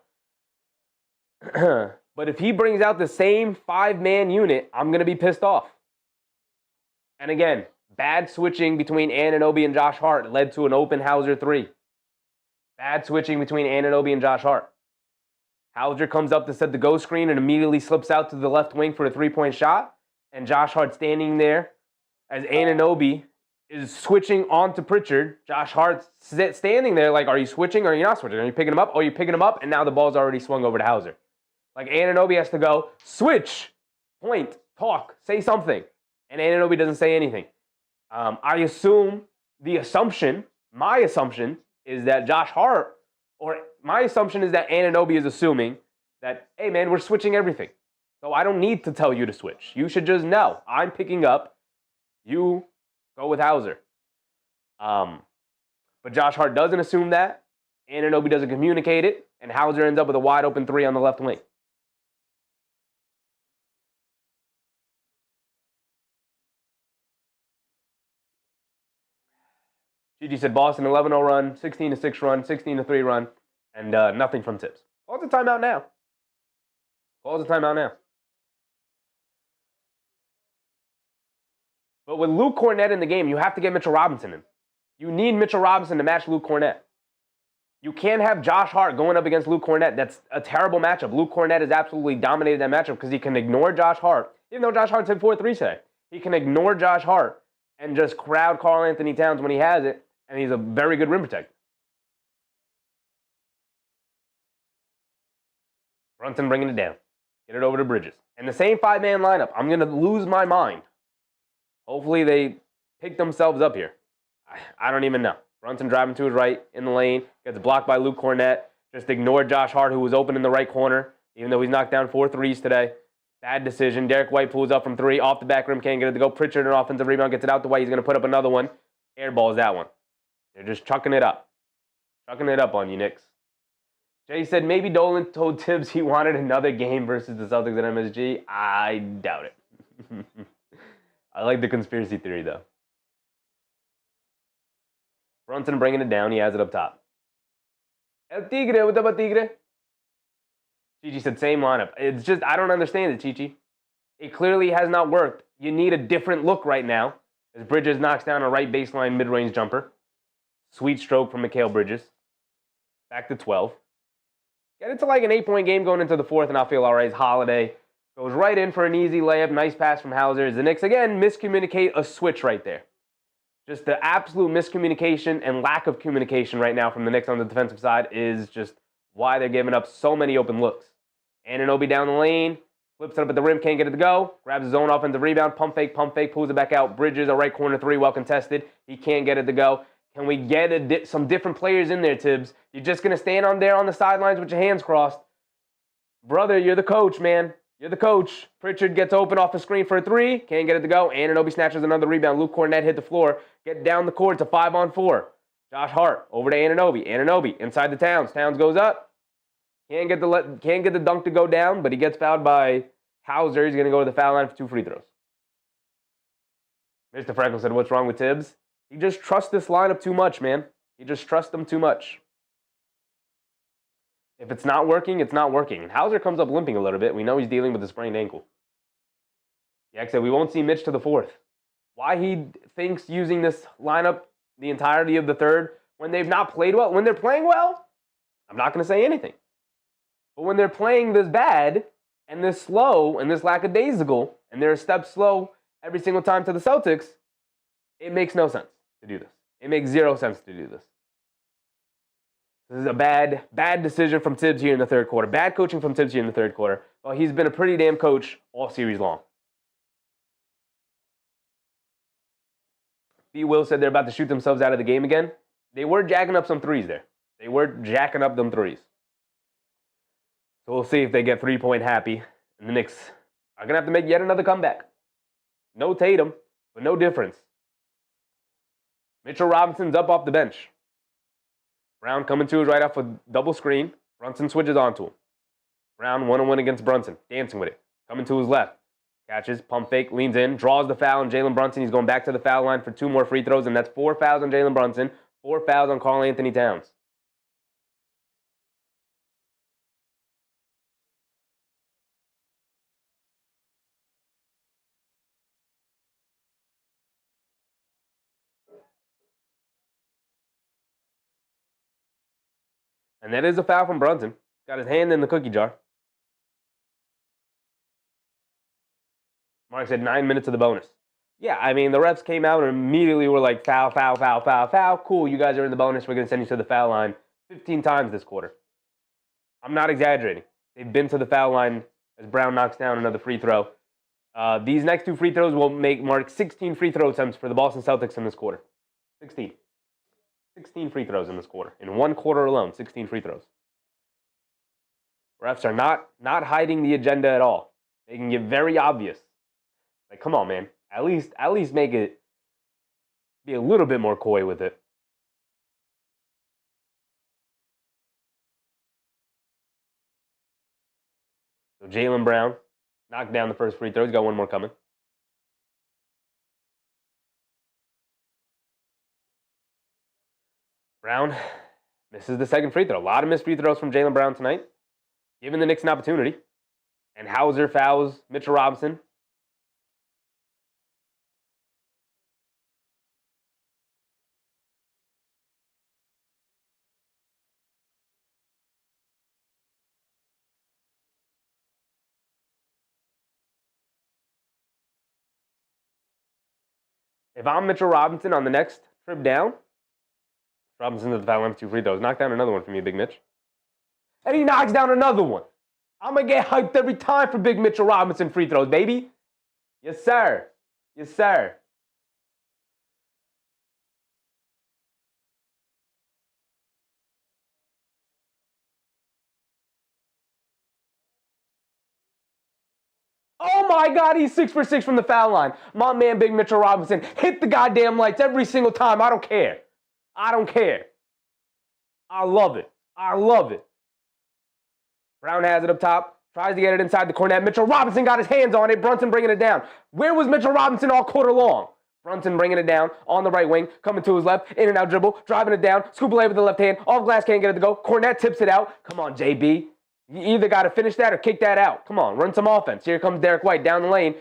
But if he brings out the same 5-man unit, I'm going to be pissed off. And again, bad switching between Anunoby and Josh Hart led to an open Hauser 3. Bad switching between Anunoby and Josh Hart. Hauser comes up to set the go screen and immediately slips out to the left wing for a 3-point shot. And Josh Hart standing there as Anunoby is switching on to Pritchard. Josh Hart standing there like, are you switching or are you not switching? Are you picking him up? Oh, you're picking him up, and now the ball's already swung over to Hauser. Like, Anunoby has to go, switch, point, talk, say something. And Anunoby doesn't say anything. My assumption is that Josh Hart, or my assumption is that Anunoby is assuming that, hey, man, we're switching everything. So I don't need to tell you to switch. You should just know. I'm picking up. You go with Hauser. But Josh Hart doesn't assume that. Anunoby doesn't communicate it. And Hauser ends up with a wide open 3 on the left wing. Gigi said Boston 11-0 run, 16-6 run, 16-3 run, and nothing from Tibbs. Calls a timeout now. But with Luke Cornett in the game, you have to get Mitchell Robinson in. You need Mitchell Robinson to match Luke Cornett. You can't have Josh Hart going up against Luke Cornett. That's a terrible matchup. Luke Cornett has absolutely dominated that matchup because he can ignore Josh Hart. Even though Josh Hart's hit 4 3s today, he can ignore Josh Hart and just crowd Karl Anthony Towns when he has it, and he's a very good rim protector. Brunson bringing it down. Get it over to Bridges. And the same 5-man lineup. I'm going to lose my mind. Hopefully they pick themselves up here. I don't even know. Brunson driving to his right in the lane. Gets blocked by Luke Cornett. Just ignored Josh Hart, who was open in the right corner, even though he's knocked down 4 threes today. Bad decision. Derek White pulls up from 3. Off the back rim. Can't get it to go. Pritchard, an offensive rebound. Gets it out the way. He's going to put up another one. Airballs that one. They're just chucking it up. Chucking it up on you, Knicks. Jay said maybe Dolan told Tibbs he wanted another game versus the Celtics at MSG. I doubt it. I like the conspiracy theory, though. Brunson bringing it down. He has it up top. El Tigre. What's up, El Tigre? Chichi said same lineup. It's just, I don't understand it, Chichi. It clearly has not worked. You need a different look right now as Bridges knocks down a right baseline mid-range jumper. Sweet stroke from Mikal Bridges. Back to 12. Get it to like an 8-point game going into the 4th, and I'll feel all right. Holiday goes right in for an easy layup. Nice pass from Hauser. The Knicks, again, miscommunicate a switch right there. Just the absolute miscommunication and lack of communication right now from the Knicks on the defensive side is just why they're giving up so many open looks. Anunoby down the lane. Flips it up at the rim. Can't get it to go. Grabs his own offensive rebound. Pump fake. Pulls it back out. Bridges, a right corner 3, well contested. He can't get it to go. Can we get some different players in there, Tibbs? You're just going to stand on there on the sidelines with your hands crossed. Brother, you're the coach, man. You're the coach. Pritchard gets open off the screen for a 3. Can't get it to go. Anunoby snatches another rebound. Luke Cornett hit the floor. Get down the court to 5-on-4. Josh Hart over to Anunoby. Anunoby inside the Towns. Towns goes up. Can't get the dunk to go down, but he gets fouled by Hauser. He's going to go to the foul line for 2 free throws. Mr. Freckles said, what's wrong with Tibbs? He just trusts this lineup too much, man. He just trusts them too much. If it's not working, it's not working. Hauser comes up limping a little bit. We know he's dealing with a sprained ankle. Yak said, we won't see Mitch to the 4th. Why he thinks using this lineup the entirety of the 3rd when they've not played well. When they're playing well, I'm not going to say anything. But when they're playing this bad and this slow and this lackadaisical and they're a step slow every single time to the Celtics, it makes no sense to do this. It makes 0 sense to do this. This is a bad decision from Tibbs here in the 3rd quarter. Bad coaching from Tibbs here in the 3rd quarter. Well, he's been a pretty damn coach all series long. B. Will said they're about to shoot themselves out of the game again. They were jacking up some 3s there. They were jacking up them 3s. So we'll see if they get 3-point happy. And the Knicks are going to have to make yet another comeback. No Tatum, but no difference. Mitchell Robinson's up off the bench. Brown coming to his right off a double screen. Brunson switches onto him. Brown 1-on-1 against Brunson. Dancing with it. Coming to his left. Catches, pump fake, leans in, draws the foul on Jalen Brunson. He's going back to the foul line for 2 more free throws, and that's 4 fouls on Jalen Brunson, 4 fouls on Karl Anthony Towns. And that is a foul from Brunson. Got his hand in the cookie jar. Mark said 9 minutes of the bonus. Yeah, I mean, the refs came out and immediately were like, foul, foul, foul, foul, foul. Cool, you guys are in the bonus. We're going to send you to the foul line 15 times this quarter. I'm not exaggerating. They've been to the foul line as Brown knocks down another free throw. These next 2 free throws will make Mark 16 free throw attempts for the Boston Celtics in this quarter. 16. 16 free throws in this quarter. In 1 quarter alone, 16 free throws. Refs are not hiding the agenda at all. They can get very obvious. Like, come on, man. At least make it be a little bit more coy with it. So Jaylen Brown knocked down the first free throw. He's got one more coming. Brown misses the second free throw. A lot of missed free throws from Jaylen Brown tonight. Giving the Knicks an opportunity. And Hauser fouls Mitchell Robinson. If I'm Mitchell Robinson on the next trip down, Robinson's at the foul line for 2 free throws. Knock down another one for me, Big Mitch. And he knocks down another one. I'm going to get hyped every time for Big Mitchell Robinson free throws, baby. Yes, sir. Yes, sir. Oh my God, he's 6 for 6 from the foul line. My man, Big Mitchell Robinson, hit the goddamn lights every single time. I don't care. I don't care. I love it. I love it. Brown has it up top. Tries to get it inside the corner. Mitchell Robinson got his hands on it. Brunson bringing it down. Where was Mitchell Robinson all quarter long? Brunson bringing it down on the right wing. Coming to his left. In and out dribble. Driving it down. Scoop away with the left hand. Off glass, can't get it to go. Cornette tips it out. Come on, JB. You either got to finish that or kick that out. Come on, run some offense. Here comes Derek White down the lane.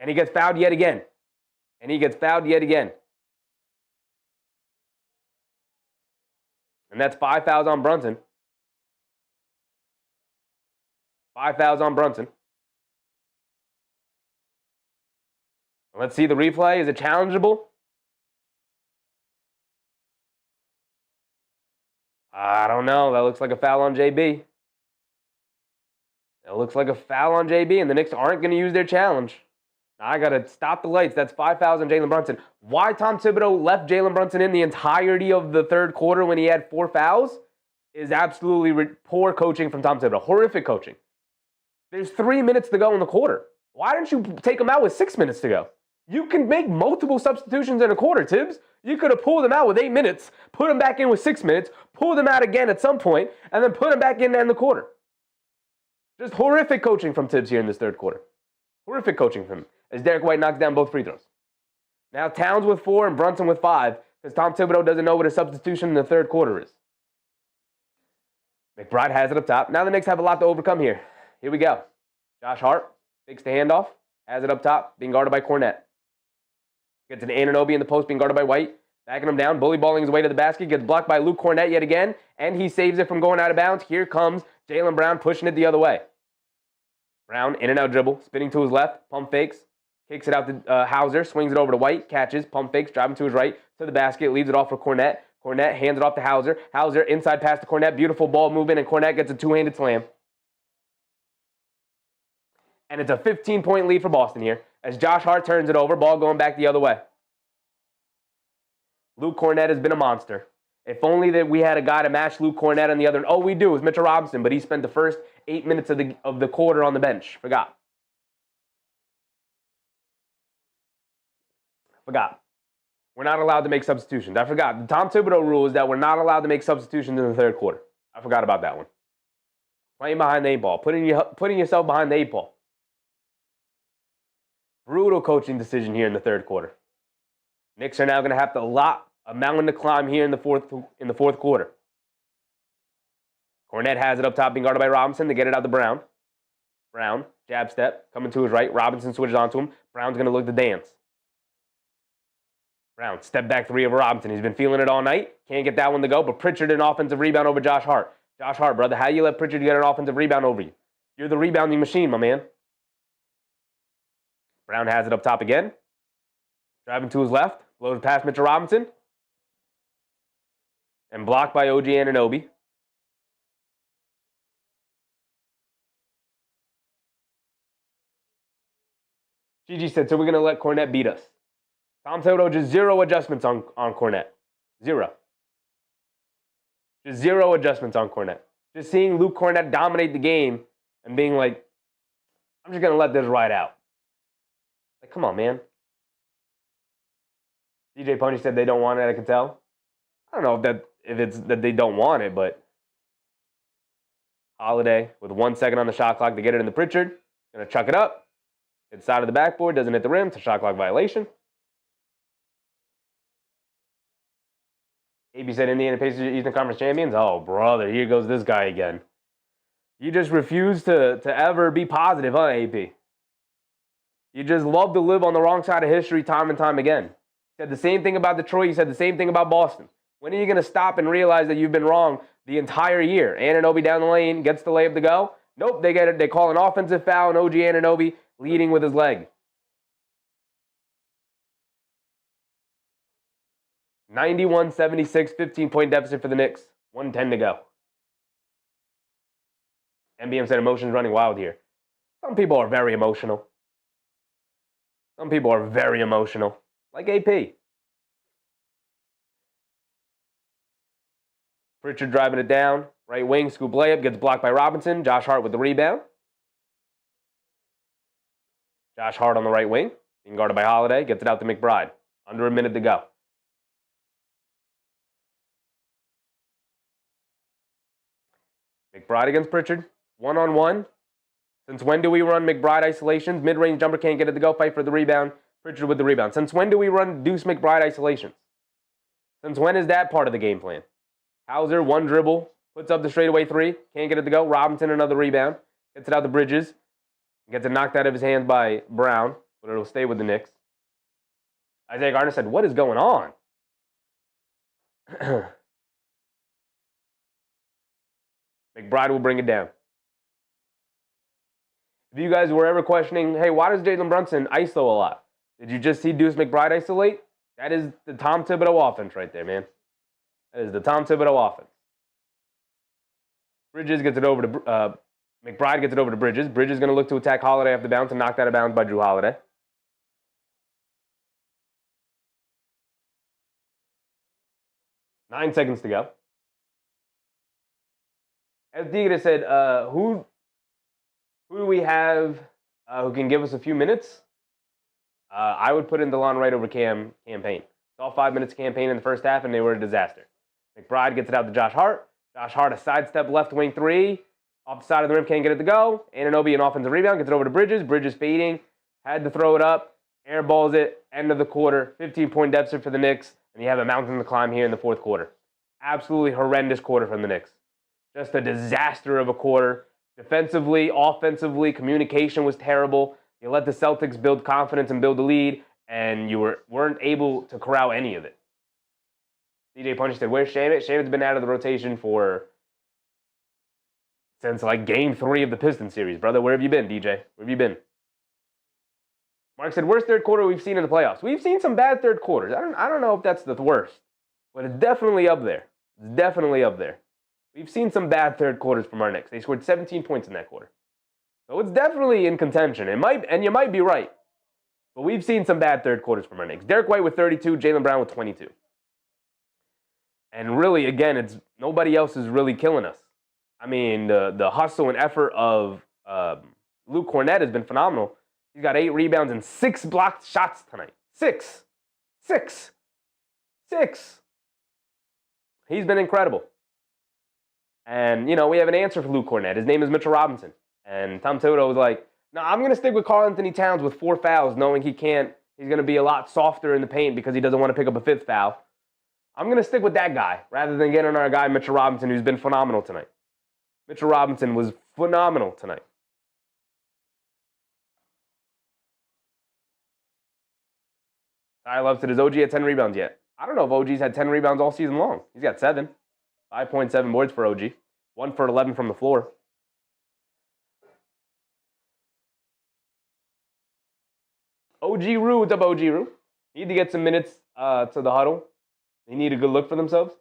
And he gets fouled yet again. And he gets fouled yet again. And that's 5 fouls on Brunson. 5 fouls on Brunson. Let's see the replay. Is it challengeable? I don't know. That looks like a foul on JB. It looks like a foul on JB, and the Knicks aren't going to use their challenge. Now I got to stop the lights. That's 5 fouls on Jalen Brunson. Why Tom Thibodeau left Jalen Brunson in the entirety of the third quarter when he had 4 fouls is absolutely poor coaching from Tom Thibodeau. Horrific coaching. There's 3 minutes to go in the quarter. Why didn't you take him out with 6 minutes to go? You can make multiple substitutions in a quarter, Tibbs. You could have pulled him out with 8 minutes, put him back in with 6 minutes, pulled him out again at some point, and then put him back in to end the quarter. Just horrific coaching from Tibbs here in this third quarter. Horrific coaching from him as Derek White knocks down both free throws. Now Towns with 4 and Brunson with 5 because Tom Thibodeau doesn't know what a substitution in the third quarter is. McBride has it up top. Now the Knicks have a lot to overcome here. Here we go. Josh Hart fakes the handoff, has it up top, being guarded by Cornette. Gets an Anunoby in the post, being guarded by White. Backing him down, bully balling his way to the basket, gets blocked by Luke Cornette yet again, and he saves it from going out of bounds. Here comes Jaylen Brown pushing it the other way. Brown, in and out dribble, spinning to his left, pump fakes, kicks it out to Hauser, swings it over to White, catches, pump fakes, driving to his right, to the basket, leaves it off for Cornette. Cornette hands it off to Hauser. Hauser inside pass to Cornette, beautiful ball movement, and Cornette gets a two-handed slam. And it's a 15-point lead for Boston here as Josh Hart turns it over, ball going back the other way. Luke Cornette has been a monster. If only that we had a guy to match Luke Cornette on the other. Oh, we do. It's Mitchell Robinson, but he spent the first 8 minutes of the quarter on the bench. Forgot. We're not allowed to make substitutions. I forgot. The Tom Thibodeau rule is that we're not allowed to make substitutions in the third quarter. I forgot about that one. Playing behind the 8 ball. Putting yourself behind the 8 ball. Brutal coaching decision here in the third quarter. Knicks are now going to have a mountain to climb here in the fourth quarter. Cornette has it up top, being guarded by Robinson. They get it out to Brown. Brown, jab step, coming to his right. Robinson switches onto him. Brown's going to look to dance. Brown, step back three over Robinson. He's been feeling it all night. Can't get that one to go, but Pritchard an offensive rebound over Josh Hart. Josh Hart, brother, how you let Pritchard get an offensive rebound over you? You're the rebounding machine, my man. Brown has it up top again. Driving to his left. Blows past Mitchell Robinson. And blocked by OG Anunoby. Gigi said, so we're going to let Cornette beat us. Tom Thibodeau, just zero adjustments on Cornette. Zero. Just zero adjustments on Cornette. Just seeing Luke Cornette dominate the game and being like, I'm just going to let this ride out. Like, come on, man. DJ Pony said they don't want it, I can tell. I don't know if it's that they don't want it, but Holiday with 1 second on the shot clock to get it in the Pritchard. Going to chuck it up. Hits side of the backboard, doesn't hit the rim. It's a shot clock violation. AB said Indiana Pacers are Eastern Conference champions. Oh, brother, here goes this guy again. You just refuse to ever be positive, huh, AP? You just love to live on the wrong side of history time and time again. You said the same thing about Detroit. You said the same thing about Boston. When are you going to stop and realize that you've been wrong the entire year? Anunoby down the lane, gets the layup to go. Nope, they get it. They call an offensive foul, and OG Anunoby leading with his leg. 91-76, 15-point deficit for the Knicks. 1:10 to go. NBM said emotions running wild here. Some people are very emotional. Some people are very emotional. Like AP. Pritchard driving it down. Right wing, scoop layup, gets blocked by Robinson. Josh Hart with the rebound. Josh Hart on the right wing. Being guarded by Holiday. Gets it out to McBride. Under a minute to go. McBride against Pritchard. One-on-one. Since when do we run McBride isolations? Mid-range jumper can't get it to go. Fight for the rebound. Pritchard with the rebound. Since when do we run Deuce McBride isolations? Since when is that part of the game plan? Hauser, one dribble. Puts up the straightaway three. Can't get it to go. Robinson, another rebound. Gets it out to Bridges. Gets it knocked out of his hands by Brown. But it'll stay with the Knicks. Isaiah Gardner said, what is going on? McBride will bring it down. If you guys were ever questioning, hey, why does Jalen Brunson ISO a lot? Did you just see Deuce McBride isolate? That is the Tom Thibodeau offense right there, man. That is the Tom Thibodeau offense. Bridges gets it over to McBride gets it over to Bridges. Bridges is going to look to attack Holiday off the bounce and knocked out of bounds by Drew Holiday. Nine seconds to go. As Diga said, who do we have who can give us a few minutes? I would put in DeLon Wright over Cam Payne. Saw 5 minutes campaign in the first half, and they were a disaster. McBride gets it out to Josh Hart. Josh Hart, a sidestep left wing three. Off the side of the rim, can't get it to go. Anunoby, an offensive rebound, gets it over to Bridges. Bridges fading. Had to throw it up. Airballs it. End of the quarter. 15-point deficit for the Knicks. And you have a mountain to climb here in the fourth quarter. Absolutely horrendous quarter from the Knicks. Just a disaster of a quarter. Defensively, offensively, communication was terrible. You let the Celtics build confidence and build a lead, and you weren't able to corral any of it. DJ Punch said, where's Shamet? Shamet's been out of the rotation since like game 3 of the Pistons series. Brother, where have you been, DJ? Where have you been? Mark said, worst third quarter we've seen in the playoffs. We've seen some bad third quarters. I don't know if that's the worst, but it's definitely up there. It's definitely up there. We've seen some bad third quarters from our Knicks. They scored 17 points in that quarter. So it's definitely in contention. And you might be right. But we've seen some bad third quarters from our Knicks. Derek White with 32, Jaylen Brown with 22. And really, again, it's nobody else is really killing us. I mean, the hustle and effort of Luke Cornette has been phenomenal. He's got 8 rebounds and 6 blocked shots tonight. 6. He's been incredible. And, we have an answer for Luke Cornette. His name is Mitchell Robinson. And Tom Thibodeau was like, no, I'm going to stick with Karl-Anthony Towns with 4 fouls, knowing he's going to be a lot softer in the paint because he doesn't want to pick up a 5th foul. I'm going to stick with that guy rather than getting our guy, Mitchell Robinson, who's been phenomenal tonight. Mitchell Robinson was phenomenal tonight. I love it. Has OG had 10 rebounds yet? I don't know if OG's had 10 rebounds all season long. He's got 7. 5.7 boards for OG. 1 for 11 from the floor. OG Rue, what's up, OG Rue? Need to get some minutes to the huddle. They need a good look for themselves.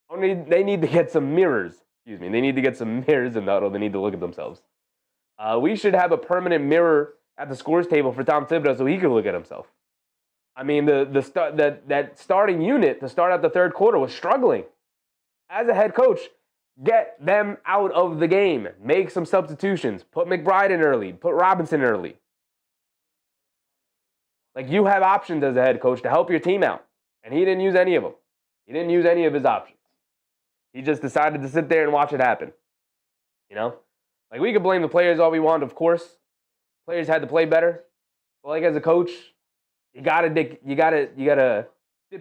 They need to get some mirrors. Excuse me. They need to get some mirrors in the huddle. They need to look at themselves. We should have a permanent mirror at the scores table for Tom Thibodeau so he can look at himself. I mean, that starting unit to start out the third quarter was struggling. As a head coach, get them out of the game. Make some substitutions. Put McBride in early. Put Robinson early. Like, you have options as a head coach to help your team out. And he didn't use any of them. He didn't use any of his options. He just decided to sit there and watch it happen. You know? Like, we could blame the players all we want, of course. Players had to play better. But, like, as a coach, you gotta dip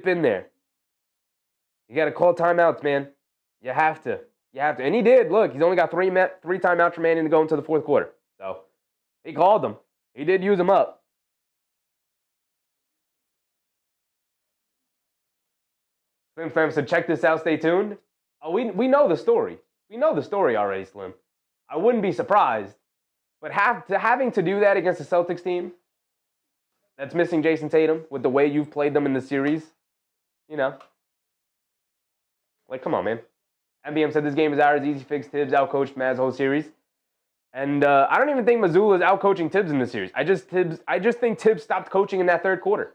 in there. You gotta call timeouts, man. You have to. And he did. Look, he's only got three timeouts remaining to go into the fourth quarter. So, he called them. He did use them up. Slim Fam said, check this out, stay tuned. Oh, we know the story. We know the story already, Slim. I wouldn't be surprised. But having to do that against a Celtics team that's missing Jason Tatum with the way you've played them in the series, you know. Like, come on, man. MBM said this game is ours, easy fix. Tibbs outcoached Maz whole series. And I don't even think Mazzulla is outcoaching Tibbs in this series. I just think Tibbs stopped coaching in that third quarter.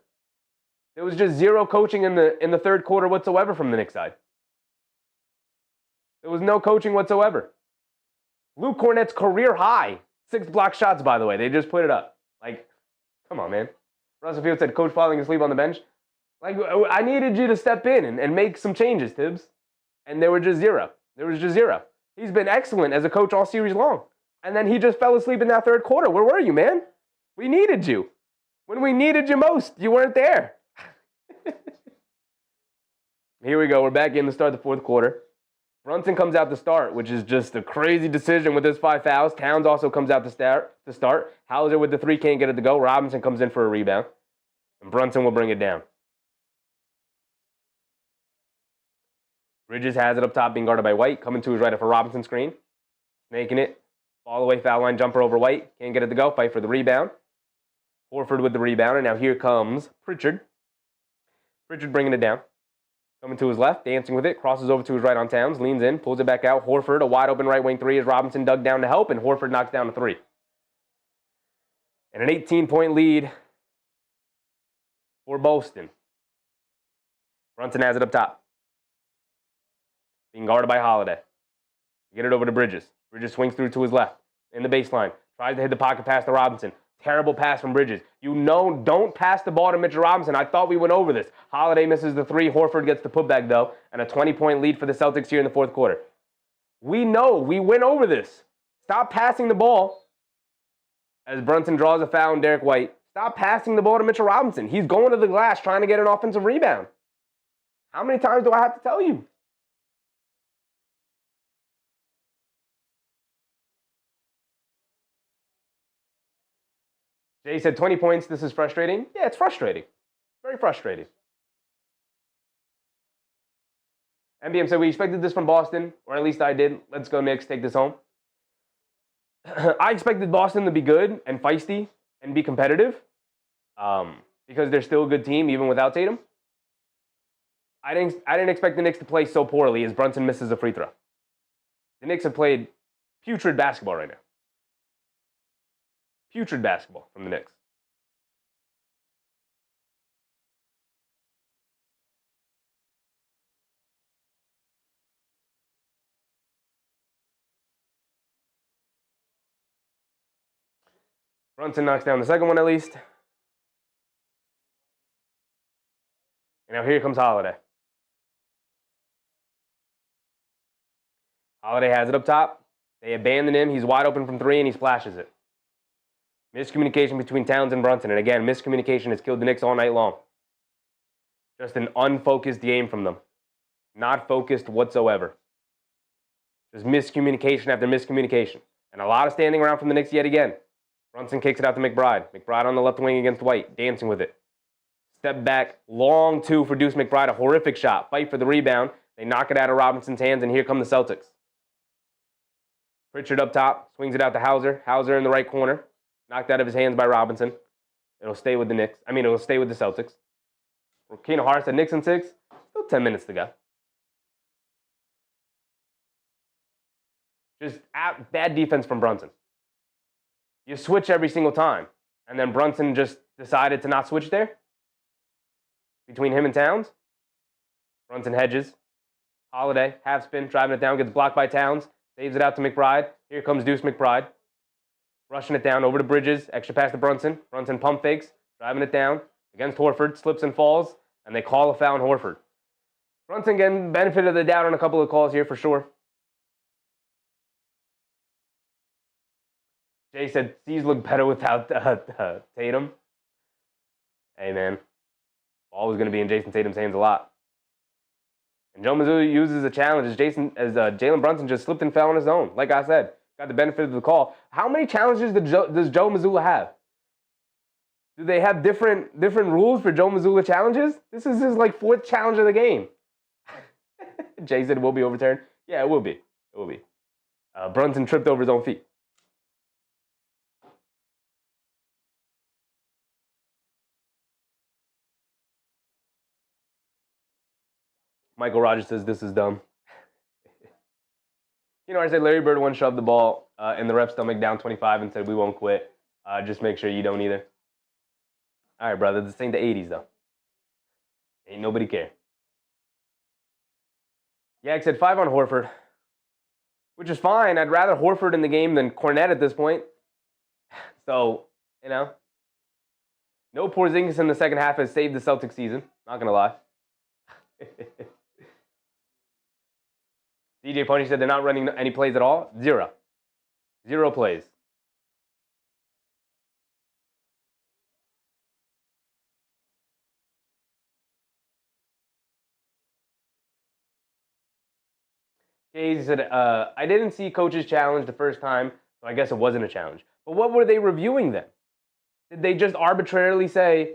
There was just zero coaching in the third quarter whatsoever from the Knicks side. There was no coaching whatsoever. Luke Cornett's career high. 6 block shots, by the way. They just put it up. Like, come on, man. Russell Field said, Coach falling asleep on the bench. Like, I needed you to step in and make some changes, Tibbs. And there were just zero. There was just zero. He's been excellent as a coach all series long. And then he just fell asleep in that third quarter. Where were you, man? We needed you. When we needed you most, you weren't there. Here we go. We're back in to start the fourth quarter. Brunson comes out to start, which is just a crazy decision with his 5 fouls. Towns also comes out to start. Hauser with the 3 can't get it to go. Robinson comes in for a rebound. And Brunson will bring it down. Bridges has it up top, being guarded by White. Coming to his right for Robinson screen. Snaking it. Fall away, foul line, jumper over White. Can't get it to go. Fight for the rebound. Horford with the rebound. And now here comes Pritchard. Pritchard bringing it down. Coming to his left, dancing with it, crosses over to his right on Towns, leans in, pulls it back out. Horford, a wide open right wing 3 as Robinson dug down to help, and Horford knocks down a 3. And an 18-point lead for Boston. Brunson has it up top. Being guarded by Holiday. Get it over to Bridges. Bridges swings through to his left in the baseline. Tries to hit the pocket pass to Robinson. Terrible pass from Bridges. You know, don't pass the ball to Mitchell Robinson. I thought we went over this. Holiday misses the 3. Horford gets the putback, though, and a 20-point lead for the Celtics here in the fourth quarter. We know. We went over this. Stop passing the ball. As Brunson draws a foul on Derek White. Stop passing the ball to Mitchell Robinson. He's going to the glass trying to get an offensive rebound. How many times do I have to tell you? Jay said 20 points, this is frustrating. Yeah, it's frustrating. Very frustrating. MBM said we expected this from Boston, or at least I did. Let's go Knicks, take this home. I expected Boston to be good and feisty and be competitive because they're still a good team even without Tatum. I didn't expect the Knicks to play so poorly as Brunson misses a free throw. The Knicks have played putrid basketball right now. Putrid basketball from the Knicks. Brunson knocks down the second one at least. And now here comes Holiday. Holiday has it up top. They abandon him. He's wide open from 3 and he splashes it. Miscommunication between Towns and Brunson. And again, miscommunication has killed the Knicks all night long. Just an unfocused game from them. Not focused whatsoever. Just miscommunication after miscommunication. And a lot of standing around from the Knicks yet again. Brunson kicks it out to McBride. McBride on the left wing against White. Dancing with it. Step back, long two for Deuce McBride, a horrific shot. Fight for the rebound. They knock it out of Robinson's hands, and here come the Celtics. Pritchard up top, swings it out to Hauser. Hauser in the right corner, knocked out of his hands by Robinson. It'll stay with the Knicks. It'll stay with the Celtics. Keenan Hart said Knicks in 6. Still 10 minutes to go. Just bad defense from Brunson. You switch every single time, and then Brunson just decided to not switch there. Between him and Towns, Brunson hedges. Holiday, half spin, driving it down, gets blocked by Towns, saves it out to McBride. Here comes Deuce McBride. Rushing it down over to Bridges, extra pass to Brunson. Brunson pump fakes, driving it down against Horford, slips and falls, and they call a foul on Horford. Brunson getting benefit of the doubt on a couple of calls here for sure. Jay said, C's look better without Tatum. Hey, man. Ball was going to be in Jason Tatum's hands a lot. And Joe Mazzulla uses a challenge as Jalen Brunson just slipped and fell on his own. Like I said, got the benefit of the call. How many challenges does Joe Mazzulla have? Do they have different rules for Joe Mazzulla challenges? This is his 4th challenge of the game. Jay said it will be overturned. Yeah, it will be. It will be. Brunson tripped over his own feet. Michael Rogers says this is dumb. I said Larry Bird once shoved the ball in the ref's stomach down 25 and said, we won't quit. Just make sure you don't either. All right, brother. This ain't the 80s, though. Ain't nobody care. Yak said 5 on Horford, which is fine. I'd rather Horford in the game than Cornette at this point. So, no Porzingis in the second half has saved the Celtics season. Not going to lie. DJ Pony said they're not running any plays at all. 0 plays. Casey said, I didn't see coach's challenge the first time, so I guess it wasn't a challenge. But what were they reviewing then? Did they just arbitrarily say,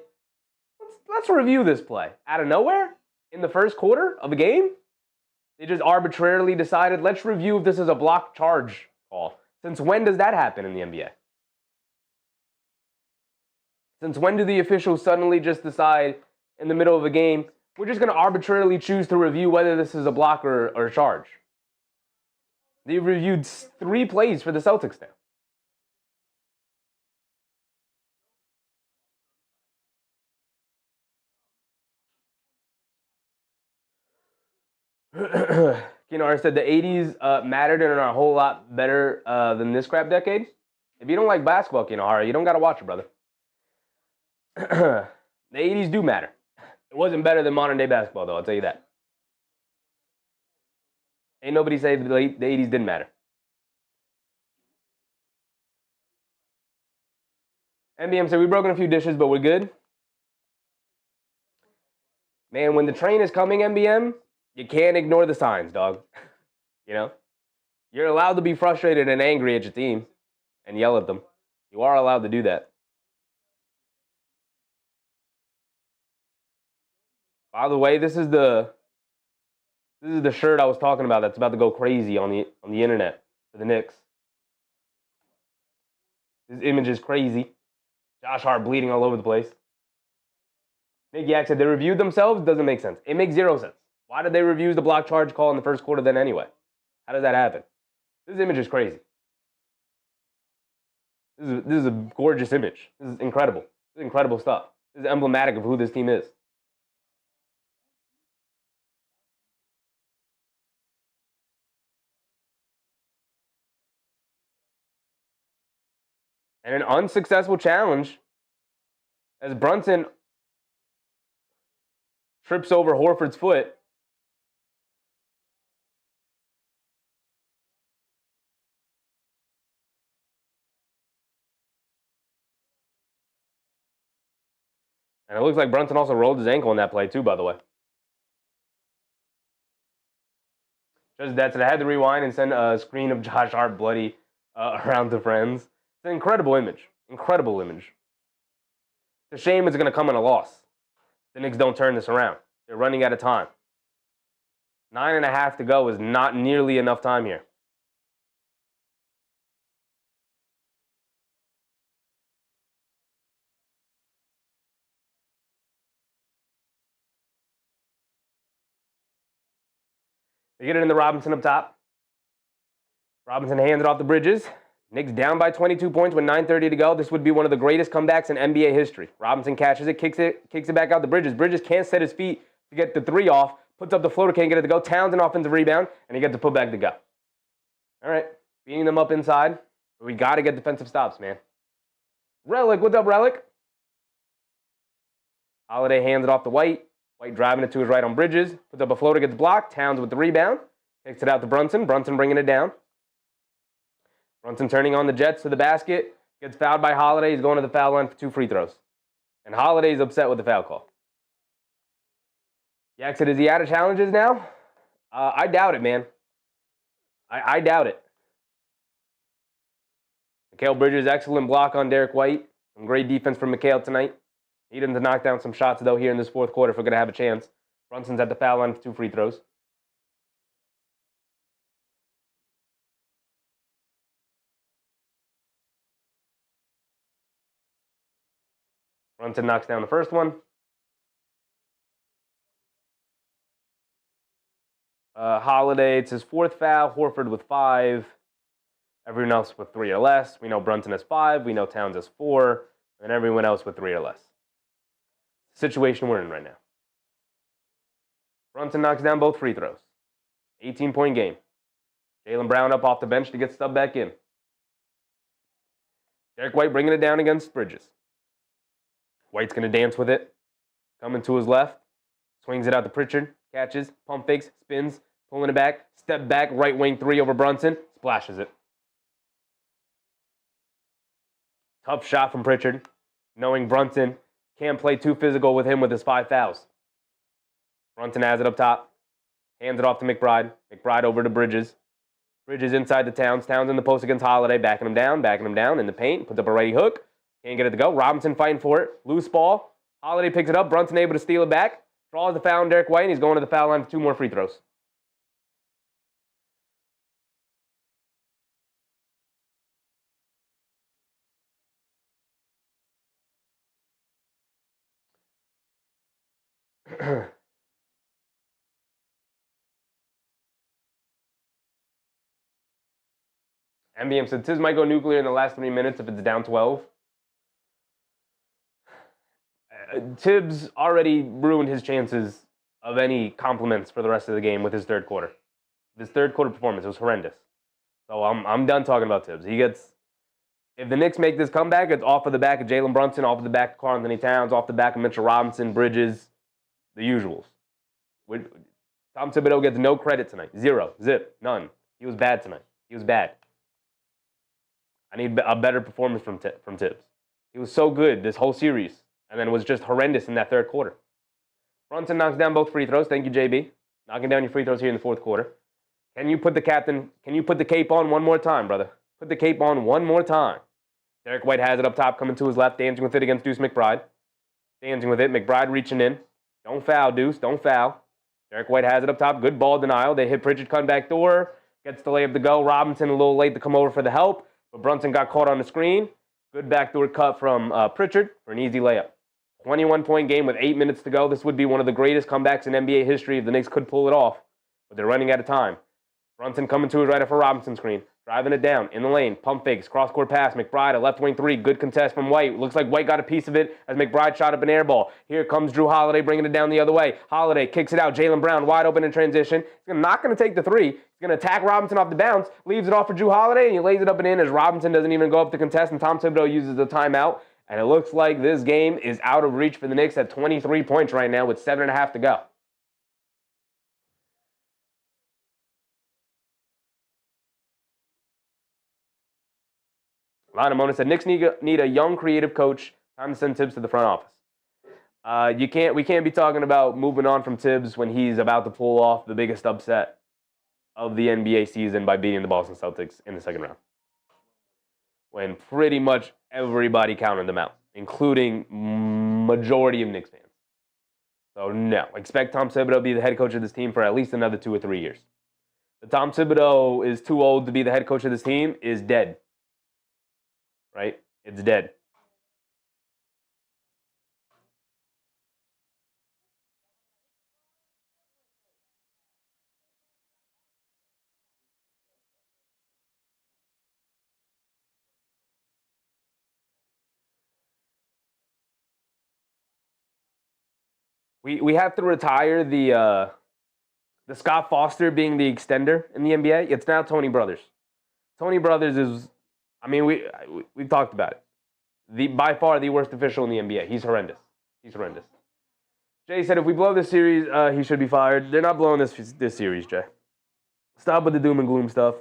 let's review this play out of nowhere in the first quarter of a game? They just arbitrarily decided, let's review if this is a block charge call. Since when does that happen in the NBA? Since when do the officials suddenly just decide in the middle of a game, we're just going to arbitrarily choose to review whether this is a block or a charge? They reviewed 3 plays for the Celtics now. Kinar said the 80s mattered and are a whole lot better than this crap decade. If you don't like basketball, Kinar, you don't got to watch it, brother. The 80s do matter. It wasn't better than modern day basketball, though, I'll tell you that. Ain't nobody say the 80s didn't matter. NBM said, we've broken a few dishes, but we're good. Man, when the train is coming, NBM, you can't ignore the signs, dog. You're allowed to be frustrated and angry at your team and yell at them. You are allowed to do that. By the way, this is the shirt I was talking about that's about to go crazy on the internet for the Knicks. This image is crazy. Josh Hart bleeding all over the place. Nick Yak said they reviewed themselves. Doesn't make sense. It makes 0 sense. Why did they review the block charge call in the first quarter then anyway? How does that happen? This image is crazy. This is a gorgeous image. This is incredible. This is incredible stuff. This is emblematic of who this team is. And an unsuccessful challenge as Brunson trips over Horford's foot. And it looks like Brunson also rolled his ankle in that play too, by the way. Just that, so I had to rewind and send a screen of Josh Hart bloody around to friends. It's an incredible image. Incredible image. It's a shame it's going to come in a loss. the Knicks don't turn this around. They're running out of time. 9.5 to go is not nearly enough time here. They get it in the Robinson up top. Robinson hands it off the Bridges. Knicks down by 22 points with 9:30 to go. This would be one of the greatest comebacks in NBA history. Robinson catches it, kicks it back out the Bridges. Bridges can't set his feet to get the three off. Puts up the floater, can't get it to go. Towns an offensive rebound, and he gets the putback to go. All right, beating them up inside. But we got to get defensive stops, man. Relic, what's up, Relic? Holiday hands it off to White. White driving it to his right on Bridges. Puts up a floater, gets blocked. Towns with the rebound. Kicks it out to Brunson. Brunson bringing it down. Brunson turning on the Jets to the basket. Gets fouled by Holiday. He's going to the foul line for 2 free throws. And Holiday's upset with the foul call. Jackson, is he out of challenges now? I doubt it, man. I doubt it. Mikal Bridges, excellent block on Derek White. Some great defense from Mikal tonight. Need him to knock down some shots, though, here in this fourth quarter if we're going to have a chance. Brunson's at the foul line for 2 free throws. Brunson knocks down the first one. Holiday, it's his 4th foul. Horford with 5. Everyone else with 3 or less. We know Brunson has 5. We know Towns has 4. And everyone else with 3 or less. Situation we're in right now. Brunson knocks down both free throws. 18-point game. Jaylen Brown up off the bench to get stubbed back in. Derek White bringing it down against Bridges. White's going to dance with it. Coming to his left. Swings it out to Pritchard. Catches. Pump fakes. Spins. Pulling it back. Step back. Right wing 3 over Brunson. Splashes it. Tough shot from Pritchard. Knowing Brunson can't play too physical with him with his 5 fouls. Brunson has it up top. Hands it off to McBride. McBride over to Bridges. Bridges inside the Towns. Towns in the post against Holiday. Backing him down in the paint. Puts up a righty hook. Can't get it to go. Robinson fighting for it. Loose ball. Holiday picks it up. Brunson able to steal it back. Draws the foul on Derek White, and he's going to the foul line for 2 more free throws. MBM said Tibbs might go nuclear in the last 3 minutes if it's down 12. Tibbs already ruined his chances of any compliments for the rest of the game with his third quarter. His third quarter performance was horrendous. So I'm done talking about Tibbs. If the Knicks make this comeback, it's off of the back of Jalen Brunson, off of the back of Karl-Anthony Towns, off the back of Mitchell Robinson, Bridges, the usuals. Tom Thibodeau gets no credit tonight. 0. Zip. None. He was bad tonight. He was bad. I need a better performance from Tibbs. He was so good this whole series, and then was just horrendous in that third quarter. Brunson knocks down both free throws. Thank you, JB. Knocking down your free throws here in the fourth quarter. Can you put the cape on one more time, brother? Put the cape on one more time. Derek White has it up top, coming to his left, dancing with it against Deuce McBride. Dancing with it. McBride reaching in. Don't foul, Deuce. Don't foul. Derek White has it up top. Good ball denial. They hit Pritchard, cut back door. Gets the layup to go. Robinson a little late to come over for the help, but Brunson got caught on the screen. Good backdoor cut from Pritchard for an easy layup. 21-point game with 8 minutes to go. This would be one of the greatest comebacks in NBA history if the Knicks could pull it off, but they're running out of time. Brunson coming to his right off a Robinson screen. Driving it down in the lane. Pump fakes. Cross-court pass. McBride, a left wing 3. Good contest from White. Looks like White got a piece of it as McBride shot up an air ball. Here comes Drew Holiday bringing it down the other way. Holiday kicks it out. Jaylen Brown wide open in transition. He's not going to take the 3. He's going to attack Robinson off the bounce. Leaves it off for Drew Holiday, and he lays it up and in as Robinson doesn't even go up to contest, and Tom Thibodeau uses the timeout. And it looks like this game is out of reach for the Knicks at 23 points right now with 7.5 to go. Lana Mona said, Knicks need a young, creative coach. Time to send Tibbs to the front office. We can't be talking about moving on from Tibbs when he's about to pull off the biggest upset of the NBA season by beating the Boston Celtics in the second round. When pretty much everybody counted them out, including majority of Knicks fans. So no, expect Tom Thibodeau to be the head coach of this team for at least another 2 or 3 years. The Tom Thibodeau is too old to be the head coach of this team is dead. Right? It's dead. We have to retire the Scott Foster being the extender in the NBA. It's now Tony Brothers. Tony Brothers is, I mean, we've talked about it. By far the worst official in the NBA. He's horrendous. He's horrendous. Jay said if we blow this series, he should be fired. They're not blowing this series, Jay. Stop with the doom and gloom stuff.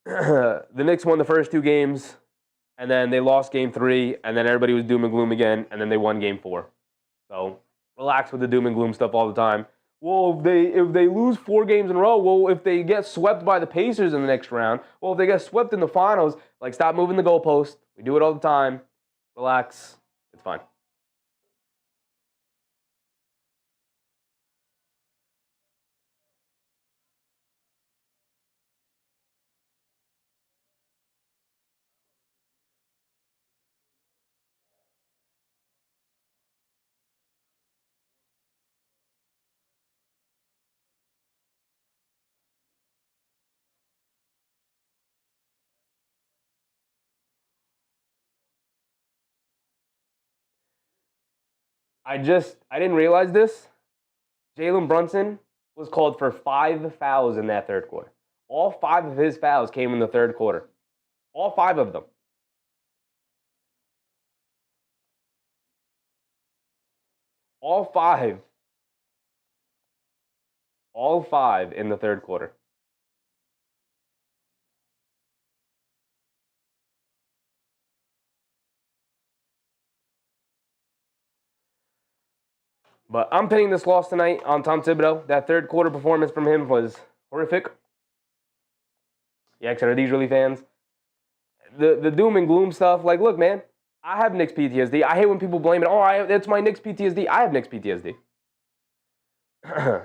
The Knicks won the first 2 games, and then they lost game 3, and then everybody was doom and gloom again, and then they won game 4. So relax with the doom and gloom stuff all the time. Well, if they lose 4 games in a row, well, if they get swept by the Pacers in the next round, well, if they get swept in the finals, like, stop moving the goalpost. We do it all the time. Relax. It's fine. I didn't realize this. Jalen Brunson was called for 5 fouls in that third quarter. All 5 of his fouls came in the third quarter. All 5 of them. All 5. All 5 in the third quarter. But I'm pinning this loss tonight on Tom Thibodeau. That third quarter performance from him was horrific. Yeah, are these really fans? The doom and gloom stuff. Like, look, man, I have Knicks PTSD. I hate when people blame it. Oh, it's my Knicks PTSD. I have Knicks PTSD.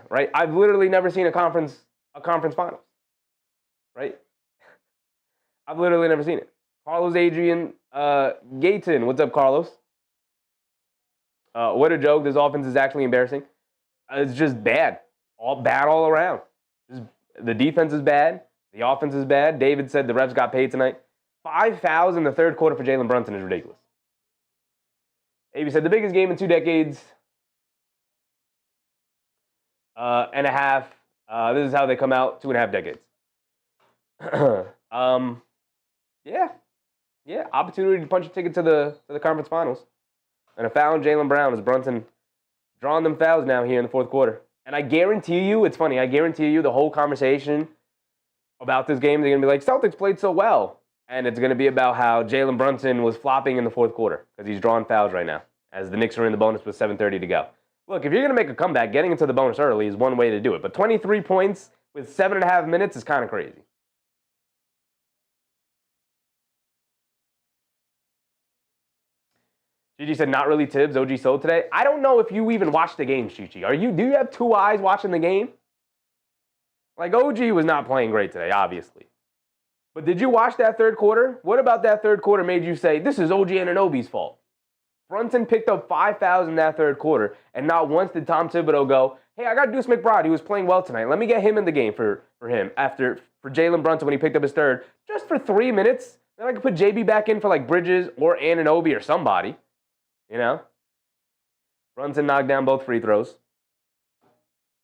Right? I've literally never seen a conference finals. Right? I've literally never seen it. Carlos Adrian Gayton. What's up, Carlos? What a joke. This offense is actually embarrassing. It's just bad. Bad all around. The defense is bad. The offense is bad. David said the refs got paid tonight. 5 fouls in the third quarter for Jalen Brunson is ridiculous. AB said the biggest game in 2 decades and a half. This is how they come out, 2.5 decades. Yeah. Opportunity to punch a ticket to the conference finals. And a foul on Jaylen Brown as Brunson drawing them fouls now here in the fourth quarter. And I guarantee you, it's funny, I guarantee you the whole conversation about this game, they're going to be like, Celtics played so well. And it's going to be about how Jalen Brunson was flopping in the fourth quarter because he's drawing fouls right now as the Knicks are in the bonus with 7:30 to go. Look, if you're going to make a comeback, getting into the bonus early is one way to do it. But 23 points with 7.5 minutes is kind of crazy. Gigi said, not really Tibbs, OG sold today. I don't know if you even watched the game, Gigi. Do you have 2 eyes watching the game? Like, OG was not playing great today, obviously. But did you watch that third quarter? What about that third quarter made you say, this is OG Anunoby's fault? Brunson picked up 5 fouls in that third quarter, and not once did Tom Thibodeau go, hey, I got Deuce McBride. He was playing well tonight. Let me get him in the game for him for Jalen Brunson when he picked up his third, just for 3 minutes. Then I could put JB back in for like Bridges or Anunoby or somebody. You know? Brunson knocked down both free throws.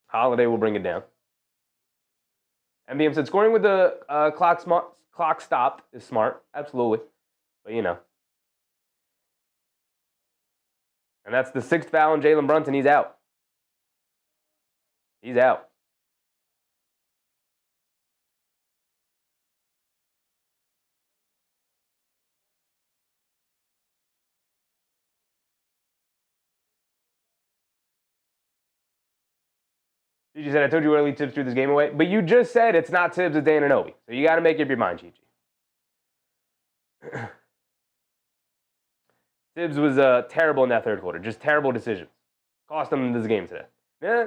Holiday will bring it down. MBM said, scoring with the clock stopped is smart. Absolutely. But, you know. And that's the 6th foul on Jalen Brunson. He's out. He's out. Gigi said, I told you early Tibbs threw this game away. But you just said it's not Tibbs, it's Anunoby. So you got to make up your mind, Gigi. Tibbs was terrible in that third quarter. Just terrible decisions. Cost them this game today. Yeah,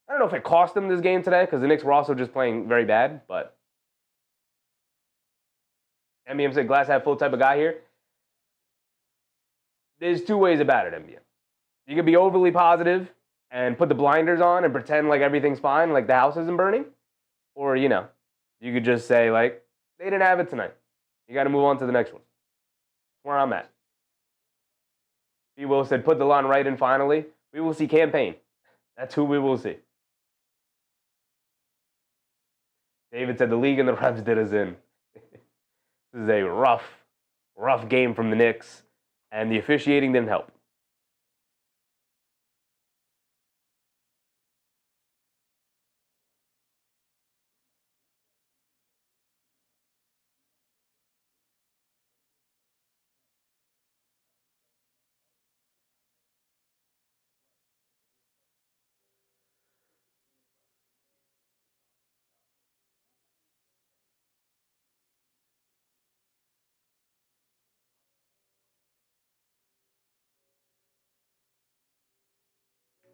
I don't know if it cost them this game today because the Knicks were also just playing very bad, but MBM said glass half full type of guy here. There's two ways about it, MBM. You could be overly positive and put the blinders on and pretend like everything's fine, like the house isn't burning. Or, you could just say, like, they didn't have it tonight. You got to move on to the next one. That's where I'm at. B. Will said, put the line right in finally. We will see campaign. That's who we will see. David said, the league and the refs did us in. This is a rough game from the Knicks, and the officiating didn't help.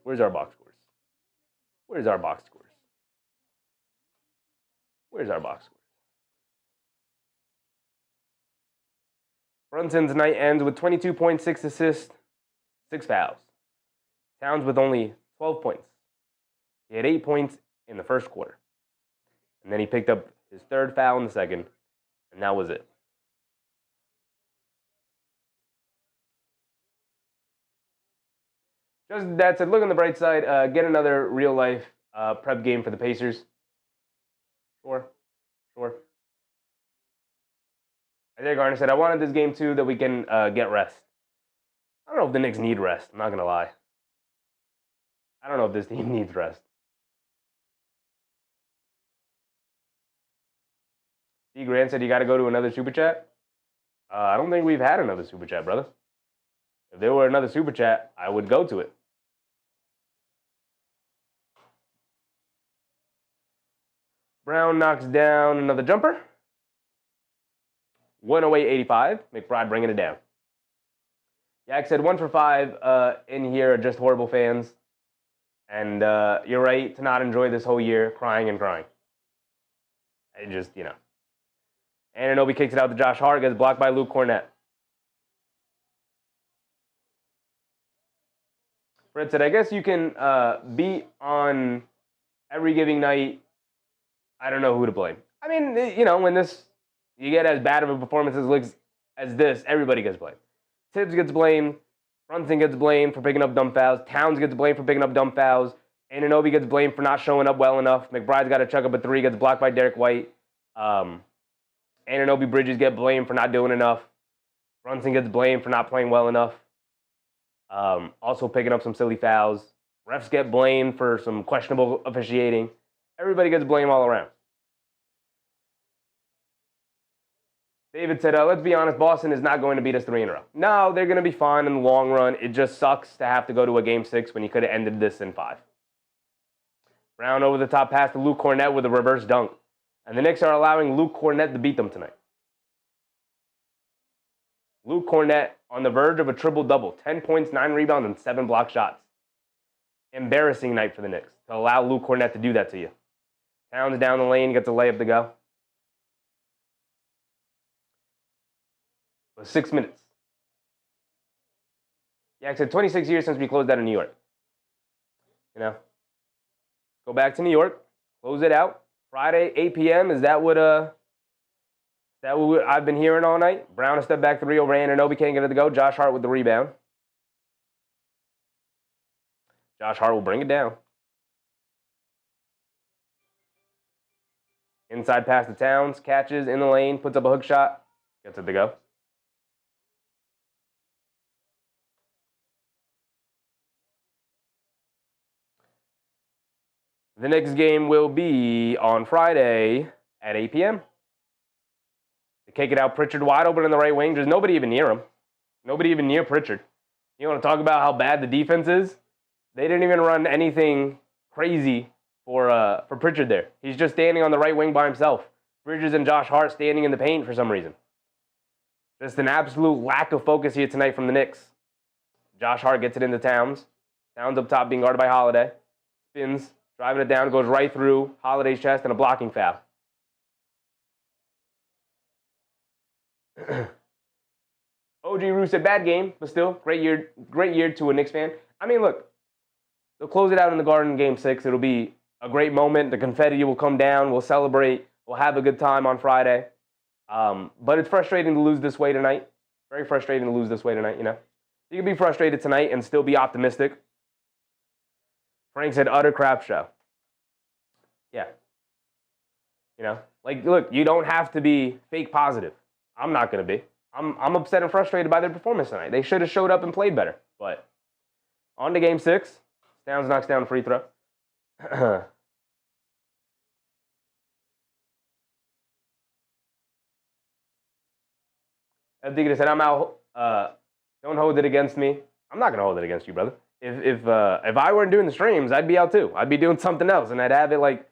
Where's our box scores? Where's our box scores? Where's our box scores? Brunson tonight ends with 22.6 assists, 6 fouls. Towns with only 12 points. He had 8 points in the first quarter. And then he picked up his third foul in the second, and that was it. Just that said, look on the bright side. Get another real-life prep game for the Pacers. Sure. Isaiah Garner said, I wanted this game, too, that we can get rest. I don't know if the Knicks need rest. I'm not going to lie. I don't know if this team needs rest. D. Grant said, you got to go to another Super Chat. I don't think we've had another Super Chat, brother. If there were another Super Chat, I would go to it. Brown knocks down another jumper. 108.85. McBride bringing it down. Yak said 1 for 5 in here are just horrible fans. And you're right to not enjoy this whole year crying and crying. I just, Anunoby kicks it out to Josh Hart, gets blocked by Luke Cornett. Fred said, I guess you can beat on every giving night. I don't know who to blame. I mean, when you get as bad of a performance as this, everybody gets blamed. Tibbs gets blamed. Brunson gets blamed for picking up dumb fouls. Towns gets blamed for picking up dumb fouls. Anunoby gets blamed for not showing up well enough. McBride's got to chuck up a 3, gets blocked by Derek White. Anunoby Bridges get blamed for not doing enough. Brunson gets blamed for not playing well enough. Also picking up some silly fouls. Refs get blamed for some questionable officiating. Everybody gets blamed all around. David said, let's be honest, Boston is not going to beat us 3 in a row. No, they're going to be fine in the long run. It just sucks to have to go to a Game 6 when you could have ended this in 5. Brown over the top pass to Luke Cornett with a reverse dunk. And the Knicks are allowing Luke Cornett to beat them tonight. Luke Cornett on the verge of a triple-double. 10 points, 9 rebounds, and 7 block shots. Embarrassing night for the Knicks to allow Luke Cornett to do that to you. Towns down the lane, gets a layup to go. It was 6 minutes. Yeah, I said 26 years since we closed out in New York. Go back to New York, close it out. Friday, 8 p.m. Is that what I've been hearing all night? Brown a step back 3 over Anunoby, can't get it to go. Josh Hart with the rebound. Josh Hart will bring it down. Inside pass to Towns, catches in the lane, puts up a hook shot, gets it to go. The next game will be on Friday at 8 p.m. They kick it out. Pritchard wide open in the right wing. There's nobody even near him. Nobody even near Pritchard. You want to talk about how bad the defense is? They didn't even run anything crazy for Pritchard there. He's just standing on the right wing by himself. Bridges and Josh Hart standing in the paint for some reason. Just an absolute lack of focus here tonight from the Knicks. Josh Hart gets it into Towns. Towns up top being guarded by Holiday. Spins, driving it down, goes right through Holiday's chest and a blocking foul. OG Roo said, bad game, but still, great year to a Knicks fan. I mean, look, they'll close it out in the Garden Game 6. It'll be a great moment. The confetti will come down. We'll celebrate. We'll have a good time on Friday. But it's frustrating to lose this way tonight. Very frustrating to lose this way tonight, you know. You can be frustrated tonight and still be optimistic. Frank said, utter crap show. Yeah. You know, like, look, you don't have to be fake positive. I'm not going to be. I'm upset and frustrated by their performance tonight. They should have showed up and played better. But on to Game 6. Towns knocks down a free throw. Digga said, I'm out. Don't hold it against me. I'm not going to hold it against you, brother. If I weren't doing the streams, I'd be out too. I'd be doing something else, and I'd have it like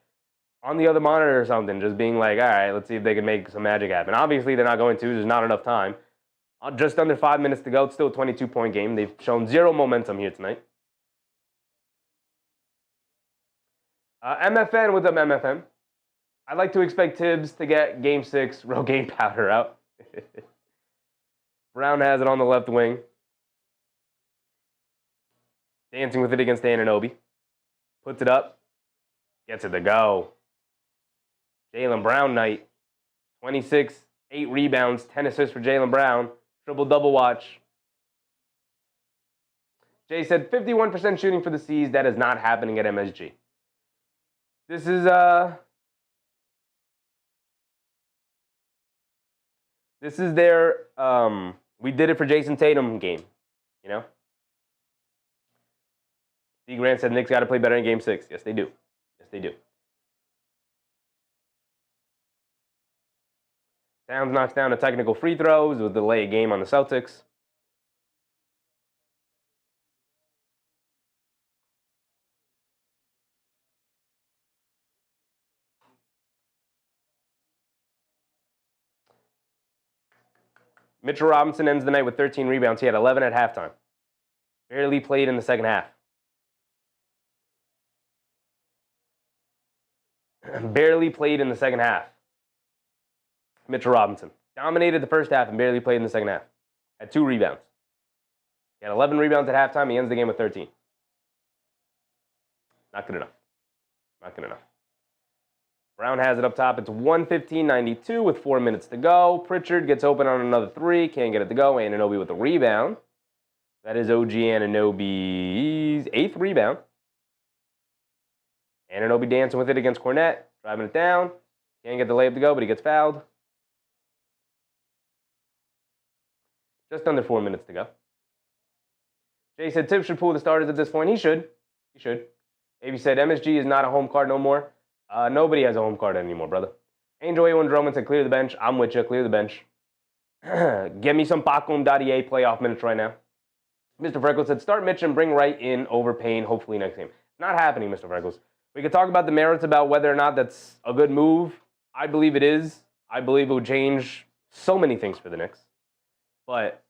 on the other monitor or something, just being like, all right, let's see if they can make some magic happen. Obviously, they're not going to. There's not enough time. Just under 5 minutes to go. It's still a 22-point game. They've shown zero momentum here tonight. MFN, what's up, MFN? I'd like to expect Tibbs to get Game 6 Rogaine powder out. Brown has it on the left wing. Dancing with it against Anunoby. Puts it up. Gets it to go. Jaylen Brown night. 26, 8 rebounds, 10 assists for Jaylen Brown. Triple-double watch. Jay said 51% shooting for the C's. That is not happening at MSG. This is their we did it for Jason Tatum game, you know? D. Grant said Knicks got to play better in Game 6. Yes, they do. Yes, they do. Towns knocks down a technical free throws with the late game on the Celtics. Mitchell Robinson ends the night with 13 rebounds. He had 11 at halftime. Barely played in the second half. Barely played in the second half. Mitchell Robinson dominated the first half and barely played in the second half. Had 2 rebounds. He had 11 rebounds at halftime. He ends the game with 13. Not good enough. Not good enough. Brown has it up top. It's 115-92 with 4 minutes to go. Pritchard gets open on another 3. Can't get it to go. Anunoby with a rebound. That is OG Anunoby's 8th rebound. Anunoby dancing with it against Cornette. Driving it down. Can't get the layup to go, but he gets fouled. Just under 4 minutes to go. Jay said Tibbs should pull the starters at this point. He should. He should. Avey said MSG is not a home card no more. Nobody has a home card anymore, brother. Angel A1 Drummond said clear the bench. I'm with you. Clear the bench. Give me some Pacom.ea playoff minutes right now. Mr. Freckles said start Mitch and bring Wright in over Payne hopefully next game. Not happening, Mr. Freckles. We could talk about the merits about whether or not that's a good move. I believe it is. I believe it would change so many things for the Knicks. But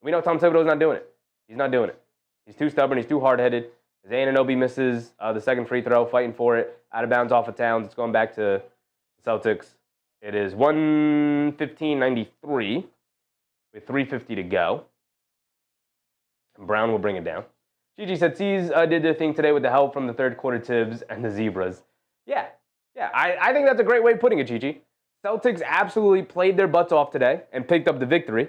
we know Tom Thibodeau's not doing it. He's not doing it. He's too stubborn. He's too hard-headed. As Anunoby misses the second free throw, fighting for it, out of bounds off of Towns. It's going back to the Celtics. It is 115-93 with 3:50 to go. And Brown will bring it down. Gigi said, C's did their thing today with the help from the third quarter Tibbs and the Zebras. Yeah, I think that's a great way of putting it, Gigi. Celtics absolutely played their butts off today and picked up the victory.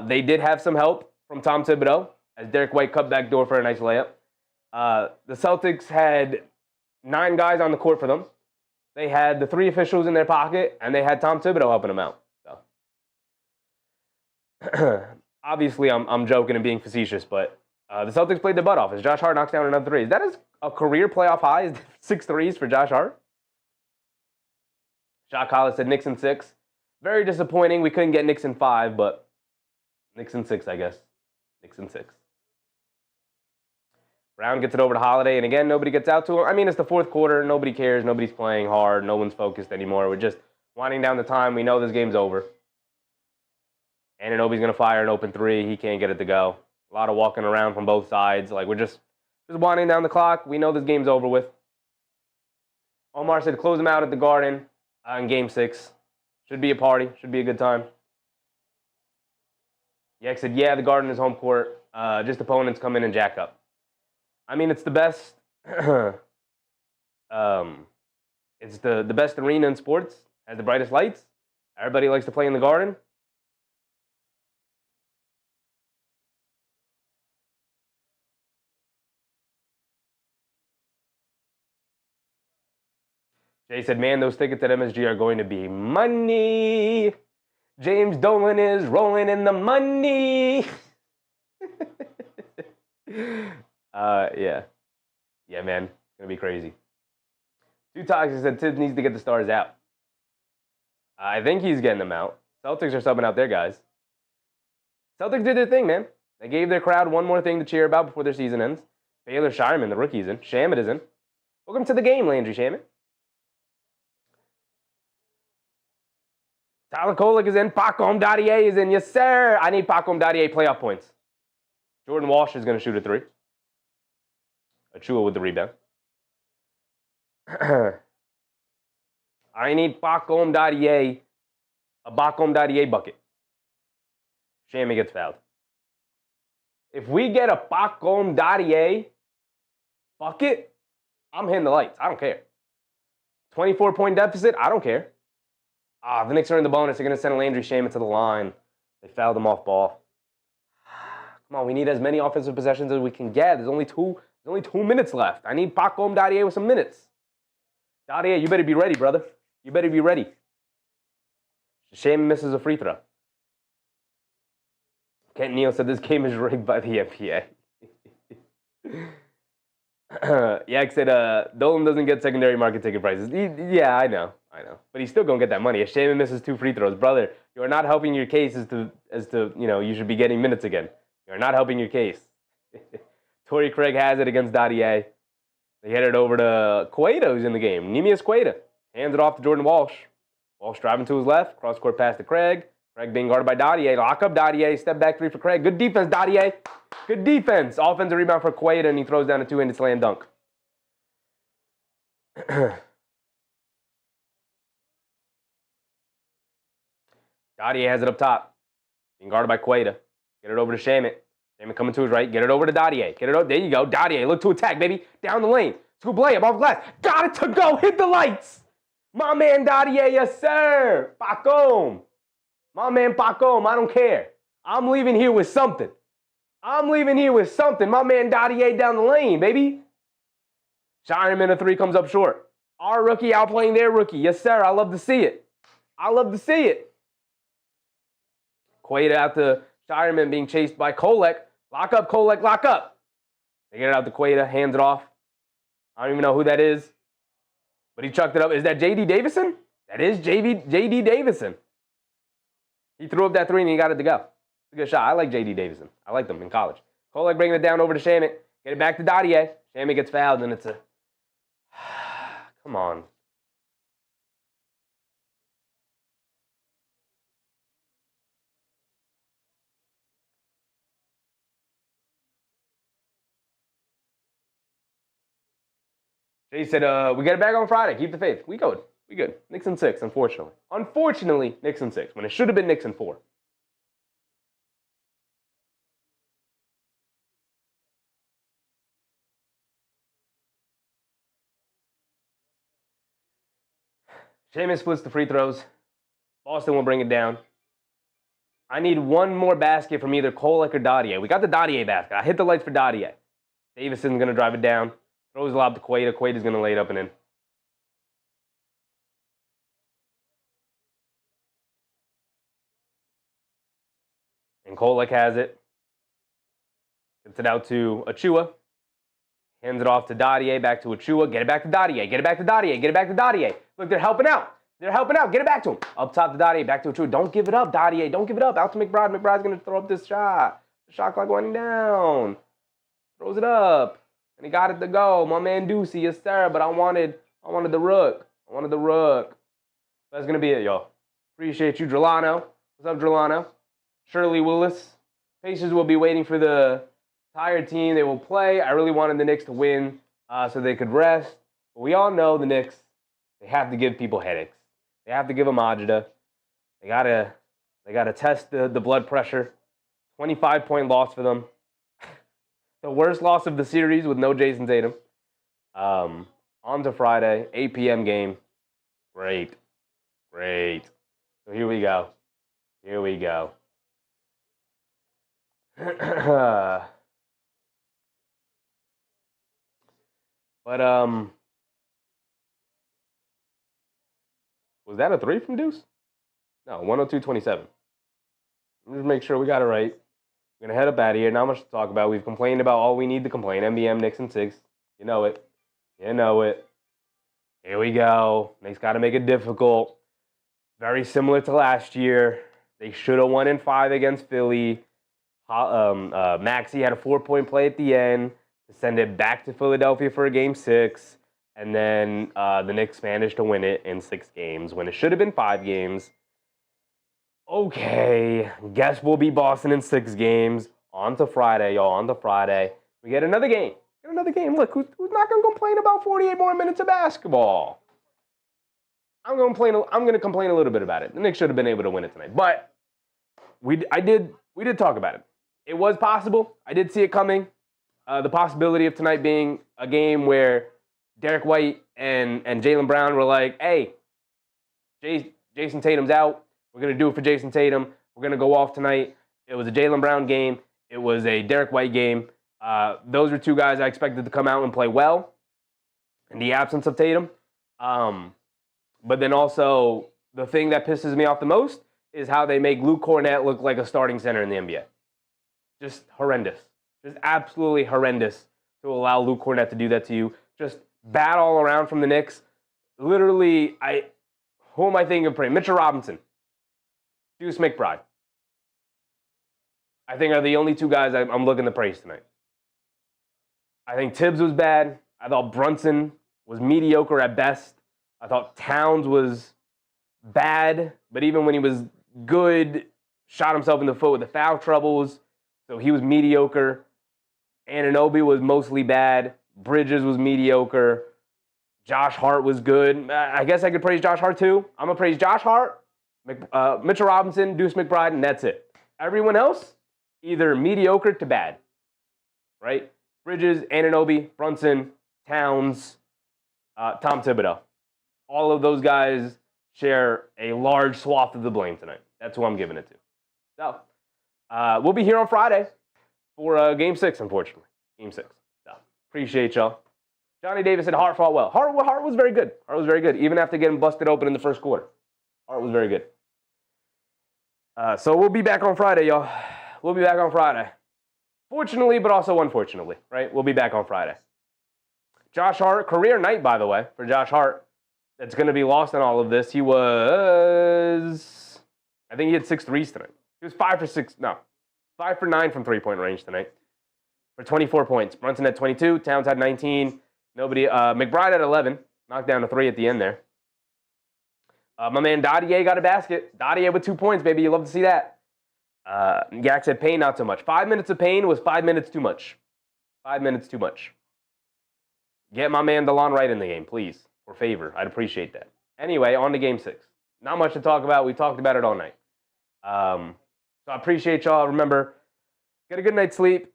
They did have some help from Tom Thibodeau as Derek White cut back door for a nice layup. The Celtics had 9 guys on the court for them. They had the 3 officials in their pocket, and they had Tom Thibodeau helping them out. So. Obviously, I'm joking and being facetious, but the Celtics played their butt off as Josh Hart knocks down another 3. That is a career playoff high, is 6 threes for Josh Hart. Shot Collis said Knicks in 6. Very disappointing. We couldn't get Knicks in 5, but Knicks in 6, I guess. Knicks in 6. Brown gets it over to Holiday, and again, nobody gets out to him. I mean, it's the fourth quarter. Nobody cares. Nobody's playing hard. No one's focused anymore. We're just winding down the time. We know this game's over. Anunoby's going to fire an open 3. He can't get it to go. A lot of walking around from both sides. Like, we're just winding down the clock. We know this game's over with. Omar said close them out at the Garden in Game 6. Should be a party. Should be a good time. Yak said, yeah, the Garden is home court. Just opponents come in and jack up. I mean, it's the best. It's the best arena in sports. Has the brightest lights. Everybody likes to play in the Garden. Jay said, man, those tickets at MSG are going to be money. James Dolan is rolling in the money. Yeah. Yeah, man. It's going to be crazy. Too Toxic said Tibbs needs to get the stars out. I think he's getting them out. Celtics are subbing out their guys. Celtics did their thing, man. They gave their crowd one more thing to cheer about before their season ends. Baylor Shireman, the rookie's in. Shamit is in. Welcome to the game, Landry Shamit. Tyler Kolek is in. Pacom Dadier is in. Yes, sir. I need Pacom Dadier playoff points. Jordan Walsh is going to shoot a 3. Achua with the rebound. I need Pacom Dadier, a Pacom Dadier bucket. Shammy gets fouled. If we get a Pacom Dadier bucket, I'm hitting the lights. I don't care. 24-point deficit, I don't care. The Knicks are in the bonus. They're going to send Landry Shaman to the line. They fouled him off ball. Come on, we need as many offensive possessions as we can get. There's only 2 minutes left. I need Pacom Dadier with some minutes. Dadier, you better be ready, brother. You better be ready. Shaman misses a free throw. Kent Neal said this game is rigged by the NBA. Yak said Dolan doesn't get secondary market ticket prices. Yeah, I know. But he's still going to get that money. If Shaman misses 2 free throws, brother, you are not helping your case as to you should be getting minutes again. You are not helping your case. Torrey Craig has it against Dadier. They head it over to Cueto, who's in the game. Nemius Cueto hands it off to Jordan Walsh. Walsh driving to his left. Cross-court pass to Craig. Craig being guarded by Dadier. Lock up Dadier. Step back 3 for Craig. Good defense, Dadier. Good defense. Offensive rebound for Cueto, and he throws down a 2-handed slam dunk. Dadier has it up top. Being guarded by Cueto. Get it over to Shamit. Shamit coming to his right. Get it over to Dadier. Get it over. There you go. Dadier, look to attack, baby. Down the lane. Scoop layup off glass. Got it to go. Hit the lights. My man Dadier, yes, sir. Pacom. My man Pacom, I don't care. I'm leaving here with something. My man Dadier down the lane, baby. Shireman, a 3 comes up short. Our rookie outplaying their rookie. Yes, sir. I love to see it. Cueto out to Shireman being chased by Kolek. Lock up, Kolek, lock up. They get it out to Cueto, hands it off. I don't even know who that is. But he chucked it up. Is that J.D. Davison? That is J.D. Davison. He threw up that 3 and he got it to go. It's a good shot. I like J.D. Davison. I liked him in college. Kolek bringing it down over to Shamit. Get it back to Dadier. Shamit gets fouled and it's a... Come on. Jay said, we get it back on Friday. Keep the faith. We good. Knicks in 6, unfortunately. Knicks in 6, when it should have been Knicks in 4. Shaman splits the free throws. Boston will bring it down. I need one more basket from either Kolek or Dadier. We got the Dadier basket. I hit the lights for Dadier. Davison's going to drive it down. Throws the lob to Cueto. Cueto's going to lay it up and in. And Kolek has it. Gets it out to Achua. Hands it off to Dadier. Back to Achua. Get it back to Dadier. Look, they're helping out. Get it back to him. Up top to Dadier. Back to Achua. Don't give it up, Dadier. Out to McBride. McBride's going to throw up this shot. The shot clock winding down. Throws it up. And he got it to go. My man Ducey, yes, sir. But I wanted the rook. That's going to be it, y'all. Appreciate you, Drolano. What's up, Drolano? Shirley Willis. Pacers will be waiting for the tired team. They will play. I really wanted the Knicks to win so they could rest. But we all know the Knicks, they have to give people headaches. They have to give them agita. They gotta test the blood pressure. 25-point loss for them. The worst loss of the series with no Jason Tatum. On to Friday, 8 p.m. game. Great. So here we go. But was that a 3 from Deuce? No, 102-27. Just make sure we got it right. We're gonna head up out of here. Not much to talk about. We've complained about all we need to complain. NBM, Knicks, and 6. You know it. Here we go. Knicks got to make it difficult. Very similar to last year. They should have won in 5 against Philly. Maxey had a 4-point play at the end to send it back to Philadelphia for a game 6. And then the Knicks managed to win it in 6 games when it should have been 5 games. Okay, guess we'll beat Boston in 6 games. On to Friday, y'all. On to Friday. We get another game. Look, who's not going to complain about 48 more minutes of basketball? I'm going to complain a little bit about it. The Knicks should have been able to win it tonight. But we did talk about it. It was possible. I did see it coming. The possibility of tonight being a game where Derek White and Jaylen Brown were like, hey, Jason Tatum's out. We're going to do it for Jason Tatum. We're going to go off tonight. It was a Jaylen Brown game. It was a Derek White game. Those are 2 guys I expected to come out and play well in the absence of Tatum. But then also, the thing that pisses me off the most is how they make Luke Cornett look like a starting center in the NBA. Just horrendous. Just absolutely horrendous to allow Luke Cornett to do that to you. Just bad all around from the Knicks. Literally, who am I thinking of praying? Mitchell Robinson. Deuce McBride. I think are the only 2 guys I'm looking to praise tonight. I think Tibbs was bad. I thought Brunson was mediocre at best. I thought Towns was bad, but even when he was good, shot himself in the foot with the foul troubles, so he was mediocre. Anunoby was mostly bad. Bridges was mediocre. Josh Hart was good. I guess I could praise Josh Hart too. I'm going to praise Josh Hart, Mitchell Robinson, Deuce McBride, and that's it. Everyone else, either mediocre to bad, right? Bridges, Anunoby, Brunson, Towns, Tom Thibodeau. All of those guys share a large swath of the blame tonight. That's who I'm giving it to. So, we'll be here on Friday for Game 6, unfortunately. Game 6. So, appreciate y'all. Johnny Davis said Hart fought well. Hart was very good. Even after getting busted open in the first quarter. Hart was very good. So we'll be back on Friday, y'all. We'll be back on Friday. Fortunately, but also unfortunately, right? We'll be back on Friday. Josh Hart, career night, by the way, for Josh Hart. That's going to be lost in all of this. He was, I think he had 6 threes tonight. He was 5 for 9 from 3-point range tonight for 24 points. Brunson had 22. Towns had 19. McBride had 11. Knocked down a 3 at the end there. My man Dadier got a basket. Dadier with 2 points, baby. You love to see that. Yak said Payne, not so much. 5 minutes of Payne was 5 minutes too much. 5 minutes too much. Get my man DeLon Wright in the game, please. For favor. I'd appreciate that. Anyway, on to Game 6. Not much to talk about. We talked about it all night. So I appreciate y'all. Remember, get a good night's sleep.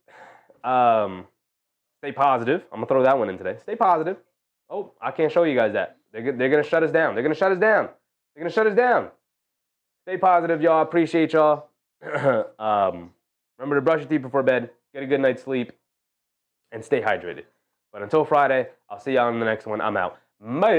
Stay positive. I'm going to throw that one in today. Stay positive. Oh, I can't show you guys that. They're going to shut us down. They're going to shut us down. Stay positive, y'all. Appreciate y'all. Remember to brush your teeth before bed. Get a good night's sleep. And stay hydrated. But until Friday, I'll see y'all on the next one. I'm out. Bye.